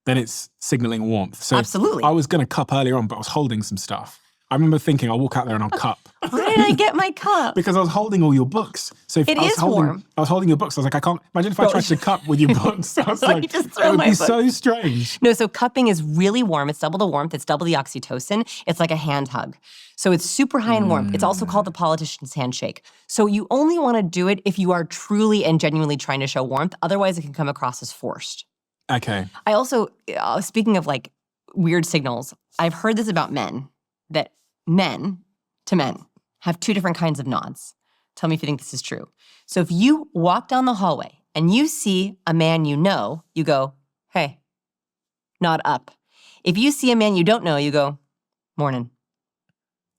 then it's signaling warmth. So absolutely. I was going to cup earlier on, but I was holding some stuff. I remember thinking, I'll walk out there and I'll cup. Why did I get my cup? Because I was holding all your books. So if it is warm. I was holding your books. I was like, I can't imagine if I tried to cup with your books. I was like, just it would be so strange. No, so cupping is really warm. It's double the warmth. It's double the oxytocin. It's like a hand hug. So it's super high in warmth. It's also called the politician's handshake. So you only want to do it if you are truly and genuinely trying to show warmth. Otherwise, it can come across as forced. Okay. I also, speaking of like weird signals, I've heard this about men, that men to men have 2 different kinds of nods. Tell me if you think this is true. So if you walk down the hallway and you see a man you know, you go, hey, nod up. If you see a man you don't know, you go, morning,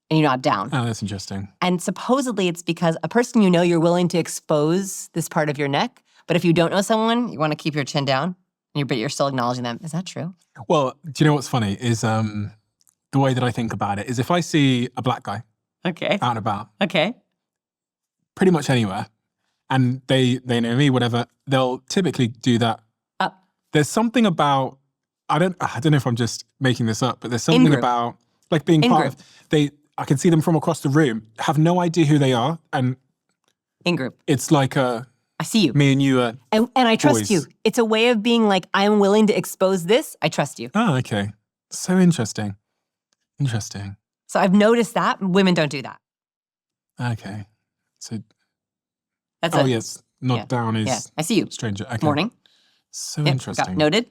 and you nod down. Oh, that's interesting. And supposedly it's because a person you know, you're willing to expose this part of your neck. But if you don't know someone, you want to keep your chin down, but you're still acknowledging them. Is that true? Well, do you know what's funny is the way that I think about it is if I see a black guy out and about, pretty much anywhere, and they know me, whatever, they'll typically do that. Up. There's something about, I don't know if I'm just making this up, but there's something about like being part of, I can see them from across the room, have no idea who they are, and in group. It's like I see you. Me and you are and I trust boys. You. It's a way of being like, I'm willing to expose this. I trust you. Oh, okay. So interesting. Interesting. So I've noticed that women don't do that. Okay. So that's yes. Nod down is I see you. Stranger. Okay. Morning. So interesting. Noted.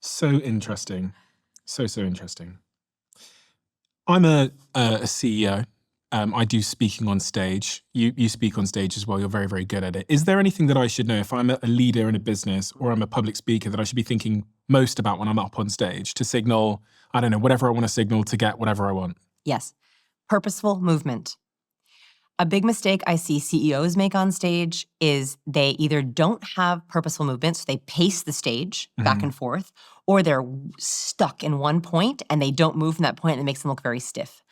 So interesting. So interesting. I'm a CEO. I do speaking on stage. You speak on stage as well. You're very, very good at it. Is there anything that I should know if I'm a leader in a business or I'm a public speaker that I should be thinking most about when I'm up on stage to signal, I don't know, whatever I want to signal to get whatever I want? Yes. Purposeful movement. A big mistake I see CEOs make on stage is they either don't have purposeful movement, so they pace the stage back and forth, or they're stuck in one point and they don't move from that point and it makes them look very stiff.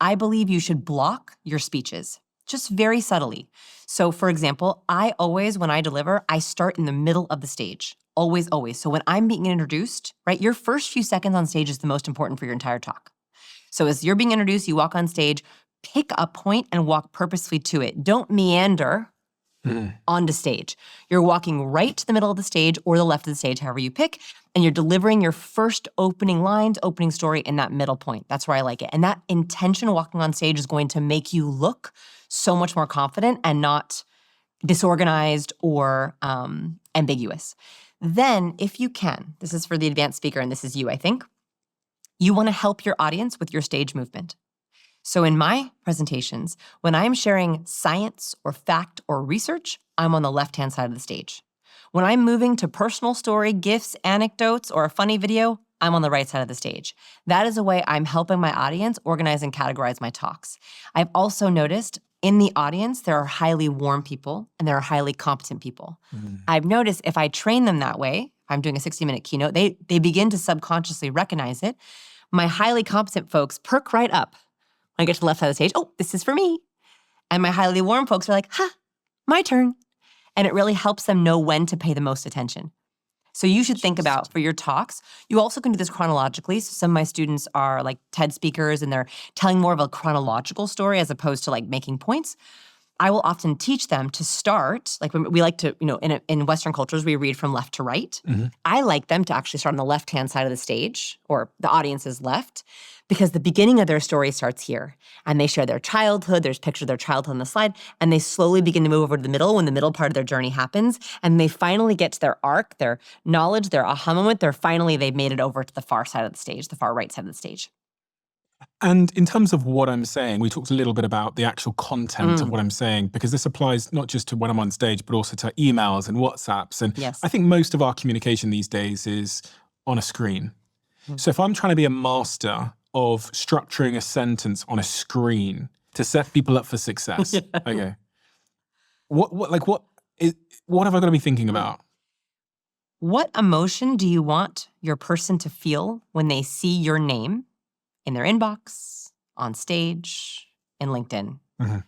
I believe you should block your speeches, just very subtly. So for example, I always, when I deliver, I start in the middle of the stage. Always, always. So when I'm being introduced, right, your first few seconds on stage is the most important for your entire talk. So as you're being introduced, you walk on stage, pick a point and walk purposefully to it. Don't meander onto stage. You're walking right to the middle of the stage or the left of the stage, however you pick, and you're delivering your first opening lines, opening story in that middle point. That's where I like it. And that intention walking on stage is going to make you look so much more confident and not disorganized or ambiguous. Then, if you can, this is for the advanced speaker and this is you, I think, you want to help your audience with your stage movement. So in my presentations, when I'm sharing science or fact or research, I'm on the left-hand side of the stage. When I'm moving to personal story, gifts, anecdotes, or a funny video, I'm on the right side of the stage. That is a way I'm helping my audience organize and categorize my talks. I've also noticed in the audience, there are highly warm people and there are highly competent people. I've noticed if I train them that way, if I'm doing a 60-minute keynote, they begin to subconsciously recognize it. My highly competent folks perk right up. When I get to the left side of the stage, oh, this is for me. And my highly warm folks are like, my turn. And it really helps them know when to pay the most attention. So you should think about, for your talks, you also can do this chronologically. So some of my students are like TED speakers and they're telling more of a chronological story as opposed to like making points. I will often teach them to start, like we like to, in Western cultures, we read from left to right. Mhm. I like them to actually start on the left-hand side of the stage, or the audience's left, because the beginning of their story starts here. And they share their childhood, there's pictures of their childhood on the slide, and they slowly begin to move over to the middle when the middle part of their journey happens, and they finally get to their arc, their knowledge, their aha moment, they've made it over to the far side of the stage, the far right side of the stage. And in terms of what I'm saying, we talked a little bit about the actual content of what I'm saying, because this applies not just to when I'm on stage, but also to emails and WhatsApps. And Yes. I think most of our communication these days is on a screen. So if I'm trying to be a master of structuring a sentence on a screen to set people up for success, okay, what have I got to be thinking about? What emotion do you want your person to feel when they see your name in their inbox, on stage, in LinkedIn? Mhm.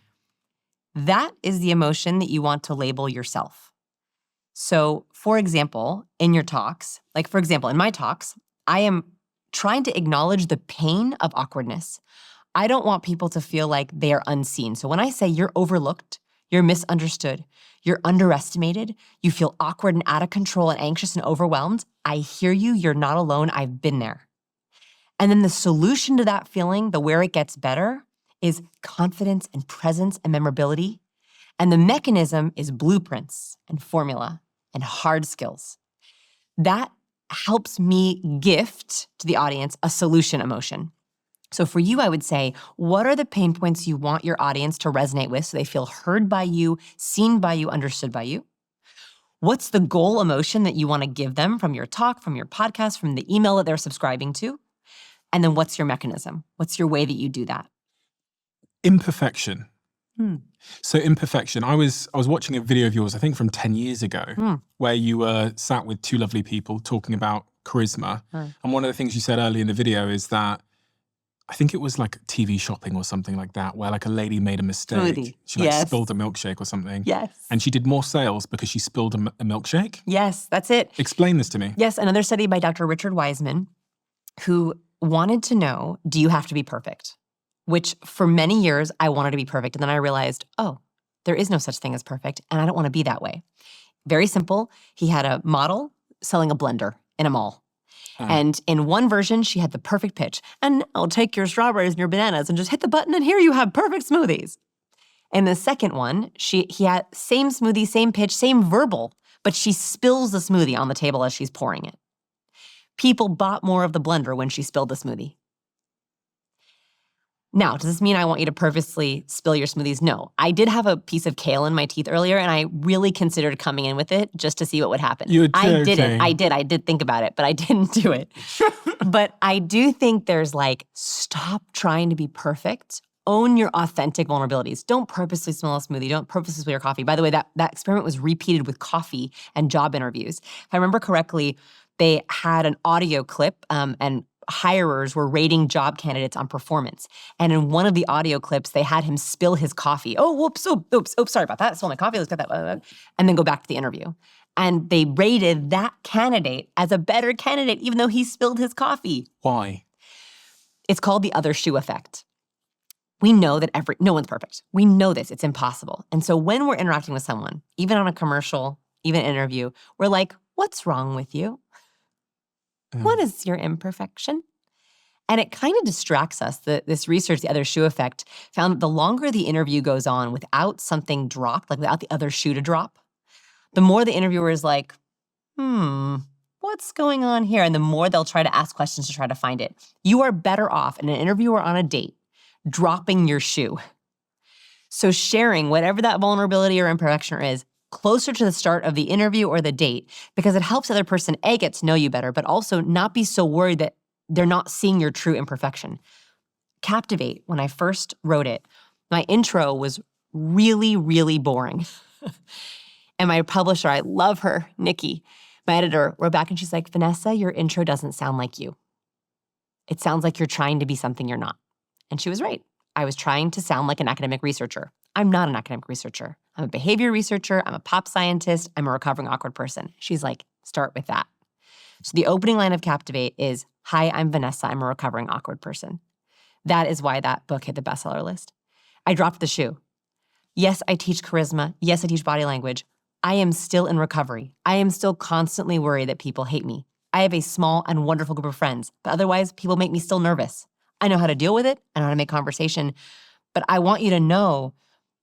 That is the emotion that you want to label yourself. So, for example, in your talks, like for example, in my talks, I am trying to acknowledge the pain of awkwardness. I don't want people to feel like they are unseen. So when I say you're overlooked, you're misunderstood, you're underestimated, you feel awkward and out of control and anxious and overwhelmed, I hear you, you're not alone, I've been there. And then the solution to that feeling, the where it gets better, is confidence and presence and memorability. And the mechanism is blueprints and formula and hard skills. That helps me gift to the audience a solution emotion. So for you, I would say, what are the pain points you want your audience to resonate with so they feel heard by you, seen by you, understood by you? What's the goal emotion that you want to give them from your talk, from your podcast, from the email that they're subscribing to? And then what's your mechanism? What's your way that you do that? Imperfection. So imperfection. I was watching a video of yours, I think from 10 years ago, where you were sat with two lovely people talking about charisma. And one of the things you said earlier in the video is that, I think it was like TV shopping or something like that, where like a lady made a mistake. Smoothie. She like Yes. spilled a milkshake or something. Yes. And she did more sales because she spilled a milkshake? Yes, that's it. Explain this to me. Yes, another study by Dr. Richard Wiseman, who wanted to know, do you have to be perfect? Which for many years, I wanted to be perfect. And then I realized, oh, there is no such thing as perfect, and I don't want to be that way. Very simple. He had a model selling a blender in a mall. And in one version, she had the perfect pitch. And I'll take your strawberries and your bananas and just hit the button, and here you have perfect smoothies. In the second one, he had same smoothie, same pitch, same verbal, but she spills the smoothie on the table as she's pouring it. People bought more of the blender when she spilled the smoothie. Now, does this mean I want you to purposely spill your smoothies? No. I did have a piece of kale in my teeth earlier, and I really considered coming in with it just to see what would happen. You were I didn't. joking. I did think about it, but I didn't do it. But I do think there's like, stop trying to be perfect. Own your authentic vulnerabilities. Don't purposely smell a smoothie. Don't purposely spill your coffee. By the way, that experiment was repeated with coffee and job interviews. If I remember correctly, they had an audio clip and hirers were rating job candidates on performance. And in one of the audio clips, they had him spill his coffee. Oh, whoops, sorry about that. I spilled my coffee, let's get that. And then go back to the interview. And they rated that candidate as a better candidate, even though he spilled his coffee. Why? It's called the other shoe effect. We know that no one's perfect. We know this, it's impossible. And so when we're interacting with someone, even on a commercial, even an interview, we're like, what's wrong with you? What is your imperfection? And it kind of distracts us. This research, the other shoe effect, found that the longer the interview goes on without something dropped, like without the other shoe to drop, the more the interviewer is like, what's going on here? And the more they'll try to ask questions to try to find it. You are better off in an interview or on a date dropping your shoe. So sharing whatever that vulnerability or imperfection is closer to the start of the interview or the date, because it helps the other person, A, get to know you better, but also not be so worried that they're not seeing your true imperfection. Captivate, when I first wrote it, my intro was really, really boring. And my publisher, I love her, Nikki, my editor, wrote back and she's like, Vanessa, your intro doesn't sound like you. It sounds like you're trying to be something you're not. And she was right. I was trying to sound like an academic researcher. I'm not an academic researcher. I'm a behavior researcher. I'm a pop scientist. I'm a recovering awkward person. She's like, start with that. So the opening line of Captivate is, "Hi, I'm Vanessa. I'm a recovering awkward person." That is why that book hit the bestseller list. I dropped the shoe. Yes, I teach charisma. Yes, I teach body language. I am still in recovery. I am still constantly worried that people hate me. I have a small and wonderful group of friends, but otherwise people make me still nervous. I know how to deal with it. I know how to make conversation, but I want you to know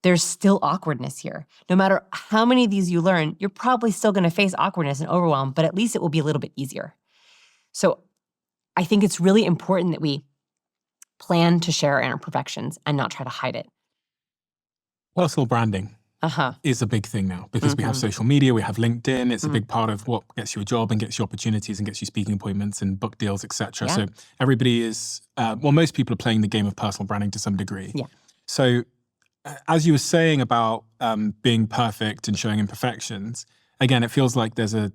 there's still awkwardness here. No matter how many of these you learn, you're probably still going to face awkwardness and overwhelm, but at least it will be a little bit easier. So I think it's really important that we plan to share our imperfections and not try to hide it. Personal branding is a big thing now because we have social media, we have LinkedIn. It's a big part of what gets you a job and gets you opportunities and gets you speaking appointments and book deals, etc. Yeah. So everybody is, most people are playing the game of personal branding to some degree. Yeah. So as you were saying about being perfect and showing imperfections, again, it feels like there's is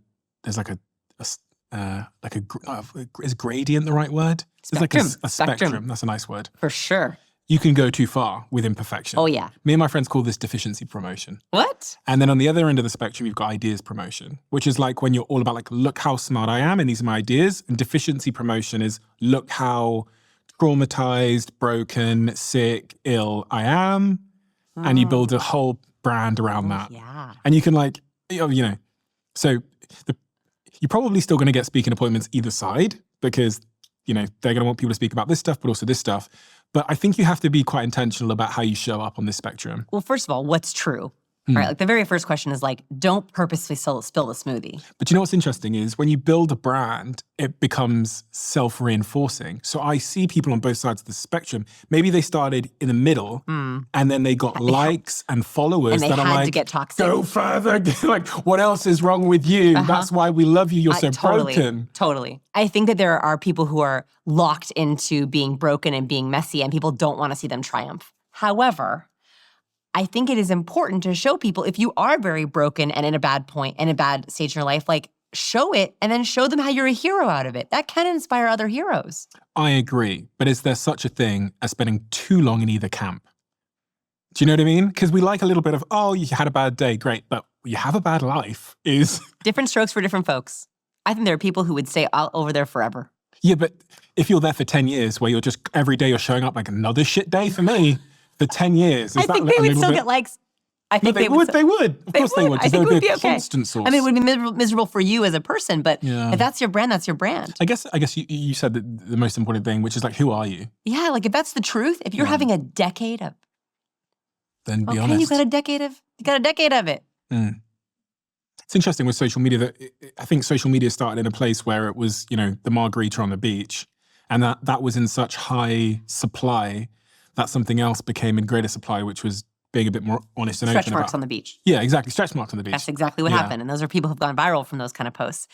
gradient the right word? Spectrum. There's like a spectrum. That's a nice word. For sure. You can go too far with imperfection. Oh, yeah. Me and my friends call this deficiency promotion. What? And then on the other end of the spectrum, you've got ideas promotion, which is like when you're all about like, look how smart I am and these are my ideas. And deficiency promotion is look how traumatized, broken, sick, ill I am. And you build a whole brand around that. Yeah. And you can like, so you're probably still going to get speaking appointments either side because, they're going to want people to speak about this stuff, but also this stuff. But I think you have to be quite intentional about how you show up on this spectrum. Well, first of all, what's true? Right? Like the very first question is like, don't purposely spill the smoothie. But you know what's interesting is when you build a brand, it becomes self-reinforcing. So I see people on both sides of the spectrum. Maybe they started in the middle and then they got likes and followers and they that are had like, to get toxic. Go further. Like, what else is wrong with you? That's why we love you. You're so broken. Totally. I think that there are people who are locked into being broken and being messy and people don't want to see them triumph. However, I think it is important to show people if you are very broken and in a bad point and a bad stage in your life, like show it and then show them how you're a hero out of it. That can inspire other heroes. I agree. But is there such a thing as spending too long in either camp? Do you know what I mean? Because we like a little bit of, oh, you had a bad day, great. But you have a bad life is... Different strokes for different folks. I think there are people who would stay over there forever. Yeah, but if you're there for 10 years where you're just, every day you're showing up like another shit day for me... For 10 years. I think they would still get likes. I think they would. They would. Of course they would. I think it would be okay. Constant source. I mean, it would be miserable for you as a person, but if that's your brand, that's your brand. I guess you said the most important thing, which is like, who are you? Yeah, like if that's the truth, if you're having a decade of... Then be honest. You got a decade of it. It's interesting with social media that I think social media started in a place where it was, the margarita on the beach, and that was in such high supply that something else became in greater supply, which was being a bit more honest and open about. Stretch marks on the beach. Yeah, exactly. Stretch marks on the beach. That's exactly what happened. And those are people who've gone viral from those kind of posts.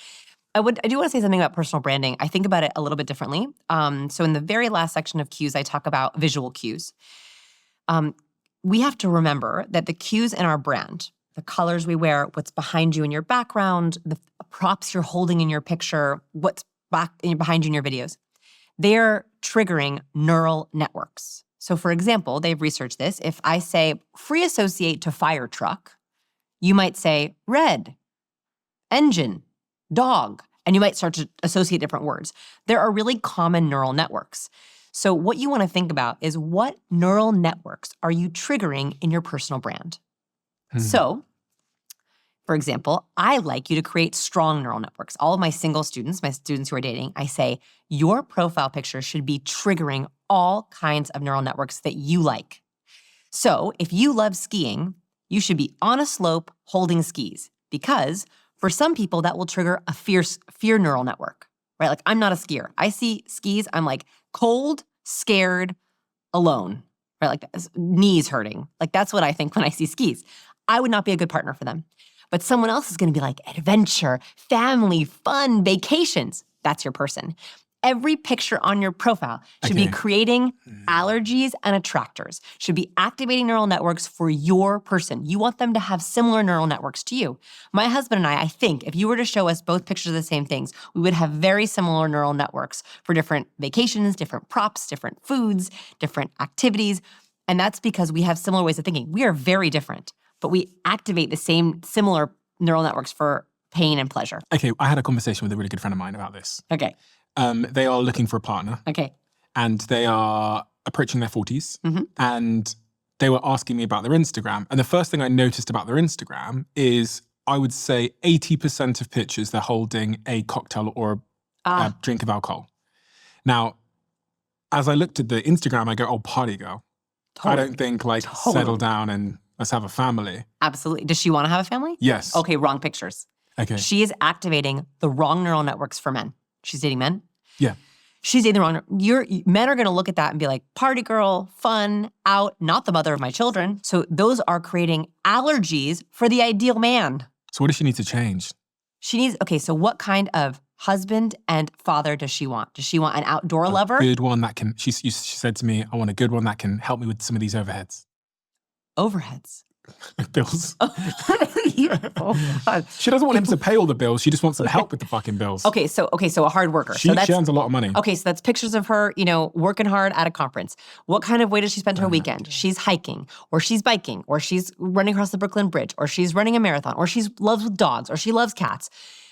I do want to say something about personal branding. I think about it a little bit differently. So in the very last section of cues, I talk about visual cues. We have to remember that the cues in our brand, the colors we wear, what's behind you in your background, the props you're holding in your picture, what's behind you in your videos, they're triggering neural networks. So for example, they've researched this. If I say free associate to fire truck, you might say red, engine, dog, and you might start to associate different words. There are really common neural networks. So what you want to think about is what neural networks are you triggering in your personal brand? So, for example, I like you to create strong neural networks. All of my single students, my students who are dating, I say, your profile picture should be triggering all kinds of neural networks that you like. So if you love skiing, you should be on a slope holding skis because for some people that will trigger a fear neural network, right? Like I'm not a skier. I see skis, I'm like cold, scared, alone, right? Like knees hurting. Like that's what I think when I see skis. I would not be a good partner for them. But someone else is going to be like adventure, family, fun, vacations. That's your person. Every picture on your profile should be creating allergies and attractors, should be activating neural networks for your person. You want them to have similar neural networks to you. My husband and I think if you were to show us both pictures of the same things, we would have very similar neural networks for different vacations, different props, different foods, different activities. And that's because we have similar ways of thinking. We are very different, but we activate the same similar neural networks for pain and pleasure. Okay, I had a conversation with a really good friend of mine about this. Okay. They are looking for a partner. Okay. And they are approaching their 40s. Mm-hmm. And they were asking me about their Instagram. And the first thing I noticed about their Instagram is, I would say 80% of pictures, they're holding a cocktail or a drink of alcohol. Now, as I looked at the Instagram, I go, oh, party girl. Totally. I don't think settle down and let's have a family. Absolutely. Does she want to have a family? Yes. Okay, wrong pictures. Okay. She is activating the wrong neural networks for men. She's dating men? Yeah. She's dating the wrong. Men are going to look at that and be like, party girl, fun, out, not the mother of my children. So those are creating allergies for the ideal man. So what does she need to change? She needs, okay, so what kind of husband and father does she want? Does she want an outdoor lover? A good one that can, she said to me, I want a good one that can help me with some of these overheads. Overheads. Bills. Oh, God. She doesn't want him to pay all the bills. She just wants some help with the fucking bills. Okay, so a hard worker. She earns a lot of money. Okay, so that's pictures of her, working hard at a conference. What kind of way does she spend her weekend? She's hiking, or she's biking, or she's running across the Brooklyn Bridge, or she's running a marathon, or she loves dogs, or she loves cats,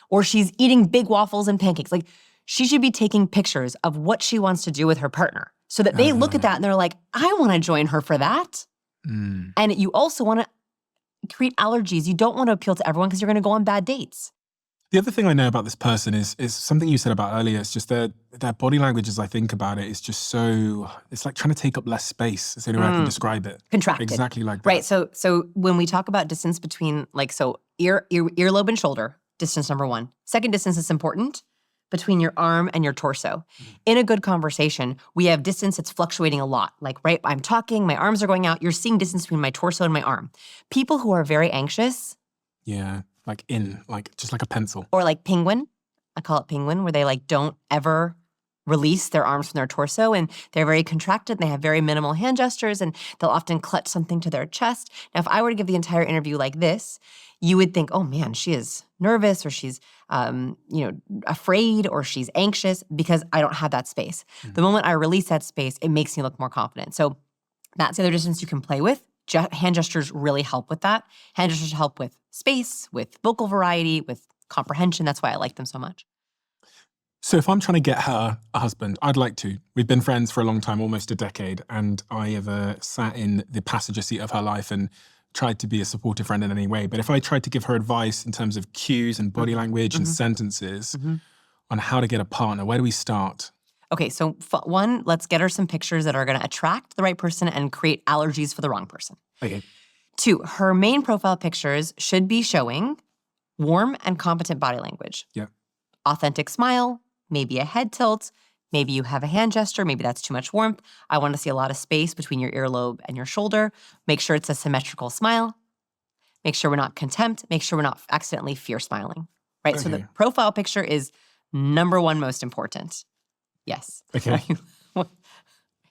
or she's eating big waffles and pancakes. Like, she should be taking pictures of what she wants to do with her partner so that they look at that and they're like, I want to join her for that. Mm. And you also want to create allergies. You don't want to appeal to everyone because you're going to go on bad dates. The other thing I know about this person is something you said about earlier. It's just their body language, as I think about it, is just so, it's like trying to take up less space. It's the only way I can describe it. Contracted. Exactly like that. Right, so when we talk about distance between, earlobe and shoulder, distance number one. Second distance is important, between your arm and your torso. In a good conversation, we have distance that's fluctuating a lot. Like, right, I'm talking, my arms are going out, you're seeing distance between my torso and my arm. People who are very anxious. Yeah, just like a pencil. Or like penguin, I call it penguin, where they don't ever release their arms from their torso, and they're very contracted, and they have very minimal hand gestures, and they'll often clutch something to their chest. Now, if I were to give the entire interview like this, you would think, oh man, she is nervous, or she's afraid, or she's anxious, because I don't have that space. Mm-hmm. The moment I release that space, it makes me look more confident. So that's the other distance you can play with. Hand gestures really help with that. Hand gestures help with space, with vocal variety, with comprehension. That's why I like them so much. So if I'm trying to get her a husband, I'd like to. We've been friends for a long time, almost a decade, and I have sat in the passenger seat of her life and tried to be a supportive friend in any way. But if I tried to give her advice in terms of cues and body language and sentences on how to get a partner, where do we start? Okay, so one, let's get her some pictures that are going to attract the right person and create allergies for the wrong person. Okay. 2, her main profile pictures should be showing warm and competent body language. Yeah. Authentic smile, maybe a head tilt, maybe you have a hand gesture, maybe that's too much warmth. I want to see a lot of space between your earlobe and your shoulder. Make sure it's a symmetrical smile. Make sure we're not contempt. Make sure we're not accidentally fear smiling, right? Okay. So the profile picture is number one most important. Yes. Okay.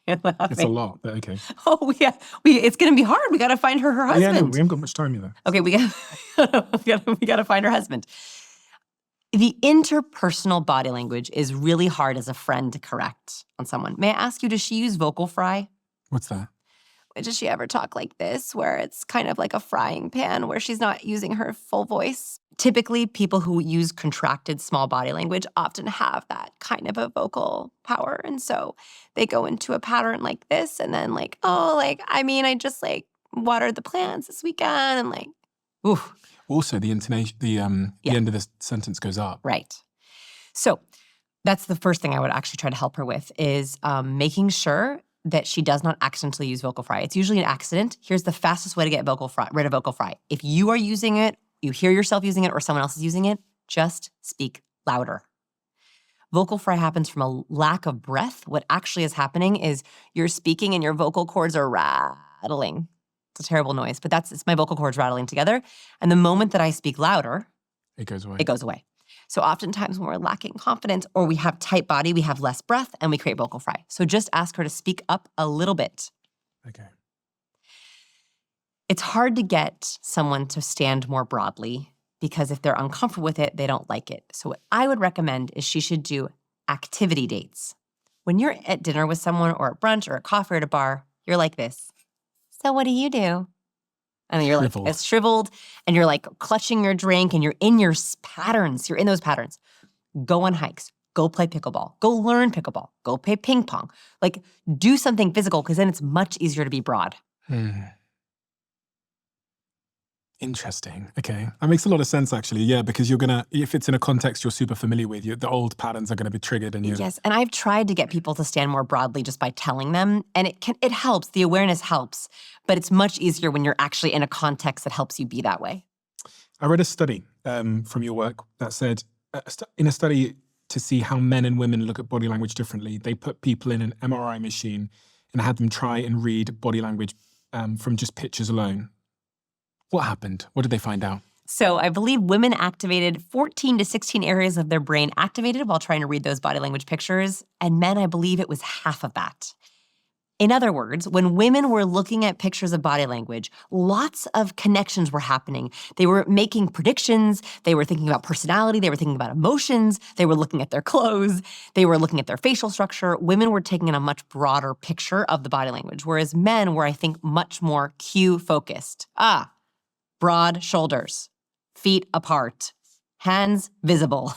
It's a lot, but okay. Oh, yeah. It's going to be hard. We got to find her husband. Yeah, no, we haven't got much time either. Okay, we got to find her husband. The interpersonal body language is really hard as a friend to correct on someone. May I ask you, does she use vocal fry? What's that? Does she ever talk like this, where it's kind of like a frying pan, where she's not using her full voice? Typically, people who use contracted small body language often have that kind of a vocal power. And so they go into a pattern like this, and then I just watered the plants this weekend, and ooh. Also, the intonation, the end of the sentence goes up. Right. So that's the first thing I would actually try to help her with is making sure that she does not accidentally use vocal fry. It's usually an accident. Here's the fastest way to get rid of vocal fry. If you are using it, you hear yourself using it, or someone else is using it, just speak louder. Vocal fry happens from a lack of breath. What actually is happening is you're speaking and your vocal cords are rattling. It's a terrible noise, but it's my vocal cords rattling together. And the moment that I speak louder, it goes away. It goes away. So oftentimes when we're lacking confidence or we have tight body, we have less breath and we create vocal fry. So just ask her to speak up a little bit. Okay. It's hard to get someone to stand more broadly because if they're uncomfortable with it, they don't like it. So what I would recommend is she should do activity dates. When you're at dinner with someone or at brunch or at coffee or at a bar, you're like this. So what do you do? And then you're like, Shriveled. it's shriveled, and you're like clutching your drink, and you're in your patterns. You're in those patterns. Go on hikes. Go play pickleball. Go learn pickleball. Go play ping pong. Like, do something physical, because then it's much easier to be broad. Interesting. Okay. That makes a lot of sense, actually. Yeah, because you're going to, if it's in a context you're super familiar with, the old patterns are going to be triggered and you. Yes, and I've tried to get people to stand more broadly just by telling them, and it helps. The awareness helps, but it's much easier when you're actually in a context that helps you be that way. I read a study from your work that said, in a study to see how men and women look at body language differently, they put people in an MRI machine and had them try and read body language from just pictures alone. What happened? What did they find out? So I believe women activated 14 to 16 areas of their brain activated while trying to read those body language pictures, and men, I believe it was half of that. In other words, when women were looking at pictures of body language, lots of connections were happening. They were making predictions. They were thinking about personality. They were thinking about emotions. They were looking at their clothes. They were looking at their facial structure. Women were taking in a much broader picture of the body language, whereas men were, I think, much more cue-focused. Broad shoulders, feet apart, hands visible.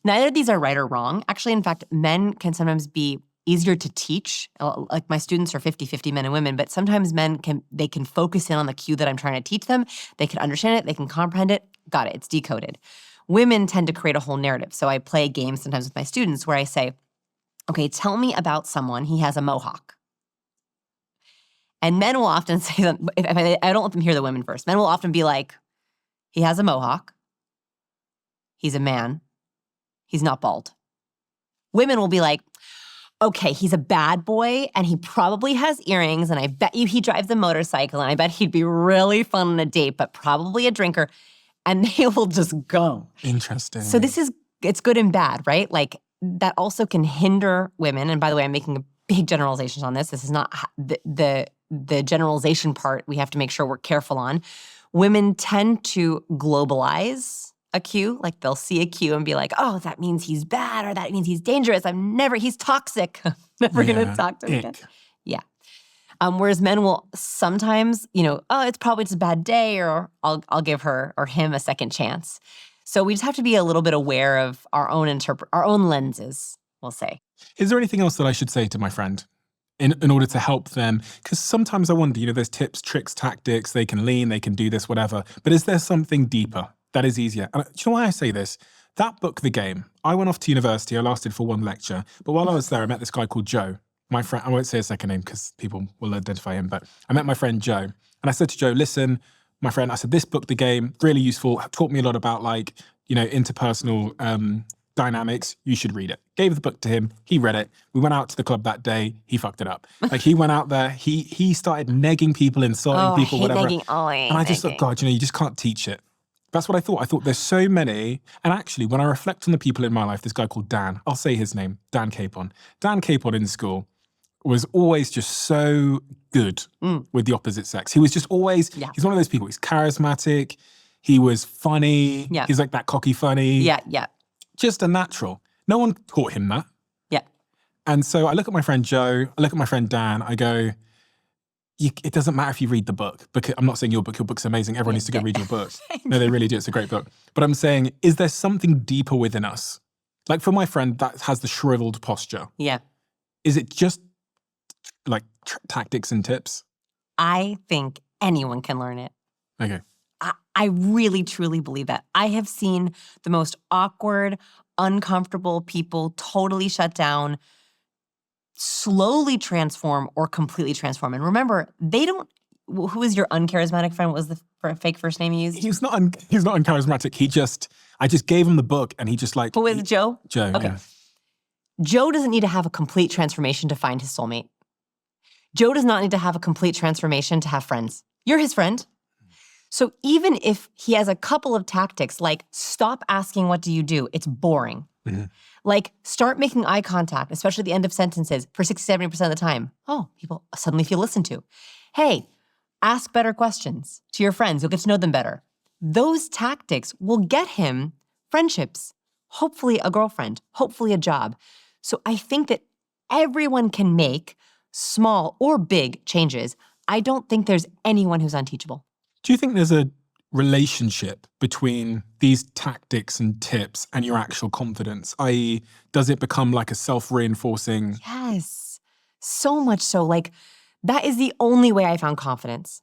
Neither of these are right or wrong. Actually, in fact, men can sometimes be easier to teach. Like, my students are 50-50 men and women, but sometimes men can focus in on the cue that I'm trying to teach them. They can understand it, they can comprehend it. Got it, it's decoded. Women tend to create a whole narrative. So I play games sometimes with my students where I say, okay, tell me about someone, he has a mohawk. And men will often say that, I don't let them hear the women first. Men will often be like, he has a mohawk, he's a man, he's not bald. Women will be like, okay, he's a bad boy, and he probably has earrings, and I bet you he drives a motorcycle, and I bet he'd be really fun on a date, but probably a drinker, and they will just go. Interesting. So it's good and bad, right? Like, that also can hinder women, and by the way, I'm making big generalizations on this. This is not the generalization part we have to make sure we're careful on. Women tend to globalize a cue. Like, they'll see a cue and be like, oh, that means he's bad, or that means he's dangerous. He's toxic. Never gonna talk to him again. Yeah. Whereas men will sometimes, oh, it's probably just a bad day, or I'll give her or him a second chance. So we just have to be a little bit aware of our own lenses, we'll say. Is there anything else that I should say to my friend in order to help them? Because sometimes I wonder, there's tips, tricks, tactics, they can lean, they can do this, whatever. But is there something deeper that is easier? And do you know why I say this? That book, The Game, I went off to university, I lasted for one lecture, but while I was there, I met this guy called Joe. My friend, I won't say his second name because people will identify him, but I met my friend Joe. And I said to Joe, listen, my friend, I said, this book, The Game, really useful, taught me a lot about interpersonal dynamics, you should read it. Gave the book to him, he read it. We went out to the club that day, he fucked it up. Like, he went out there, he started negging people, insulting people, whatever. Negging. And I just thought, God, you just can't teach it. That's what I thought. I thought there's so many. And actually, when I reflect on the people in my life, this guy called Dan, I'll say his name, Dan Capon. Dan Capon in school was always just so good with the opposite sex. He was just always, he's one of those people, he's charismatic, he was funny, he's like that cocky funny. Yeah. Just a natural. No one taught him that. Yeah. And so I look at my friend Joe, I look at my friend Dan, I go, it doesn't matter if you read the book, because I'm not saying your book's amazing, everyone needs to go read your book. No, they really do, it's a great book. But I'm saying, is there something deeper within us? Like, for my friend that has the shriveled posture. Yeah. Is it just like tactics and tips? I think anyone can learn it. Okay. I really, truly believe that. I have seen the most awkward, uncomfortable people totally shut down, slowly transform, or completely transform. And remember, who is your uncharismatic friend? What was the fake first name you used? He's not uncharismatic. I just gave him the book and he just like. Who is it, Joe? Joe, okay. Yeah. Joe doesn't need to have a complete transformation to find his soulmate. Joe does not need to have a complete transformation to have friends. You're his friend. So even if he has a couple of tactics, like stop asking, what do you do? It's boring. Mm-hmm. Like, start making eye contact, especially at the end of sentences, for 60-70% of the time. Oh, people suddenly feel listened to. Hey, ask better questions to your friends. You'll get to know them better. Those tactics will get him friendships, hopefully a girlfriend, hopefully a job. So I think that everyone can make small or big changes. I don't think there's anyone who's unteachable. Do you think there's a relationship between these tactics and tips and your actual confidence? I.e., does it become like a self-reinforcing? Yes, so much so. Like, that is the only way I found confidence.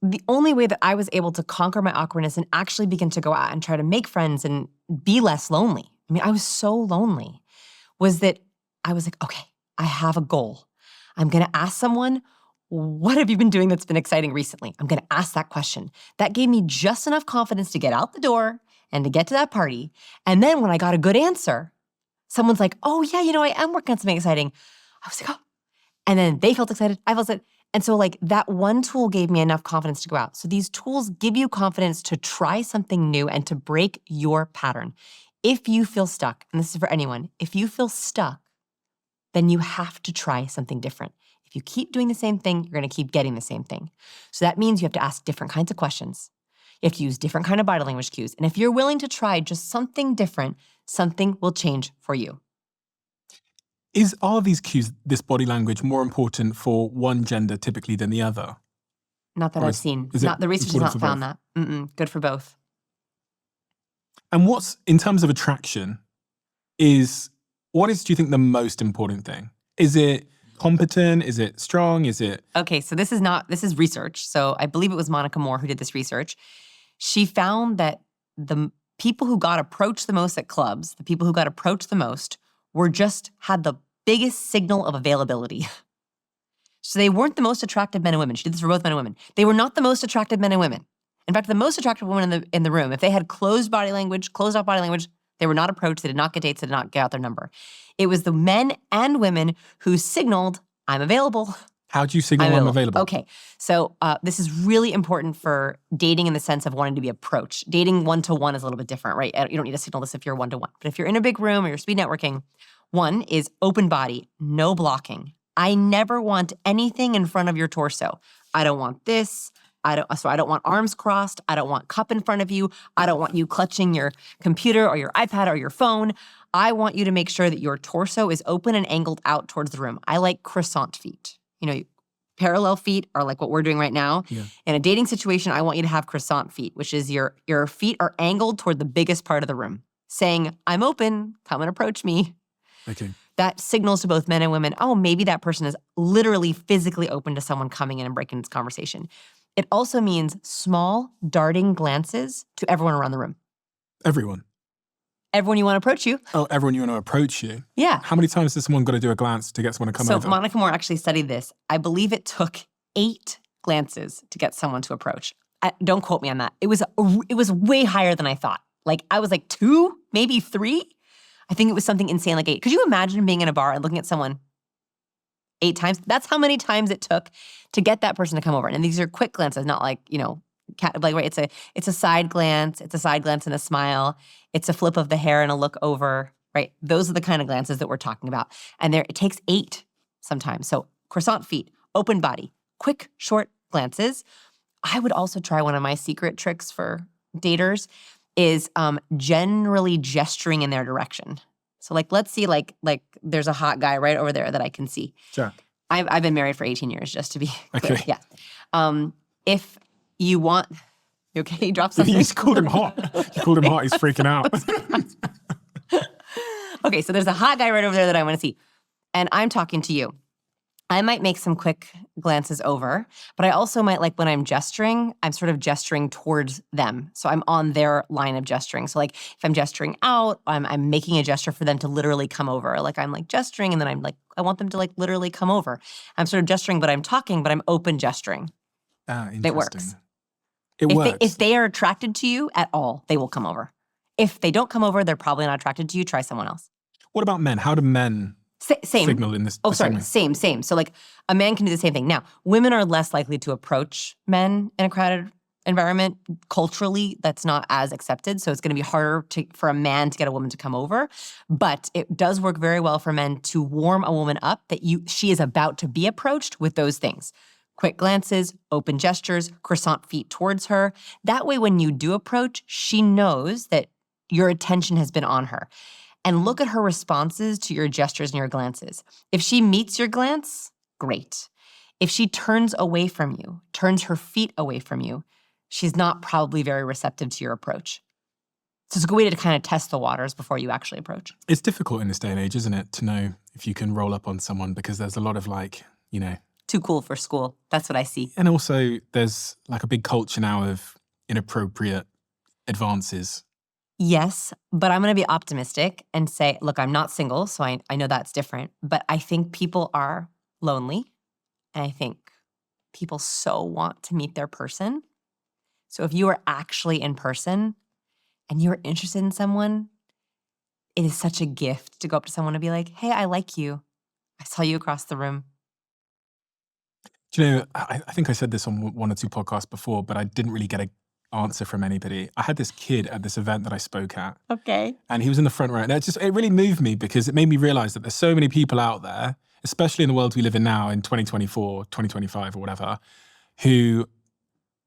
The only way that I was able to conquer my awkwardness and actually begin to go out and try to make friends and be less lonely. I mean, I was so lonely, was that I was like, okay, I have a goal. I'm gonna ask someone, what have you been doing that's been exciting recently? I'm gonna ask that question. That gave me just enough confidence to get out the door and to get to that party. And then when I got a good answer, someone's like, oh yeah, I am working on something exciting. I was like, oh. And then they felt excited, I felt excited. And so like that one tool gave me enough confidence to go out. So these tools give you confidence to try something new and to break your pattern. If you feel stuck, and this is for anyone, if you feel stuck, then you have to try something different. If you keep doing the same thing, you're gonna keep getting the same thing. So that means you have to ask different kinds of questions. You have to use different kind of body language cues. And if you're willing to try just something different, something will change for you. Are these cues, this body language, more important for one gender typically than the other? Not that Or I've seen. is it The research has important not for found both? that. Good for both. And in terms of attraction, what is, do you think, the most important thing? Is it competent? Is it strong? Is it? Okay, so this is research. So I believe it was Monica Moore who did this research. She found that the people who got approached the most at clubs, the people who got approached the most, had the biggest signal of availability. So they weren't the most attractive men and women. She did this for both men and women. They were not the most attractive men and women. In fact, the most attractive women in the room, if they had closed off body language, they were not approached, they did not get dates, they did not get out their number. It was the men and women who signaled, I'm available. How do you signal I'm available? Okay, so this is really important for dating in the sense of wanting to be approached. Dating one-to-one is a little bit different, right? You don't need to signal this if you're one-to-one. But if you're in a big room or you're speed networking, one is open body, no blocking. I never want anything in front of your torso. I don't want this. I don't want arms crossed. I don't want cup in front of you. I don't want you clutching your computer or your iPad or your phone. I want you to make sure that your torso is open and angled out towards the room. I like croissant feet. Parallel feet are like what we're doing right now. Yeah. In a dating situation, I want you to have croissant feet, which is your feet are angled toward the biggest part of the room, saying, I'm open, come and approach me. Okay. That signals to both men and women, oh, maybe that person is literally physically open to someone coming in and breaking this conversation. It also means small, darting glances to everyone around the room. Everyone? Everyone you want to approach you. Oh, everyone you want to approach you? Yeah. How many times has someone got to do a glance to get someone to come over? So Monica Moore actually studied this. I believe it took 8 glances to get someone to approach. Don't quote me on that. It was way higher than I thought. Like, I was like 2, maybe 3. I think it was something insane like 8. Could you imagine being in a bar and looking at someone 8 times? That's how many times it took to get that person to come over. And these are quick glances, not like, right? It's a side glance. It's a side glance and a smile. It's a flip of the hair and a look over, right? Those are the kind of glances that we're talking about. And it takes 8 sometimes. So croissant feet, open body, quick, short glances. I would also try one of my secret tricks for daters is generally gesturing in their direction. So let's see there's a hot guy right over there that I can see. Sure. I've been married for 18 years, just to be clear. Okay. Yeah. If you want, you okay? He dropped something. You just called him hot. You called him hot. He's freaking out. Okay, so there's a hot guy right over there that I want to see. And I'm talking to you. I might make some quick glances over, but I also might, when I'm gesturing, I'm sort of gesturing towards them. So I'm on their line of gesturing. So if I'm gesturing out, I'm making a gesture for them to literally come over. I'm gesturing and then I want them to literally come over. I'm sort of gesturing, but I'm talking, but I'm open gesturing. Interesting. It works. It works. If they are attracted to you at all, they will come over. If they don't come over, they're probably not attracted to you. Try someone else. What about men? How do men same signal in this? Oh, sorry. Same. So a man can do the same thing. Now, women are less likely to approach men in a crowded environment. Culturally, that's not as accepted. So it's going to be harder for a man to get a woman to come over. But it does work very well for men to warm a woman up that she is about to be approached with those things. Quick glances, open gestures, croissant feet towards her. That way, when you do approach, she knows that your attention has been on her. And look at her responses to your gestures and your glances. If she meets your glance, great. If she turns away from you, turns her feet away from you, she's not probably very receptive to your approach. So it's a good way to kind of test the waters before you actually approach. It's difficult in this day and age, isn't it, to know if you can roll up on someone, because there's a lot of like, you know. Too cool for school. That's what I see. And also there's like a big culture now of inappropriate advances. Yes, but I'm going to be optimistic and say, look, I'm not single, so I know that's different. But I think people are lonely. And I think people so want to meet their person. So if you are actually in person and you're interested in someone, it is such a gift to go up to someone and be like, hey, I like you. I saw you across the room. Do you know, I think I said this on one or two podcasts before, but I didn't really get an answer from anybody. I had this kid at this event that I spoke at. Okay. And he was in the front row. And it really moved me, because it made me realize that there's so many people out there, especially in the world we live in now in 2024, 2025 or whatever, who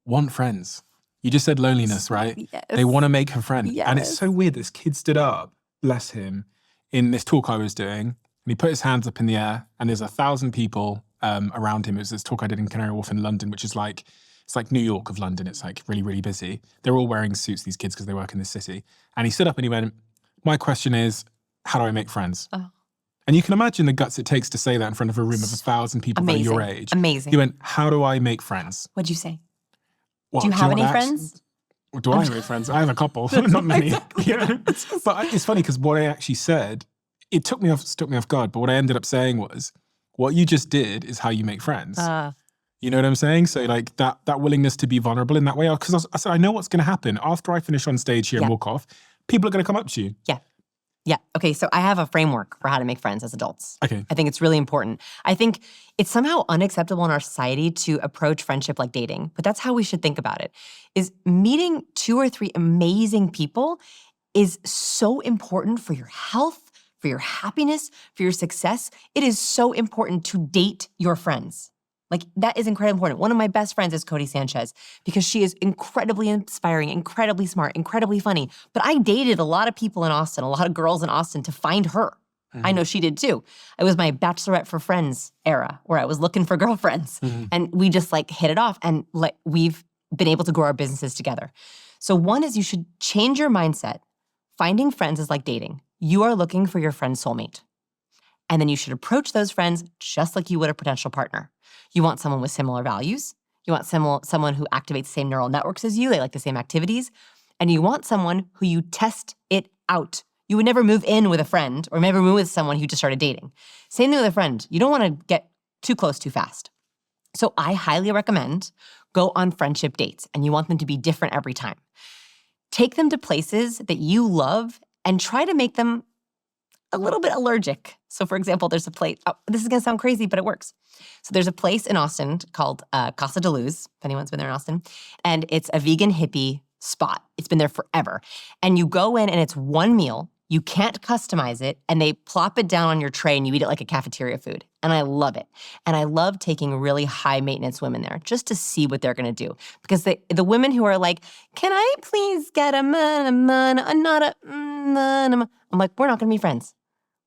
want friends. You just said loneliness, right? Yes. They want to make a friend. Yes. And it's so weird. This kid stood up, bless him, in this talk I was doing, and he put his hands up in the air, and there's 1,000 people around him. It was this talk I did in Canary Wharf in London, which is like, it's like New York of London. It's like really, really busy. They're all wearing suits, these kids, because they work in this city. And he stood up and he went, my question is, how do I make friends? Oh. And you can imagine the guts it takes to say that in front of a room of 1,000 people that are your age. Amazing. He went, how do I make friends? What'd you say? What, do you have any want friends? Do I have any friends? I have a couple, not many. Yeah. But it's funny, because what I actually said, it took me off guard. But what I ended up saying was, what you just did is how you make friends. You know what I'm saying? So like that willingness to be vulnerable in that way. Because I said, I know what's going to happen after I finish on stage here and walk off. People are going to come up to you. Yeah. Yeah. Okay, so I have a framework for how to make friends as adults. Okay. I think it's really important. I think it's somehow unacceptable in our society to approach friendship like dating, but that's how we should think about it. Is meeting 2 or 3 amazing people is so important for your health, for your happiness, for your success. It is so important to date your friends. Like, that is incredibly important. One of my best friends is Cody Sanchez, because she is incredibly inspiring, incredibly smart, incredibly funny. But I dated a lot of people in Austin, a lot of girls in Austin to find her. Mm-hmm. I know she did too. It was my Bachelorette for Friends era, where I was looking for girlfriends. Mm-hmm. And we just like hit it off, and like we've been able to grow our businesses together. So one is, you should change your mindset. Finding friends is like dating. You are looking for your friend's soulmate. And then you should approach those friends just like you would a potential partner. You want someone with similar values. You want someone who activates the same neural networks as you. They like the same activities. And you want someone who you test it out. You would never move in with a friend or never move with someone who just started dating. Same thing with a friend. You don't want to get too close too fast. So I highly recommend go on friendship dates, and you want them to be different every time. Take them to places that you love and try to make them a little bit allergic. So for example, there's a place, this is gonna sound crazy, but it works. So there's a place in Austin called Casa de Luz, if anyone's been there in Austin, and it's a vegan hippie spot. It's been there forever. And you go in and it's one meal, you can't customize it, and they plop it down on your tray and you eat it like a cafeteria food. And I love it. And I love taking really high maintenance women there just to see what they're gonna do. Because the women who are like, can I please get a not a I'm like, we're not gonna be friends.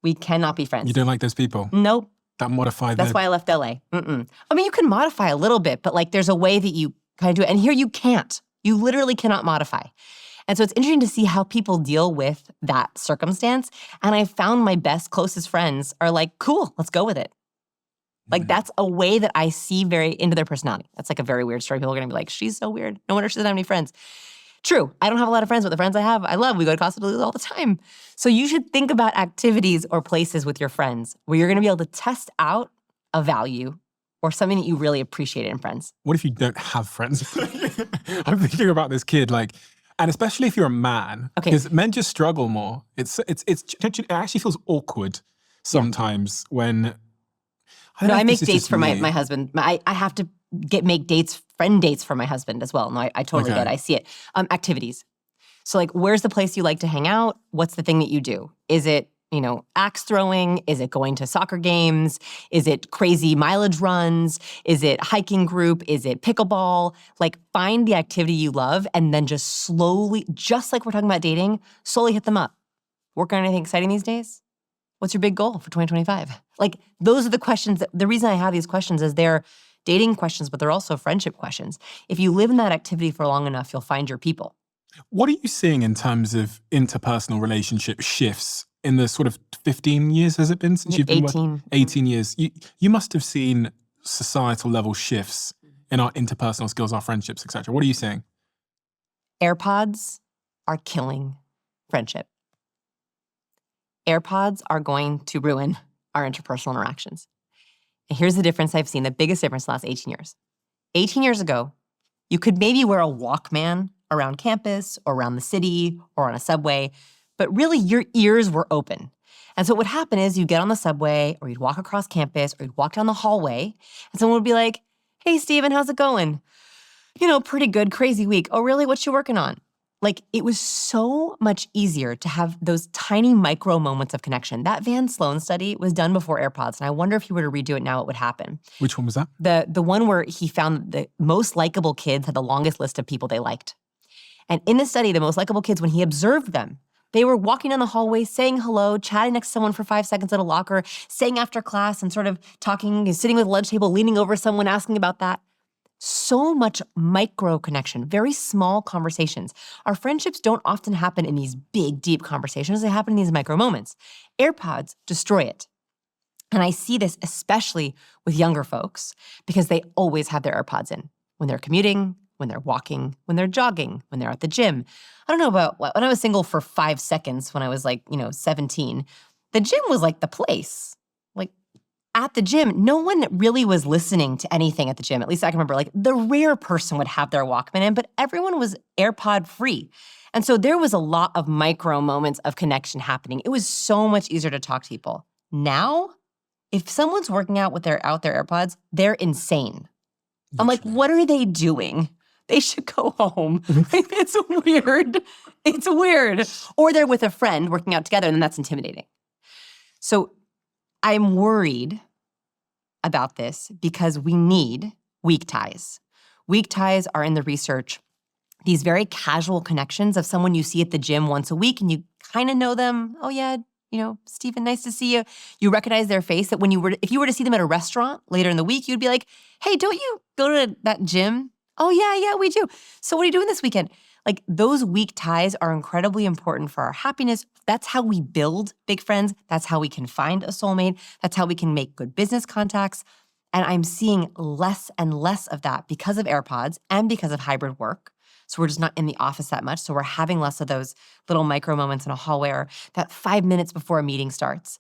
We cannot be friends. You don't like those people? Nope. That modify That's why I left LA. Mm-mm. I mean, you can modify a little bit, but like there's a way that you kind of do it. And here you can't. You literally cannot modify. And so it's interesting to see how people deal with that circumstance. And I found my best, closest friends are like, cool, let's go with it. Like that's a way that I see very into their personality. That's like a very weird story. People are gonna be like, she's so weird. No wonder she doesn't have any friends. True, I don't have a lot of friends, but the friends I love. We go to Casa de Luz all the time. So you should think about activities or places with your friends where you're gonna be able to test out a value or something that you really appreciate in friends. What if you don't have friends? I'm thinking about this kid, like, and especially if you're a man, because men just struggle more. It actually feels awkward sometimes when. I make dates for my husband. I have to make friend dates for my husband as well. No, I totally get it. I see it. Activities. So like, where's the place you like to hang out? What's the thing that you do? Is it, axe throwing? Is it going to soccer games? Is it crazy mileage runs? Is it hiking group? Is it pickleball? Like, find the activity you love and then just slowly, just like we're talking about dating, slowly hit them up. Work on anything exciting these days? What's your big goal for 2025? Like, those are the questions the reason I have these questions is they're dating questions, but they're also friendship questions. If you live in that activity for long enough, you'll find your people. What are you seeing in terms of interpersonal relationship shifts in the sort of 15 years, has it been since you've been working? 18 years. You must have seen societal level shifts in our interpersonal skills, our friendships, etc. What are you seeing? AirPods are killing friendship. AirPods are going to ruin our interpersonal interactions. And here's the difference I've seen, the biggest difference in the last 18 years. 18 years ago, you could maybe wear a Walkman around campus or around the city or on a subway, but really your ears were open. And so what would happen is you'd get on the subway or you'd walk across campus or you'd walk down the hallway and someone would be like, "Hey, Steven, how's it going?" "Pretty good, crazy week." "Oh, really? What you working on?" Like, it was so much easier to have those tiny micro moments of connection. That Van Sloan study was done before AirPods, and I wonder if he were to redo it now, what would happen. Which one was that? The one where he found the most likable kids had the longest list of people they liked. And in the study, the most likable kids, when he observed them, they were walking down the hallway, saying hello, chatting next to someone for 5 seconds at a locker, staying after class and sort of talking, sitting at the lunch table, leaning over someone, asking about that. So much micro connection, very small conversations. Our friendships don't often happen in these big, deep conversations. They happen in these micro moments. AirPods destroy it. And I see this especially with younger folks because they always have their AirPods in when they're commuting, when they're walking, when they're jogging, when they're at the gym. I don't know about when I was single for 5 seconds when I was 17, the gym was like the place. At the gym, no one really was listening to anything at the gym. At least I can remember, the rare person would have their Walkman in, but everyone was AirPod free. And so there was a lot of micro moments of connection happening. It was so much easier to talk to people. Now, if someone's working out with their AirPods, they're insane. I'm like, what are they doing? They should go home. It's weird. It's weird. Or they're with a friend working out together, and then that's intimidating. So I'm worried about this because we need weak ties. Weak ties are in the research these very casual connections of someone you see at the gym once a week and you kind of know them. "Oh yeah, Steven, nice to see you." You recognize their face that if you were to see them at a restaurant later in the week, you'd be like, "Hey, don't you go to that gym?" "Oh yeah, we do." "So what are you doing this weekend?" Those weak ties are incredibly important for our happiness. That's how we build big friends. That's how we can find a soulmate. That's how we can make good business contacts. And I'm seeing less and less of that because of AirPods and because of hybrid work. So we're just not in the office that much. So we're having less of those little micro moments in a hallway or that 5 minutes before a meeting starts.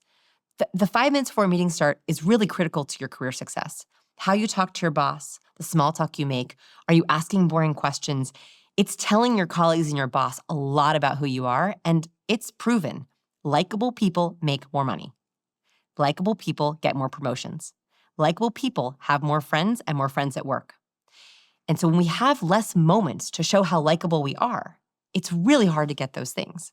The 5 minutes before a meeting start is really critical to your career success. How you talk to your boss, the small talk you make. Are you asking boring questions? It's telling your colleagues and your boss a lot about who you are, and it's proven. Likeable people make more money. Likeable people get more promotions. Likeable people have more friends and more friends at work. And so when we have less moments to show how likable we are, it's really hard to get those things.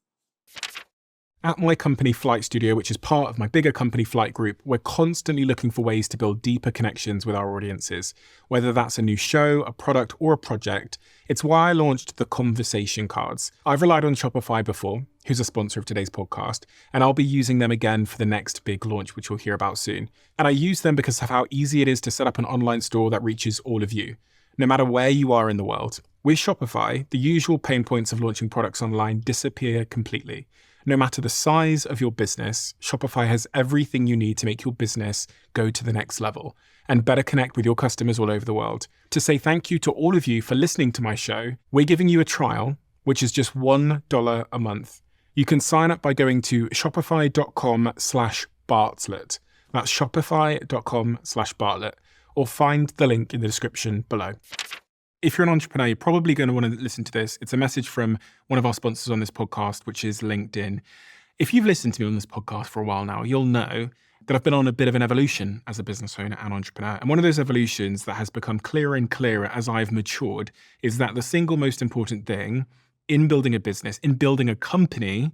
At my company Flight Studio, which is part of my bigger company Flight Group, we're constantly looking for ways to build deeper connections with our audiences. Whether that's a new show, a product, or a project, it's why I launched the Conversation Cards. I've relied on Shopify before, who's a sponsor of today's podcast, and I'll be using them again for the next big launch, which we'll hear about soon. And I use them because of how easy it is to set up an online store that reaches all of you, no matter where you are in the world. With Shopify, the usual pain points of launching products online disappear completely. No matter the size of your business, Shopify has everything you need to make your business go to the next level and better connect with your customers all over the world. To say thank you to all of you for listening to my show, we're giving you a trial, which is just $1 a month. You can sign up by going to shopify.com/Bartlett. That's shopify.com/Bartlett, or find the link in the description below. If you're an entrepreneur, you're probably going to want to listen to this. It's a message from one of our sponsors on this podcast, which is LinkedIn. If you've listened to me on this podcast for a while now, you'll know that I've been on a bit of an evolution as a business owner and entrepreneur. And one of those evolutions that has become clearer and clearer as I've matured is that the single most important thing in building a business, in building a company,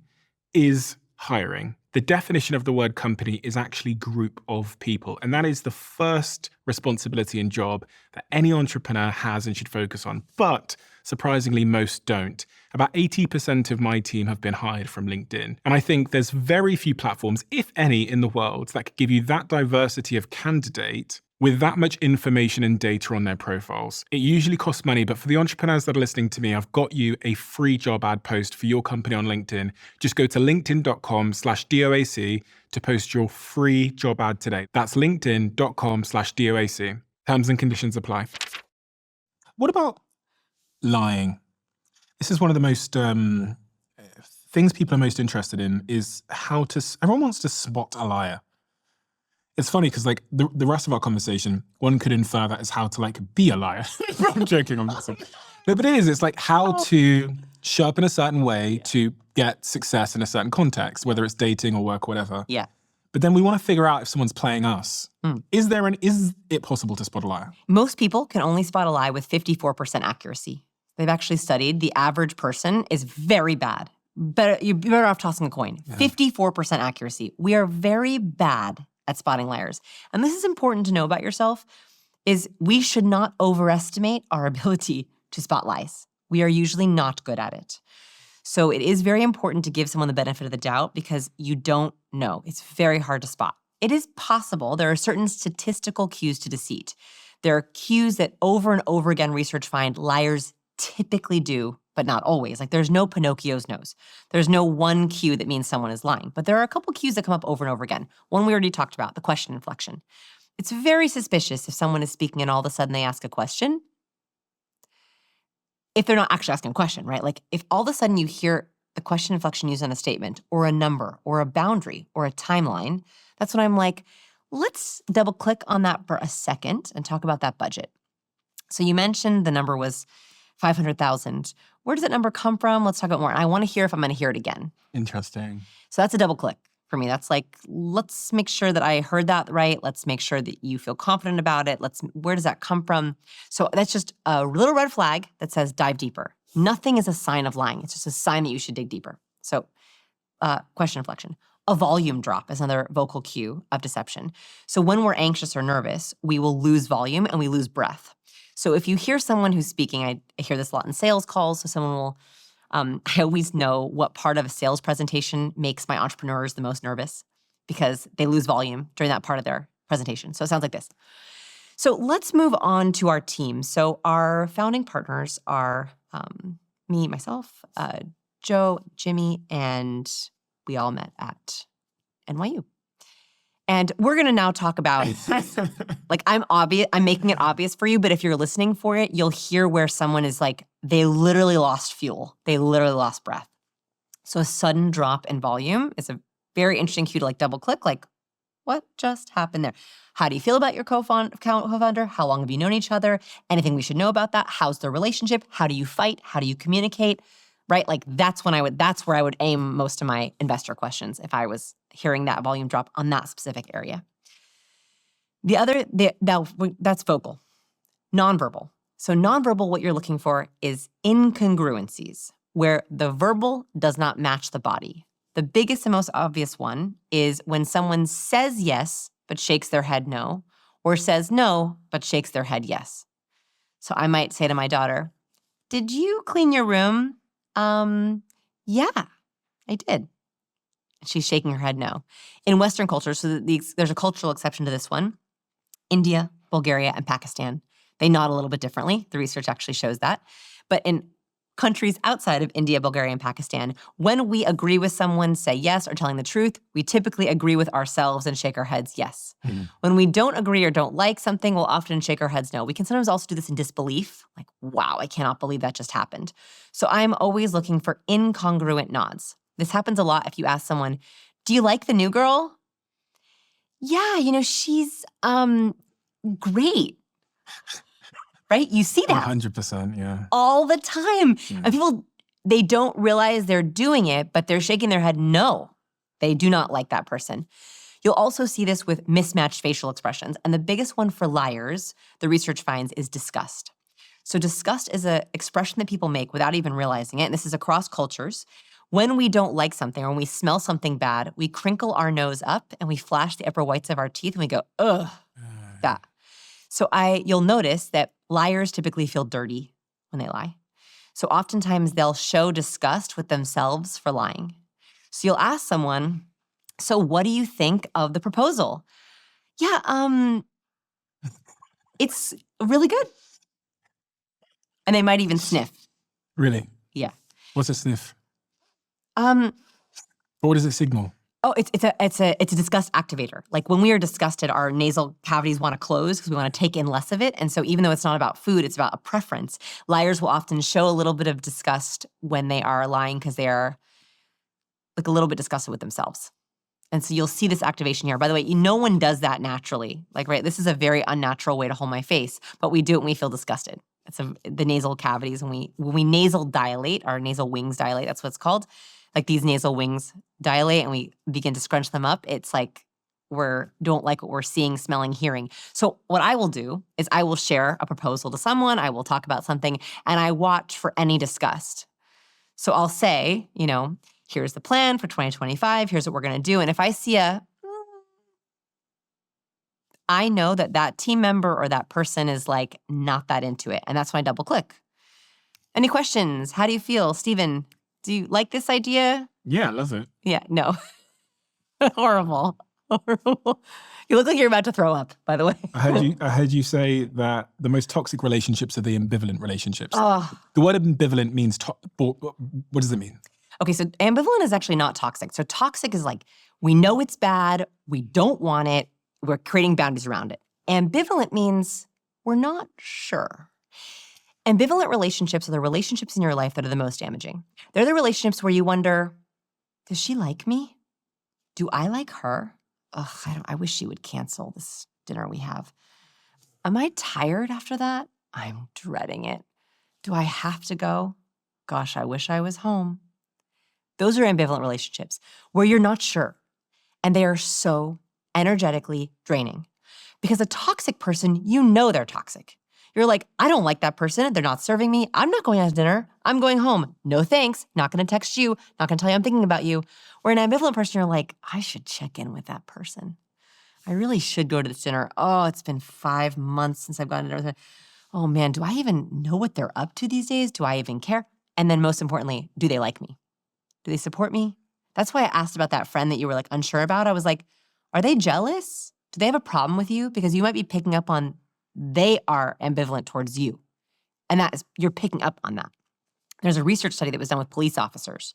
is hiring. The definition of the word company is actually group of people. And that is the first responsibility and job that any entrepreneur has and should focus on. But surprisingly, most don't. About 80% of my team have been hired from LinkedIn. And I think there's very few platforms, if any, in the world that could give you that diversity of candidate with that much information and data on their profiles. It usually costs money, but for the entrepreneurs that are listening to me, I've got you a free job ad post for your company on LinkedIn. Just go to linkedin.com/DOAC to post your free job ad today. That's linkedin.com/DOAC. Terms and conditions apply. What about lying? This is one of the most things people are most interested in, is everyone wants to spot a liar. It's funny because like the rest of our conversation, one could infer that as how to like be a liar. I'm joking. I'm not saying. No, but it is. It's like how to show up in a certain way to get success in a certain context, whether it's dating or work or whatever. Yeah. But then we want to figure out if someone's playing us. Is it possible to spot a liar? Most people can only spot a lie with 54% accuracy. They've actually studied the average person is very bad. You're better off tossing a coin. Yeah. 54% accuracy. We are very bad at spotting liars. And this is important to know about yourself, is we should not overestimate our ability to spot lies. We are usually not good at it. So it is very important to give someone the benefit of the doubt because you don't know. It's very hard to spot. It is possible. There are certain statistical cues to deceit. There are cues that over and over again research find liars typically do, but not always. Like there's no Pinocchio's nose. There's no one cue that means someone is lying. But there are a couple cues that come up over and over again. One we already talked about, the question inflection. It's very suspicious if someone is speaking and all of a sudden they ask a question, if they're not actually asking a question, right? Like if all of a sudden you hear the question inflection used on a statement or a number or a boundary or a timeline, that's when I'm like, let's double click on that for a second and talk about that budget. So you mentioned the number was 500,000. Where does that number come from? Let's talk about more. And I want to hear if I'm going to hear it again. Interesting. So that's a double click for me. That's like, let's make sure that I heard that right. Let's make sure that you feel confident about it. Where does that come from? So that's just a little red flag that says dive deeper. Nothing is a sign of lying. It's just a sign that you should dig deeper. So question inflection. A volume drop is another vocal cue of deception. So when we're anxious or nervous, we will lose volume and we lose breath. So if you hear someone who's speaking, I hear this a lot in sales calls, so someone will, I always know what part of a sales presentation makes my entrepreneurs the most nervous because they lose volume during that part of their presentation. So it sounds like this. So let's move on to our team. So our founding partners are me, myself, Joe, Jimmy, and we all met at NYU. And we're going to now talk about, like I'm making it obvious for you, but if you're listening for it, you'll hear where someone is like, they literally lost fuel. They literally lost breath. So a sudden drop in volume is a very interesting cue to like double click, like what just happened there? How do you feel about your co-founder? How long have you known each other? Anything we should know about that? How's the relationship? How do you fight? How do you communicate? Right? Like that's where I would aim most of my investor questions if I was hearing that volume drop on that specific area. That's vocal. Nonverbal. So nonverbal, what you're looking for is incongruencies, where the verbal does not match the body. The biggest and most obvious one is when someone says yes, but shakes their head no, or says no, but shakes their head yes. So I might say to my daughter, "Did you clean your room?" Yeah, I did. She's shaking her head no. In Western cultures, so there's a cultural exception to this one, India, Bulgaria, and Pakistan, they nod a little bit differently. The research actually shows that. But in countries outside of India, Bulgaria, and Pakistan, when we agree with someone, say yes, or telling the truth, we typically agree with ourselves and shake our heads yes. When we don't agree or don't like something, we'll often shake our heads no. We can sometimes also do this in disbelief, like, wow, I cannot believe that just happened. So I'm always looking for incongruent nods. This happens a lot if you ask someone, do you like the new girl? Yeah, she's great. Right? You see that 100%, yeah. all the time. And people, they don't realize they're doing it, but they're shaking their head no. They do not like that person. You'll also see this with mismatched facial expressions. And the biggest one for liars, the research finds, is disgust. So disgust is an expression that people make without even realizing it. And this is across cultures. When we don't like something or when we smell something bad, we crinkle our nose up and we flash the upper whites of our teeth and we go, ugh, that. So you'll notice that liars typically feel dirty when they lie. So oftentimes they'll show disgust with themselves for lying. So you'll ask someone, so what do you think of the proposal? Yeah, It's really good. And they might even sniff. Really? Yeah. What's a sniff? Um, What does it signal? Oh, it's a disgust activator. Like when we are disgusted, our nasal cavities want to close because we want to take in less of it. And so even though it's not about food, it's about a preference. Liars will often show a little bit of disgust when they are lying because they are like a little bit disgusted with themselves. And so you'll see this activation here. By the way, no one does that naturally. Like, right, this is a very unnatural way to hold my face, but we do it when we feel disgusted. It's the nasal cavities. When we nasal dilate, our nasal wings dilate, that's what it's called. Like these nasal wings dilate and we begin to scrunch them up. It's like don't like what we're seeing, smelling, hearing. So what I will do is I will share a proposal to someone. I will talk about something and I watch for any disgust. So I'll say, here's the plan for 2025. Here's what we're going to do. And if I see I know that team member or that person is like not that into it. And that's when I double click. Any questions? How do you feel? Stephen, do you like this idea? Yeah, I love it. Yeah, no. Horrible. Horrible. You look like you're about to throw up, by the way. I heard you say that the most toxic relationships are the ambivalent relationships. Oh. The word ambivalent means, what does it mean? Okay, so ambivalent is actually not toxic. So toxic is like, we know it's bad, we don't want it, we're creating boundaries around it. Ambivalent means we're not sure. Ambivalent relationships are the relationships in your life that are the most damaging. They're the relationships where you wonder, does she like me? Do I like her? Ugh, I wish she would cancel this dinner we have. Am I tired after that? I'm dreading it. Do I have to go? Gosh, I wish I was home. Those are ambivalent relationships where you're not sure. And they are so energetically draining. Because a toxic person, they're toxic. You're like, I don't like that person. They're not serving me. I'm not going out to dinner. I'm going home. No thanks. Not going to text you. Not going to tell you I'm thinking about you. Where an ambivalent person, you're like, I should check in with that person. I really should go to this dinner. Oh, it's been 5 months since I've gone to dinner. Oh man, do I even know what they're up to these days? Do I even care? And then most importantly, do they like me? Do they support me? That's why I asked about that friend that you were like unsure about. I was like, are they jealous? Do they have a problem with you? Because you might be picking up on they are ambivalent towards you. And you're picking up on that. There's a research study that was done with police officers,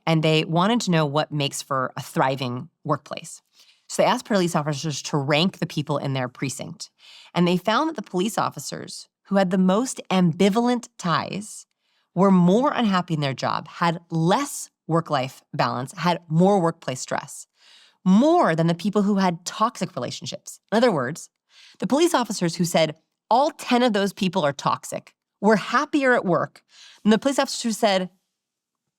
and they wanted to know what makes for a thriving workplace. So they asked police officers to rank the people in their precinct. And they found that the police officers who had the most ambivalent ties were more unhappy in their job, had less work-life balance, had more workplace stress, more than the people who had toxic relationships. In other words, the police officers who said all 10 of those people are toxic were happier at work than the police officers who said,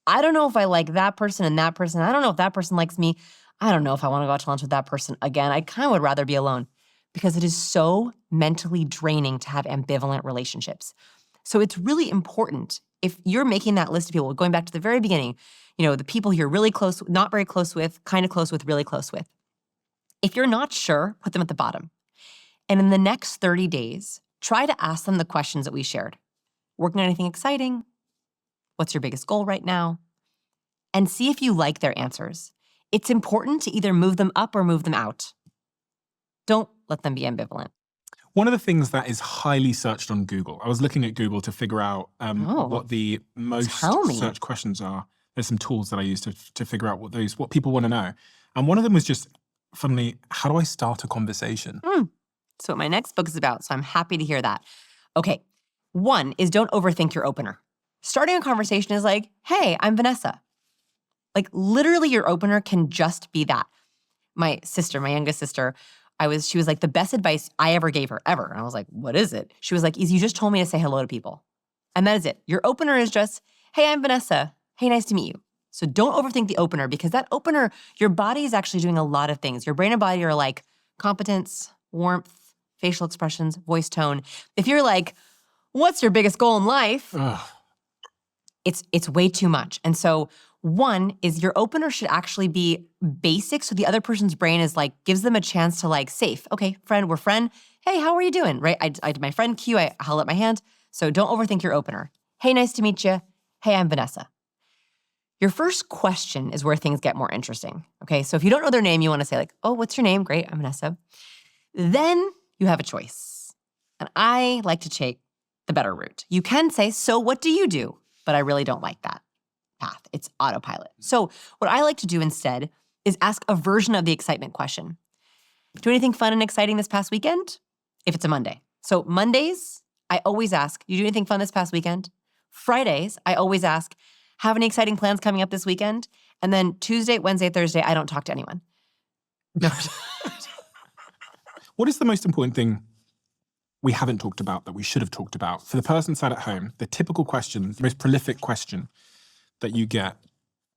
I don't know if I like that person and that person. I don't know if that person likes me. I don't know if I want to go out to lunch with that person again. I kind of would rather be alone because it is so mentally draining to have ambivalent relationships. So it's really important if you're making that list of people, going back to the very beginning, the people you're really close, not very close with, kind of close with, really close with. If you're not sure, put them at the bottom. And in the next 30 days, try to ask them the questions that we shared. Working on anything exciting? What's your biggest goal right now? And see if you like their answers. It's important to either move them up or move them out. Don't let them be ambivalent. One of the things that is highly searched on Google, I was looking at Google to figure out what the most searched questions are. There's some tools that I use to figure out what people want to know. And one of them was just, funnily, how do I start a conversation? That's what my next book is about, so I'm happy to hear that. Okay, 1 is don't overthink your opener. Starting a conversation is like, hey, I'm Vanessa. Like literally your opener can just be that. My youngest sister, she was like, the best advice I ever gave her, ever. And I was like, what is it? She was like, you just told me to say hello to people. And that is it. Your opener is just, hey, I'm Vanessa. Hey, nice to meet you. So don't overthink the opener because that opener, your body is actually doing a lot of things. Your brain and body are like competence, warmth, facial expressions, voice tone. If you're like, what's your biggest goal in life? It's way too much. And so 1 is your opener should actually be basic. So the other person's brain is like, gives them a chance to like, safe. Okay, friend, we're friend. Hey, how are you doing? Right? I did my friend cue. I held up my hand. So don't overthink your opener. Hey, nice to meet you. Hey, I'm Vanessa. Your first question is where things get more interesting. Okay, so if you don't know their name, you want to say like, oh, what's your name? Great, I'm Vanessa. Then you have a choice. And I like to take the better route. You can say, so what do you do? But I really don't like that path. It's autopilot. So what I like to do instead is ask a version of the excitement question. Do anything fun and exciting this past weekend? If it's a Monday. So Mondays, I always ask, you do anything fun this past weekend? Fridays, I always ask, have any exciting plans coming up this weekend? And then Tuesday, Wednesday, Thursday, I don't talk to anyone. No. What is the most important thing we haven't talked about that we should have talked about? For the person sat at home, the typical question, the most prolific question that you get.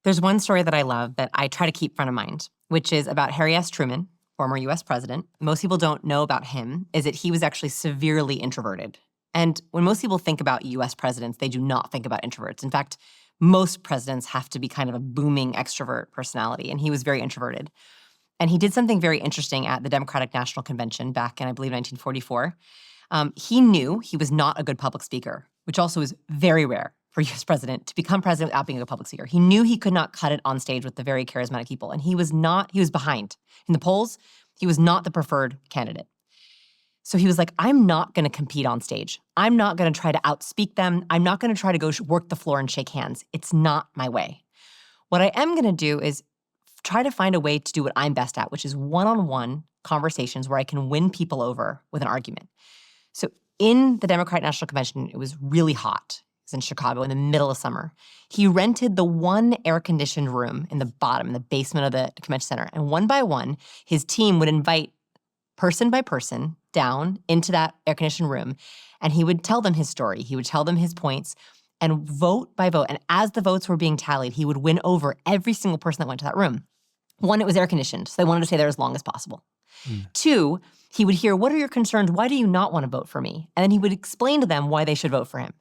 There's one story that I love that I try to keep front of mind, which is about Harry S. Truman, former US president. Most people don't know about him is that he was actually severely introverted. And when most people think about US presidents, they do not think about introverts. In fact, most presidents have to be kind of a booming extrovert personality, and he was very introverted. And he did something very interesting at the Democratic National Convention back in, I believe, 1944. He knew he was not a good public speaker, which also is very rare for a US president to become president without being a good public speaker. He knew he could not cut it on stage with the very charismatic people, and he was behind. In the polls, he was not the preferred candidate. So he was like, I'm not going to compete on stage. I'm not going to try to outspeak them. I'm not going to try to go work the floor and shake hands. It's not my way. What I am going to do is try to find a way to do what I'm best at, which is one-on-one conversations where I can win people over with an argument. So in the Democratic National Convention, it was really hot. It was in Chicago in the middle of summer. He rented the one air-conditioned room in the bottom, in the basement of the convention center. And one by one, his team would invite person by person down into that air-conditioned room, and he would tell them his story. He would tell them his points, and vote by vote. And as the votes were being tallied, he would win over every single person that went to that room. One, it was air-conditioned, so they wanted to stay there as long as possible. Two, he would hear, what are your concerns? Why do you not want to vote for me? And then he would explain to them why they should vote for him.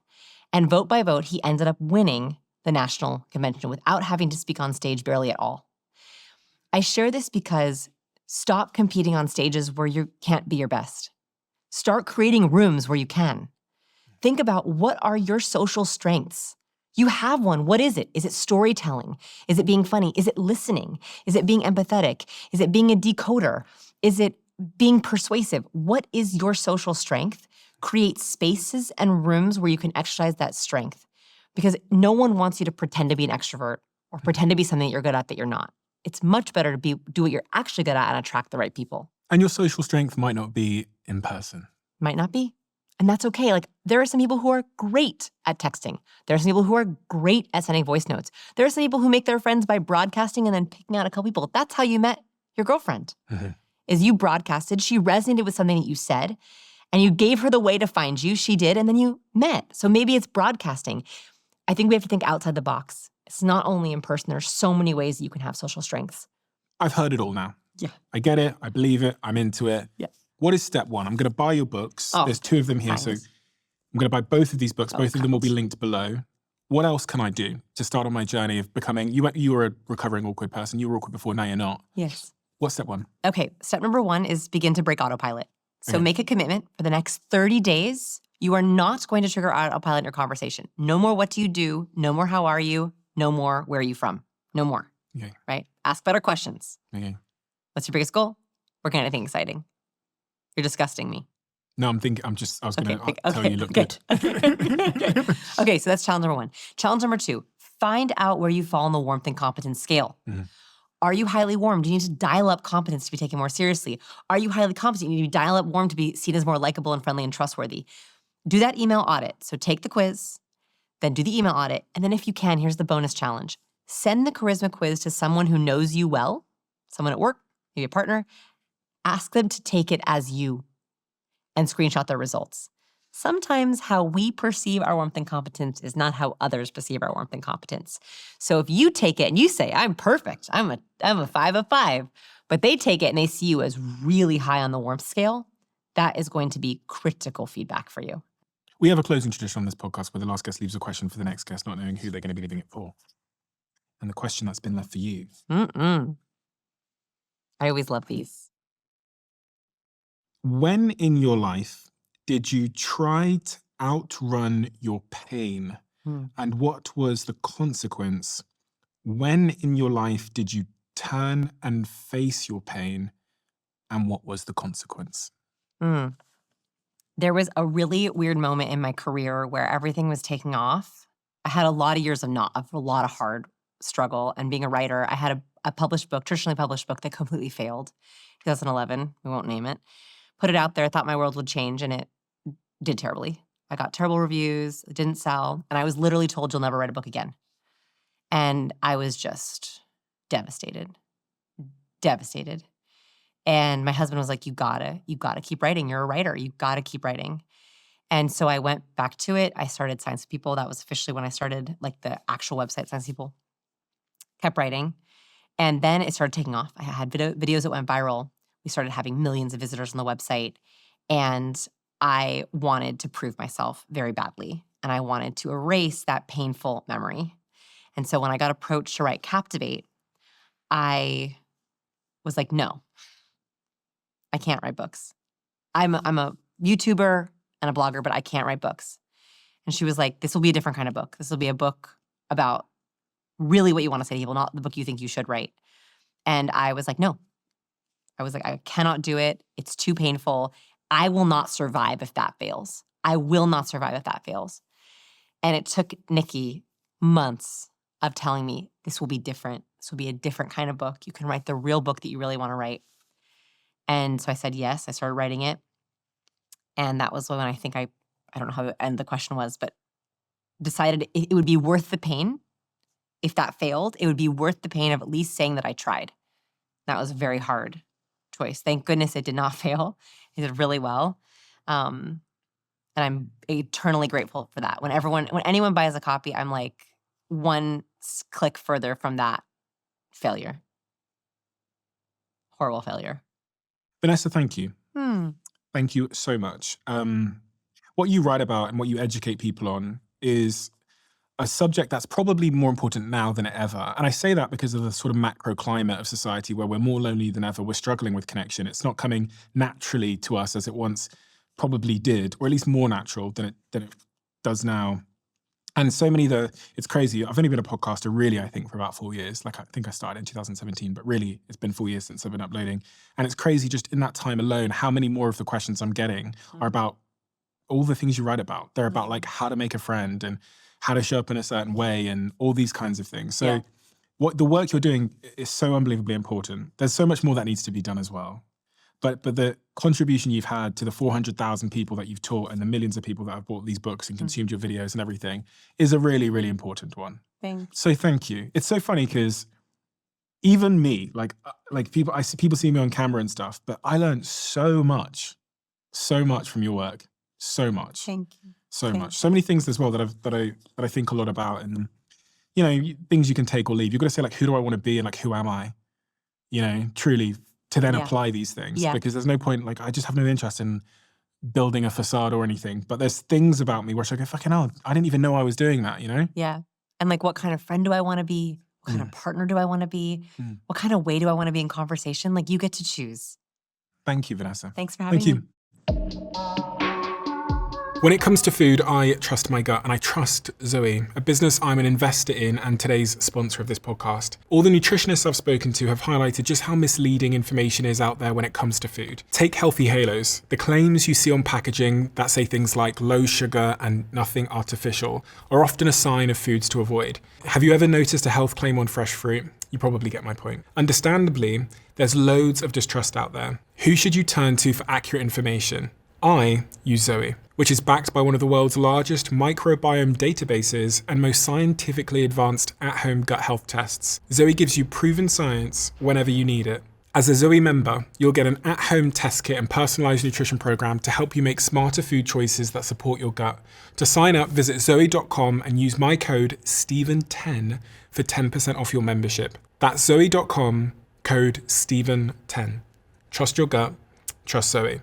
And vote by vote, he ended up winning the national convention without having to speak on stage barely at all. I share this because stop competing on stages where you can't be your best. Start creating rooms where you can. Think about, what are your social strengths? You have one. What is it? Is it storytelling? Is it being funny? Is it listening? Is it being empathetic? Is it being a decoder? Is it being persuasive? What is your social strength? Create spaces and rooms where you can exercise that strength, because no one wants you to pretend to be an extrovert or pretend to be something that you're good at that you're not. It's much better to do what you're actually good at and attract the right people. And your social strength might not be in person. Might not be. And that's okay. Like, there are some people who are great at texting. There are some people who are great at sending voice notes. There are some people who make their friends by broadcasting and then picking out a couple people. That's how you met your girlfriend. Is you broadcasted, she resonated with something that you said, and you gave her the way to find you, she did, and then you met. So maybe it's broadcasting. I think we have to think outside the box. It's not only in person. There's so many ways that you can have social strengths. I've heard it all now. Yeah. I get it. I believe it. I'm into it. Yeah. What is step one? I'm going to buy your books. Oh, There's two of them here. nice. So I'm going to buy both of these books. Oh, both of them will be gosh. linked below. What else can I do to start on my journey of becoming, you were a recovering awkward person. You were awkward before, now you're not. Yes. What's step one? Okay, step number one is begin to break autopilot. So Okay. make a commitment for the next 30 days. You are not going to trigger autopilot in your conversation. No more what do you do, no more how are you, no more where are you from, no more, Okay. right? Ask better questions. Okay. What's your biggest goal? Working on anything exciting. You're disgusting me. No, I was going to tell you you look good. good. Okay, so that's challenge number one. Challenge number two, find out where you fall on the warmth and competence scale. Mhm. Are you highly warm? Do you need to dial up competence to be taken more seriously? Are you highly competent? You need to dial up warm to be seen as more likable and friendly and trustworthy. Do that email audit. So take the quiz, then do the email audit, and then if you can, here's the bonus challenge. Send the charisma quiz to someone who knows you well, someone at work, maybe a partner. Ask them to take it as you and screenshot their results. Sometimes how we perceive our warmth and competence is not how others perceive our warmth and competence. So if you take it and you say, I'm perfect, I'm a 5 of 5, but they take it and they see you as really high on the warmth scale, that is going to be critical feedback for you. We have a closing tradition on this podcast where the last guest leaves a question for the next guest, not knowing who they're going to be leaving it for. And the question that's been left for you. I always love these. When in your life did you try to outrun your pain? And what was the consequence? When in your life did you turn and face your pain? And what was the consequence? There was a really weird moment in my career where everything was taking off. I had a lot of years of a lot of hard struggle. And being a writer, I had a published book, traditionally published book that completely failed. 2011, we won't name it. Put it out there, thought my world would change, and it did terribly. I got terrible reviews, it didn't sell, and I was literally told you'll never write a book again. And I was just devastated. And my husband was like, you gotta keep writing. You're a writer. You gotta keep writing. And so I went back to it. I started Science People. That was officially when I started like the actual website, Science People. Kept writing. And then it started taking off. I had videos that went viral. We started having millions of visitors on the website. And I wanted to prove myself very badly. And I wanted to erase that painful memory. And so when I got approached to write Captivate, I was like, no, I can't write books. I'm a YouTuber and a blogger, but I can't write books. And she was like, this will be a different kind of book. This will be a book about really what you want to say to people, not the book you think you should write. And I was like, no. I was like, I cannot do it. It's too painful. I will not survive if that fails. I will not survive if that fails. And it took Nikki months of telling me, this will be different. This will be a different kind of book. You can write the real book that you really want to write. And so I said yes. I started writing it. And that was when I think I don't know how the end the question was, but decided it would be worth the pain. If that failed, it would be worth the pain of at least saying that I tried. That was a very hard choice. Thank goodness it did not fail. It did really well. And I'm eternally grateful for that. When anyone buys a copy, I'm like one click further from that failure. Horrible failure. Vanessa, thank you. Thank you so much. What you write about and what you educate people on is a subject that's probably more important now than ever. And I say that because of the sort of macro climate of society where we're more lonely than ever. We're struggling with connection. It's not coming naturally to us as it once probably did, or at least more natural than it does now. And so many it's crazy. I've only been a podcaster really, I think, for about 4 years. Like I think I started in 2017, but really it's been 4 years since I've been uploading. And it's crazy just in that time alone, how many more of the questions I'm getting are about all the things you write about. They're about like how to make a friend and how to show up in a certain way and all these kinds of things. So the work you're doing is so unbelievably important. There's so much more that needs to be done as well. But the contribution you've had to the 400,000 people that you've taught and the millions of people that have bought these books and consumed your videos and everything is a really, really important one. Thanks. So thank you. It's so funny because even me, like people see me on camera and stuff, but I learned so much from your work. So much. Thank you. So much. So many things as well that I think a lot about, and things you can take or leave. You've got to say like, who do I want to be and like, who am I? Truly to then apply these things because there's no point, like I just have no interest in building a facade or anything, but there's things about me where I go, fucking hell, I didn't even know I was doing that, Yeah. And like, what kind of friend do I want to be? What kind of partner do I want to be? What kind of way do I want to be in conversation? Like you get to choose. Thank you, Vanessa. Thanks for having me. Thank you. When it comes to food, I trust my gut and I trust Zoe, a business I'm an investor in and today's sponsor of this podcast. All the nutritionists I've spoken to have highlighted just how misleading information is out there when it comes to food. Take Healthy Halos. The claims you see on packaging that say things like low sugar and nothing artificial are often a sign of foods to avoid. Have you ever noticed a health claim on fresh fruit? You probably get my point. Understandably, there's loads of distrust out there. Who should you turn to for accurate information? I use Zoe, which is backed by one of the world's largest microbiome databases and most scientifically advanced at-home gut health tests. Zoe gives you proven science whenever you need it. As a Zoe member, you'll get an at-home test kit and personalized nutrition program to help you make smarter food choices that support your gut. To sign up, visit zoe.com and use my code Stephen10 for 10% off your membership. That's zoe.com, code Stephen10. Trust your gut, trust Zoe.